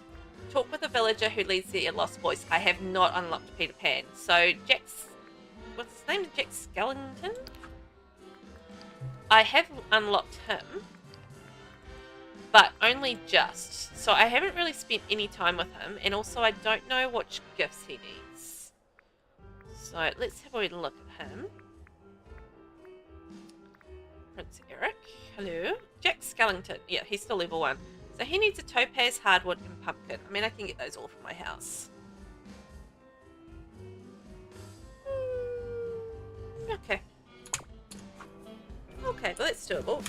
Talk with a villager who leads the Lost Boys. I have not unlocked Peter Pan. So Jack's... What's his name? Jack Skellington? I have unlocked him. But only just. So I haven't really spent any time with him. And also I don't know which gifts he needs. So let's have a wee look at him. Prince Eric. Hello. Jack Skellington. Yeah, he's still level 1. So he needs a topaz, hardwood, and pumpkin. I mean, I can get those all from my house. Okay. Okay, well that's doable.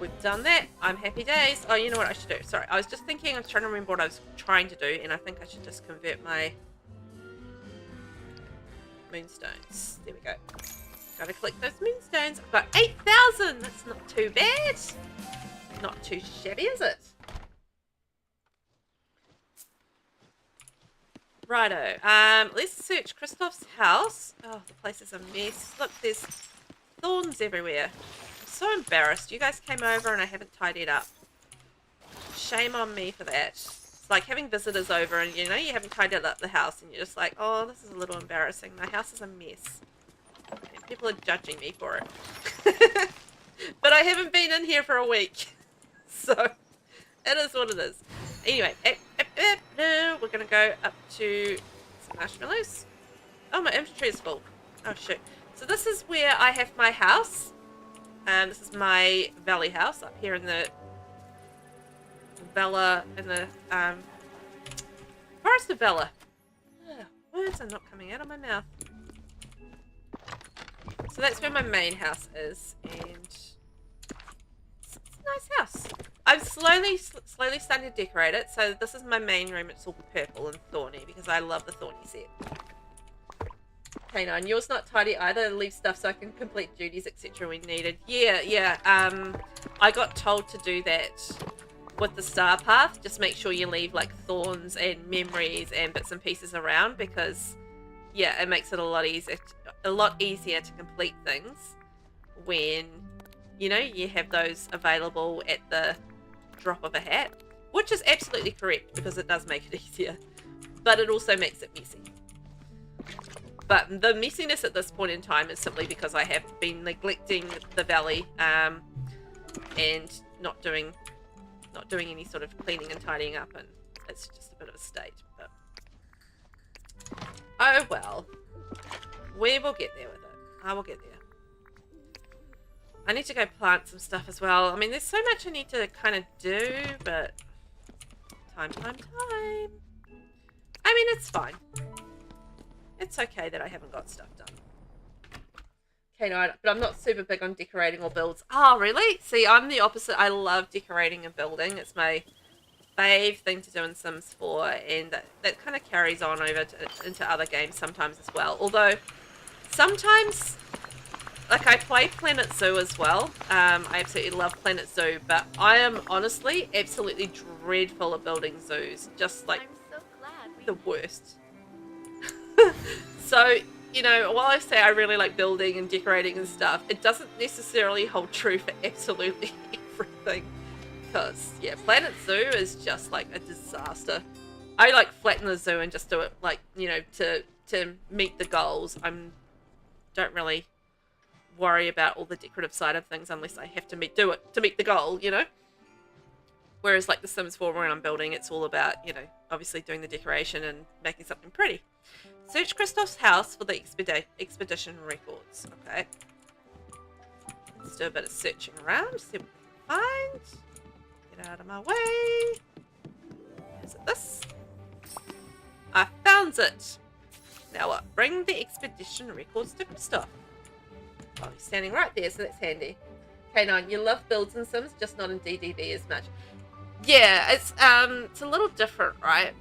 We've done that. I'm happy days. Oh, you know what I should do? Sorry, I was just thinking, I was trying to remember what I was trying to do, and I think I should just convert my moonstones. There we go. Gotta collect those moonstones. I've got 8,000! That's not too bad. Not too shabby, is it? Righto. Let's search Kristoff's house. Oh, the place is a mess. Look, there's thorns everywhere. I'm so embarrassed. You guys came over and I haven't tidied up. Shame on me for that. It's like having visitors over and, you know, you haven't tidied up the house and you're just like, oh, this is a little embarrassing. My house is a mess. And people are judging me for it. But I haven't been in here for a week. So, it is what it is. Anyway, we're going to go up to some marshmallows. Oh, my inventory is full. Oh, shoot. So this is where I have my house. This is my valley house up here in the Vela, in the Forest of Vela. Words are not coming out of my mouth. So that's where my main house is, and it's a nice house. I'm slowly starting to decorate it. So this is my main room. It's all purple and thorny because I love the thorny set. K9, yours not tidy either. Leave stuff so I can complete duties, etc. when needed. Yeah. I got told to do that with the star path. Just make sure you leave like thorns and memories and bits and pieces around because, yeah, it makes it a lot easier to complete things when, you know, you have those available at the drop of a hat, which is absolutely correct because it does make it easier, but it also makes it messy. But the messiness at this point in time is simply because I have been neglecting the valley and not doing any sort of cleaning and tidying up, and it's just a bit of a state. But oh well, we will get there with it. I will get there. I need to go plant some stuff as well. I mean, there's so much I need to kind of do, but time. I mean, it's fine. It's okay that I haven't got stuff done. Okay, no, but I'm not super big on decorating or builds. Oh, really? See, I'm the opposite. I love decorating and building. It's my fave thing to do in Sims 4, and that kind of carries on over into other games sometimes as well. Although, sometimes, like, I play Planet Zoo as well. I absolutely love Planet Zoo, but I am honestly absolutely dreadful at building zoos. Just, like, I'm so glad we the worst. So, you know, while I say I really like building and decorating and stuff, it doesn't necessarily hold true for absolutely everything. Because, yeah, Planet Zoo is just, like, a disaster. I, like, flatten the zoo and just do it, like, you know, to meet the goals. Don't really worry about all the decorative side of things unless I have to do it to meet the goal, you know? Whereas, like, the Sims 4, when I'm building, it's all about, you know, obviously doing the decoration and making something pretty. Search Christoph's house for the expedition records. Okay. Let's do a bit of searching around, see what we can find. Get out of my way. Is it this? I found it. Now what? Bring the expedition records to Christoph. Oh, he's standing right there, so that's handy. K9, you love builds in Sims, just not in DDV as much. Yeah, it's a little different, right?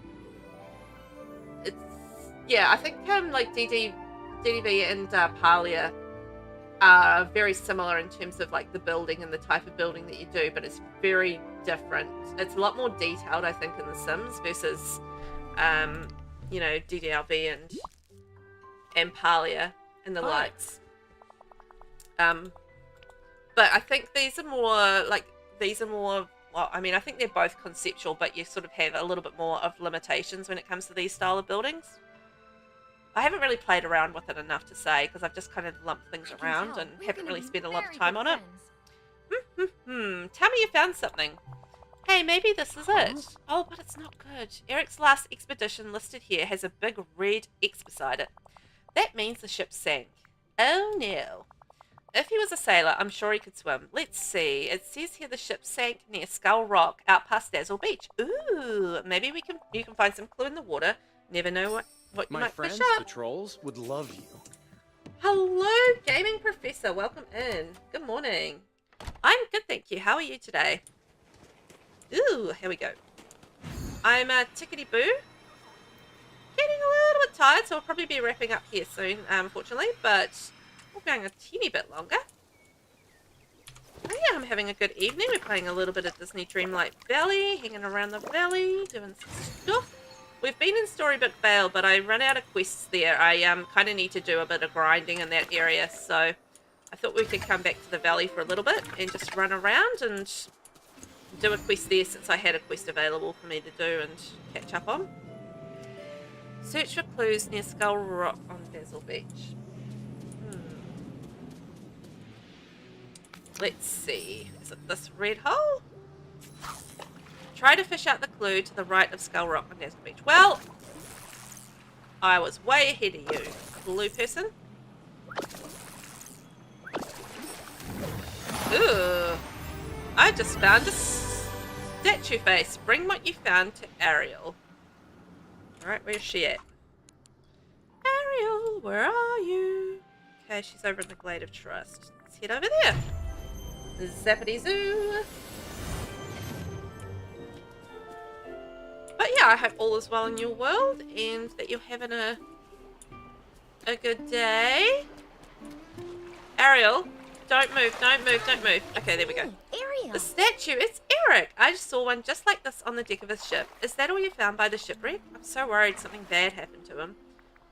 It's, yeah, I think like DDV and Palia are very similar in terms of like the building and the type of building that you do, but it's very different. It's a lot more detailed, I think, in the Sims versus, you know, DDLV and Palia and the likes. But I think these are more, well, I mean, I think they're both conceptual, but you sort of have a little bit more of limitations when it comes to these style of buildings. I haven't really played around with it enough to say, because I've just kind of lumped things around and haven't really spent a lot of time on it. Tell me you found something. Hey, maybe this is it. Oh, but it's not good. Eric's last expedition listed here has a big red X beside it. That means the ship sank. Oh no. If he was a sailor, I'm sure he could swim. Let's see. It says here the ship sank near Skull Rock, out past Dazzle Beach. Ooh, maybe you can find some clue in the water. Never know what you might fish up. The trolls would love you. Hello, Gaming Professor. Welcome in. Good morning. I'm good, thank you. How are you today? Ooh, here we go. I'm Tickety Boo. Getting a little bit tired, so I'll probably be wrapping up here soon, unfortunately, but we're going a teeny bit longer. Oh yeah, I'm having a good evening. We're playing a little bit of Disney Dreamlight Valley, hanging around the valley, doing some stuff. We've been in Storybook Vale, but I run out of quests there. I kind of need to do a bit of grinding in that area, so I thought we could come back to the valley for a little bit and just run around and do a quest there, since I had a quest available for me to do and catch up on. Search for clues near Skull Rock on Dazzle Beach. Let's see. Is it this red hole? Try to fish out the clue to the right of Skull Rock on Dazzle Beach. Well, I was way ahead of you, blue person. Ooh. I just found a statue face. Bring what you found to Ariel. Alright, where's she at? Ariel, where are you? Okay, she's over in the Glade of Trust. Let's head over there. Zappity zoo. But yeah, I hope all is well in your world and that you're having a good day. Ariel, don't move, don't move, don't move. Okay, there we go. Ariel. The statue, it's Eric. I just saw one just like this on the deck of his ship. Is that all you found by the shipwreck? I'm so worried something bad happened to him.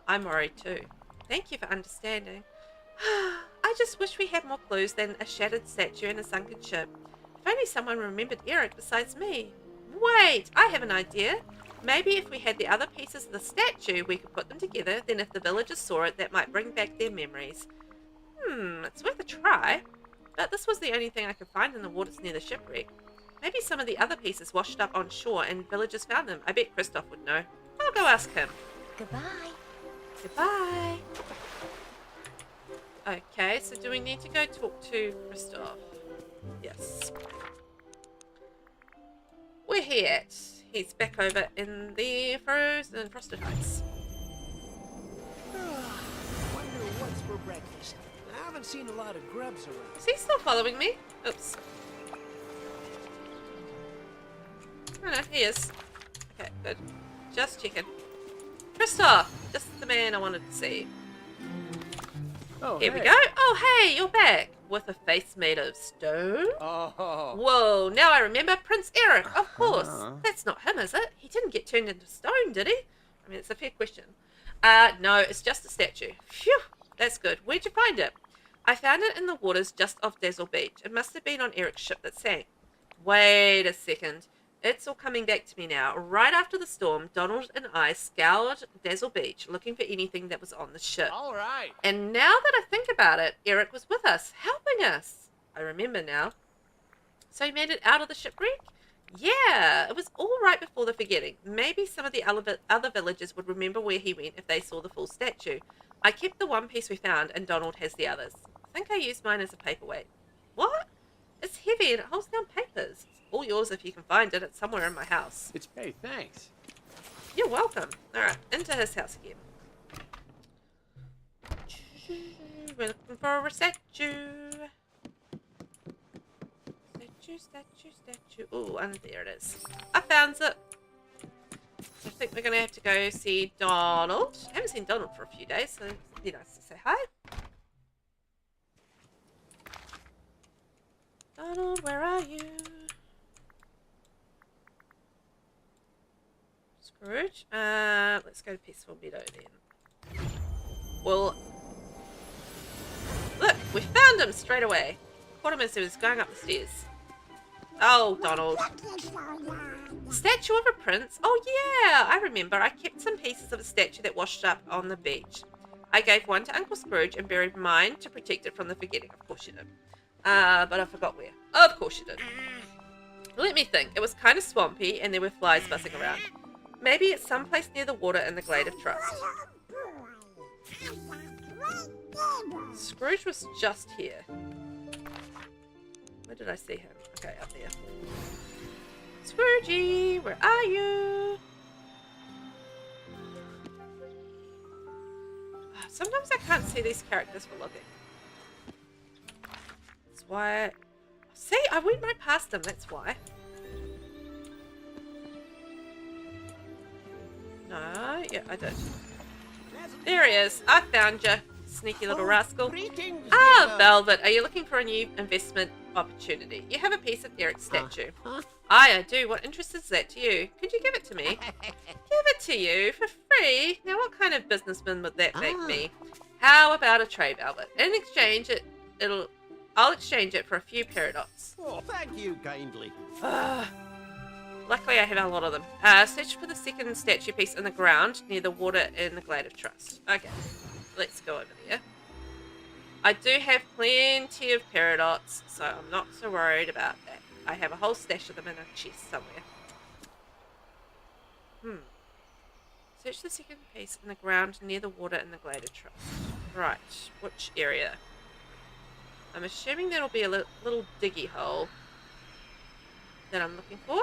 I'm worried too. Thank you for understanding. I just wish we had more clues than a shattered statue and a sunken ship. If only someone remembered Eric besides me. Wait, I have an idea. Maybe if we had the other pieces of the statue, we could put them together, then if the villagers saw it, that might bring back their memories. It's worth a try. But this was the only thing I could find in the waters near the shipwreck. Maybe some of the other pieces washed up on shore and villagers found them. I bet Christoph would know. I'll go ask him. Goodbye. Goodbye. Okay, so do we need to go talk to Christoph? Yes. Where he at? He's back over in the frozen frosted heights. Wonder what's for breakfast. I haven't seen a lot of grubs around. Is he still following me? Oops. No, he is. Okay, good. Just checking. Christoph! Just the man I wanted to see. Oh, Here we hey. go. Oh, hey, you're back. With a face made of stone? Oh. Whoa, now I remember Prince Eric. Of course. Uh-huh. That's not him, is it? He didn't get turned into stone, did he? I mean, it's a fair question. No, it's just a statue. Phew, that's good. Where'd you find it? I found it in the waters just off Dazzle Beach. It must have been on Eric's ship that sank. Wait a second. It's all coming back to me now. Right after the storm, Donald and I scoured Dazzle Beach looking for anything that was on the ship. All right. And now that I think about it, Eric was with us, helping us. I remember now. So he made it out of the shipwreck? Yeah, it was all right before the forgetting. Maybe some of the other villagers would remember where he went if they saw the full statue. I kept the one piece we found, and Donald has the others. I think I used mine as a paperweight. What? It's heavy and it holds down papers. It's all yours if you can find it. It's somewhere in my house. It's hey, thanks. You're welcome. Alright, into his house again. We're looking for a statue. Statue. Oh, and there it is. I found it. I think we're going to have to go see Donald. I haven't seen Donald for a few days, so it'd be nice to say hi. Donald, where are you? Scrooge? Let's go to Peaceful Meadow then. Well, look, we found him straight away. Caught him as he was going up the stairs. Oh, Donald. Statue of a prince? Oh, yeah, I remember. I kept some pieces of a statue that washed up on the beach. I gave one to Uncle Scrooge and buried mine to protect it from the forgetting. Of course you did. But I forgot where. Of course you did. Let me think. It was kind of swampy and there were flies buzzing around. Maybe it's someplace near the water in the Glade of Trust. Scrooge was just here. Where did I see him? Okay, up there. Scroogey, where are you? Sometimes I can't see these characters for looking. That's why... See, I went right past them, that's why. No, yeah, I did. There he is. I found you, sneaky little rascal. Greetings, Ah, neighbor. Velvet, are you looking for a new investment opportunity? You have a piece of Eric's statue. Huh? I do. What interest is that to you? Could you give it to me? Give it to you for free? Now, what kind of businessman would that make me? How about a trade, Velvet? In exchange, I'll exchange it for a few paradox. Oh, thank you kindly. Luckily, I have a lot of them. Search for the second statue piece in the ground near the water in the Glade of Trust. Okay, let's go over there. I do have plenty of paradox, so I'm not so worried about that. I have a whole stash of them in a chest somewhere. Search the second piece in the ground near the water in the Glade of Trust. Right, which area? I'm assuming that'll be a little diggy hole that I'm looking for.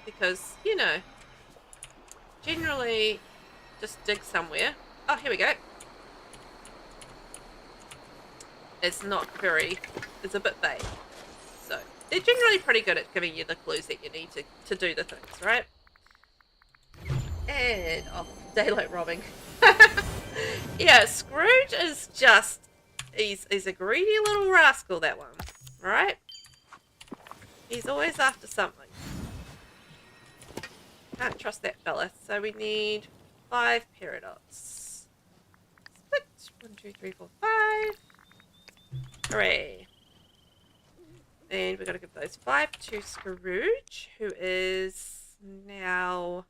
Because, you know, generally just dig somewhere. Oh, here we go. It's not very, it's a bit vague. So, they're generally pretty good at giving you the clues that you need to do the things, right? And, oh, daylight robbing. Yeah, Scrooge is just, he's a greedy little rascal, that one, right? He's always after something. Can't trust that fella, so we need 5 paradox. Split. 1, 2, 3, 4, 5. Hooray. And we've got to give those 5 to Scrooge, who is now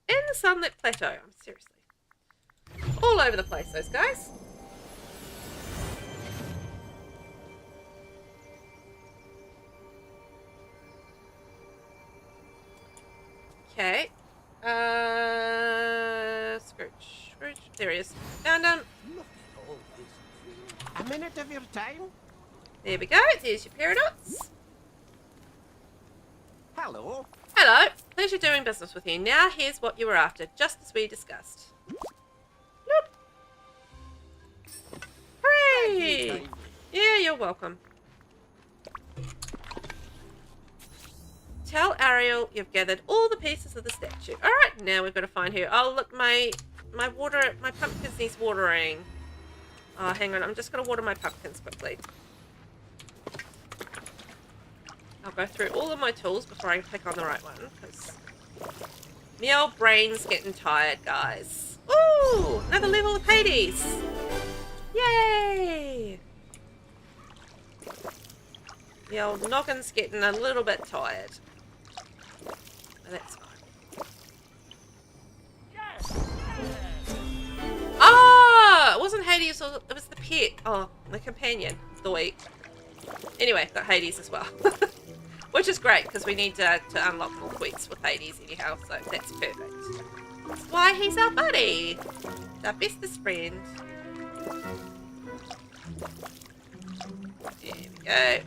in the Sunlit Plateau. I'm seriously all over the place, those guys. Okay. Scrooge. There he is. Found him. Look at all this. A minute of your time? There we go. There's your paradox. Hello. Hello. Pleasure doing business with you. Now here's what you were after, just as we discussed. Nope. Hooray! Kindly. Yeah, you're welcome. Tell Ariel you've gathered all the pieces of the statue. Alright, now we've got to find her. Oh, look, my pumpkins needs watering. Oh, hang on. I'm just going to water my pumpkins quickly. I'll go through all of my tools before I click on the right one, because my old brain's getting tired, guys. Ooh! Another level of Hades! Yay! The old noggin's getting a little bit tired. But that's fine. Oh! It wasn't Hades, it was the pet. Oh, the companion of the week. Anyway, got Hades as well. Which is great, because we need to unlock more quests with Hades anyhow, so that's perfect. That's why he's our buddy. Our bestest friend. There we go.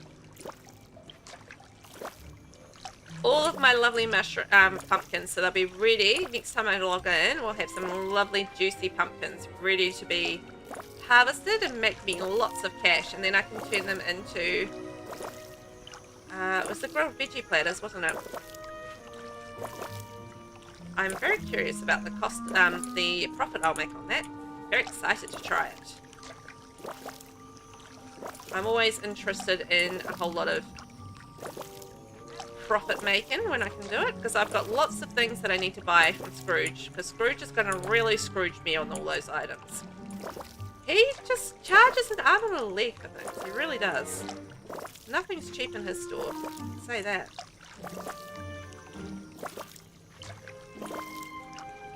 All of my lovely pumpkins, so they'll be ready. Next time I log in, we'll have some lovely juicy pumpkins ready to be harvested and make me lots of cash, and then I can turn them into it was the grilled veggie platters, wasn't it? I'm very curious about the cost, the profit I'll make on that. Very excited to try it. I'm always interested in a whole lot of profit making when I can do it, because I've got lots of things that I need to buy from Scrooge, because Scrooge is going to really Scrooge me on all those items. He just charges an arm and a leg for things. He really does. Nothing's cheap in his store. I'll say that.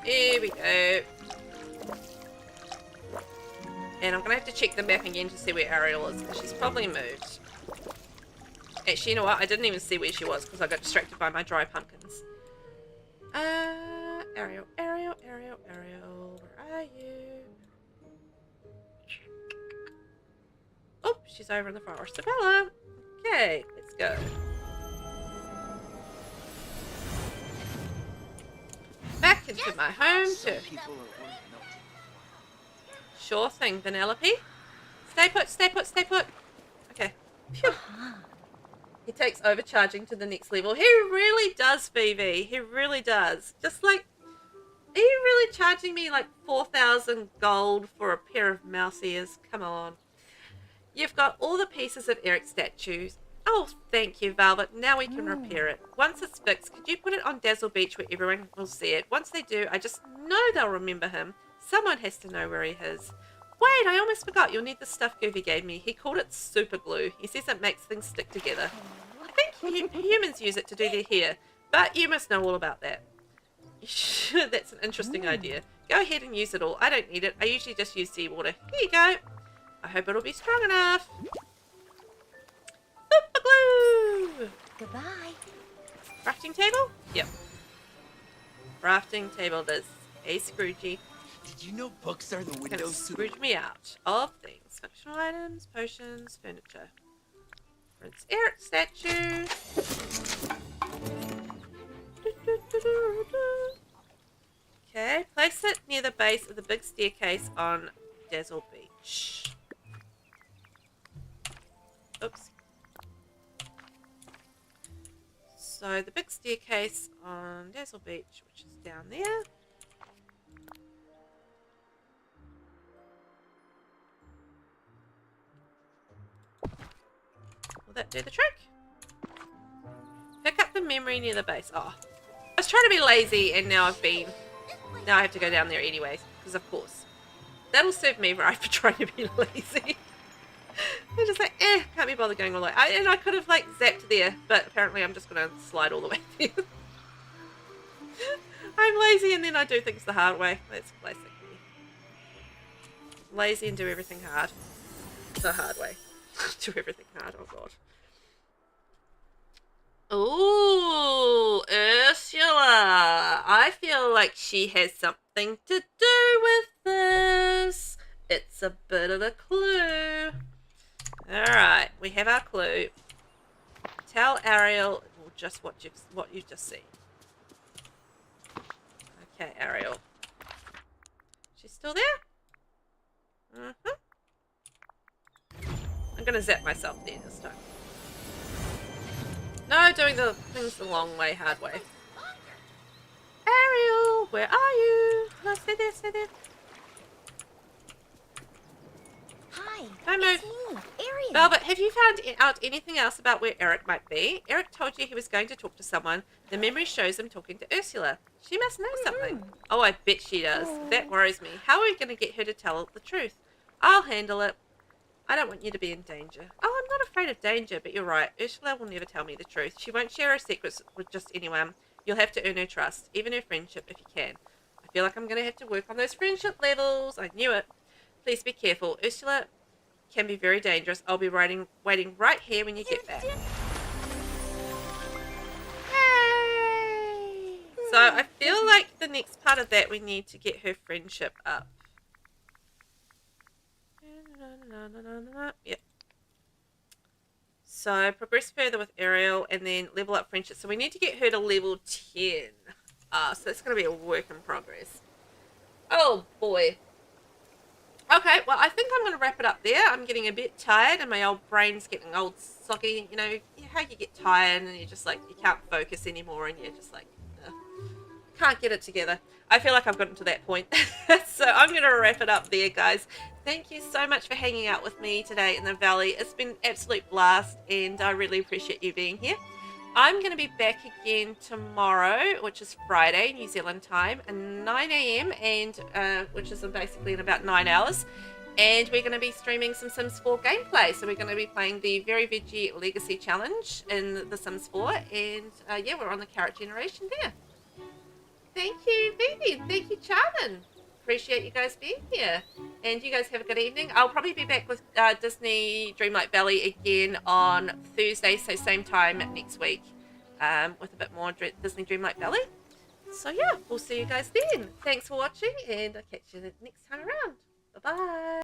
Here we go. And I'm going to have to check the map again to see where Ariel is, because she's probably moved. Actually, you know what? I didn't even see where she was, because I got distracted by my dry pumpkins. Ariel, Ariel, Ariel, Ariel. Where are you? Oh, she's over in the forest of Bella. Okay, let's go. Back into my home turf. Sure thing, Vanellope. Stay put, stay put, stay put. Okay. Phew. He takes overcharging to the next level. He really does, VV. He really does. Just like, are you really charging me like 4,000 gold for a pair of mouse ears? Come on. You've got all the pieces of Eric's statues. Oh, thank you, Velvet. Now we can repair it. Once it's fixed, could you put it on Dazzle Beach where everyone will see it? Once they do, I just know they'll remember him. Someone has to know where he is. Wait, I almost forgot. You'll need the stuff Goofy gave me. He called it super glue. He says it makes things stick together. I think humans use it to do their hair, but you must know all about that. That's an interesting idea. Go ahead and use it all. I don't need it. I usually just use seawater. Here you go. I hope it'll be strong enough. Super glue! Goodbye. Crafting table? Yep. Crafting table does. Hey, Scroogey. Did you know books are the Gonna windows to the... scrooge me out of things. Functional items, potions, furniture. Prince Eric statue. Okay, place it near the base of the big staircase on Dazzle Beach. Oops. So the big staircase on Dazzle Beach, which is down there. Will that do the trick? Pick up the memory near the base. Oh, I was trying to be lazy, and now now I have to go down there anyways, because of course. That'll serve me right for trying to be lazy. I'm just like, can't be bothered going all the way. And I could have like zapped there, but apparently I'm just going to slide all the way there. I'm lazy and then I do things the hard way. That's classic me. Lazy and do everything hard. The hard way. Do everything hard, oh god. Ooh, Ursula. I feel like she has something to do with this. It's a bit of a clue. Alright, we have our clue. Tell Ariel just what you've just seen. Okay, Ariel. She's still there? I'm gonna zap myself there this time. No, doing the things the long way, hard way. Ariel, where are you? No, stay there, stay there. Hi, Don't it's move. me, Ariel. Velvet, have you found out anything else about where Eric might be? Eric told you he was going to talk to someone. The memory shows him talking to Ursula. She must know something. Oh, I bet she does. That worries me. How are we going to get her to tell the truth? I'll handle it. I don't want you to be in danger. Oh, I'm not afraid of danger, but you're right. Ursula will never tell me the truth. She won't share her secrets with just anyone. You'll have to earn her trust, even her friendship if you can. I feel like I'm going to have to work on those friendship levels. I knew it. Please be careful. Ursula can be very dangerous. I'll be waiting right here when you get back. Yay! So I feel like the next part of that we need to get her friendship up. Yep. So progress further with Ariel and then level up friendship. So we need to get her to level 10. So that's going to be a work in progress. Oh boy. Okay, well, I think I'm going to wrap it up there. I'm getting a bit tired and my old brain's getting old soggy. You know how you get tired and you're just like, you can't focus anymore and you're just like, can't get it together. I feel like I've gotten to that point. So I'm going to wrap it up there, guys. Thank you so much for hanging out with me today in the valley. It's been an absolute blast and I really appreciate you being here. I'm going to be back again tomorrow, which is Friday, New Zealand time, at 9 a.m. and which is basically in about 9 hours. And we're going to be streaming some Sims 4 gameplay. So we're going to be playing the Very Veggie Legacy Challenge in the Sims 4. And yeah, we're on the carrot generation there. Thank you, Vivi. Thank you, Charmin. Appreciate you guys being here. And you guys have a good evening. I'll probably be back with Disney Dreamlight Valley again on Thursday, so same time next week, with a bit more Disney Dreamlight Valley. So yeah, we'll see you guys then. Thanks for watching, and I'll catch you the next time around. Bye-bye.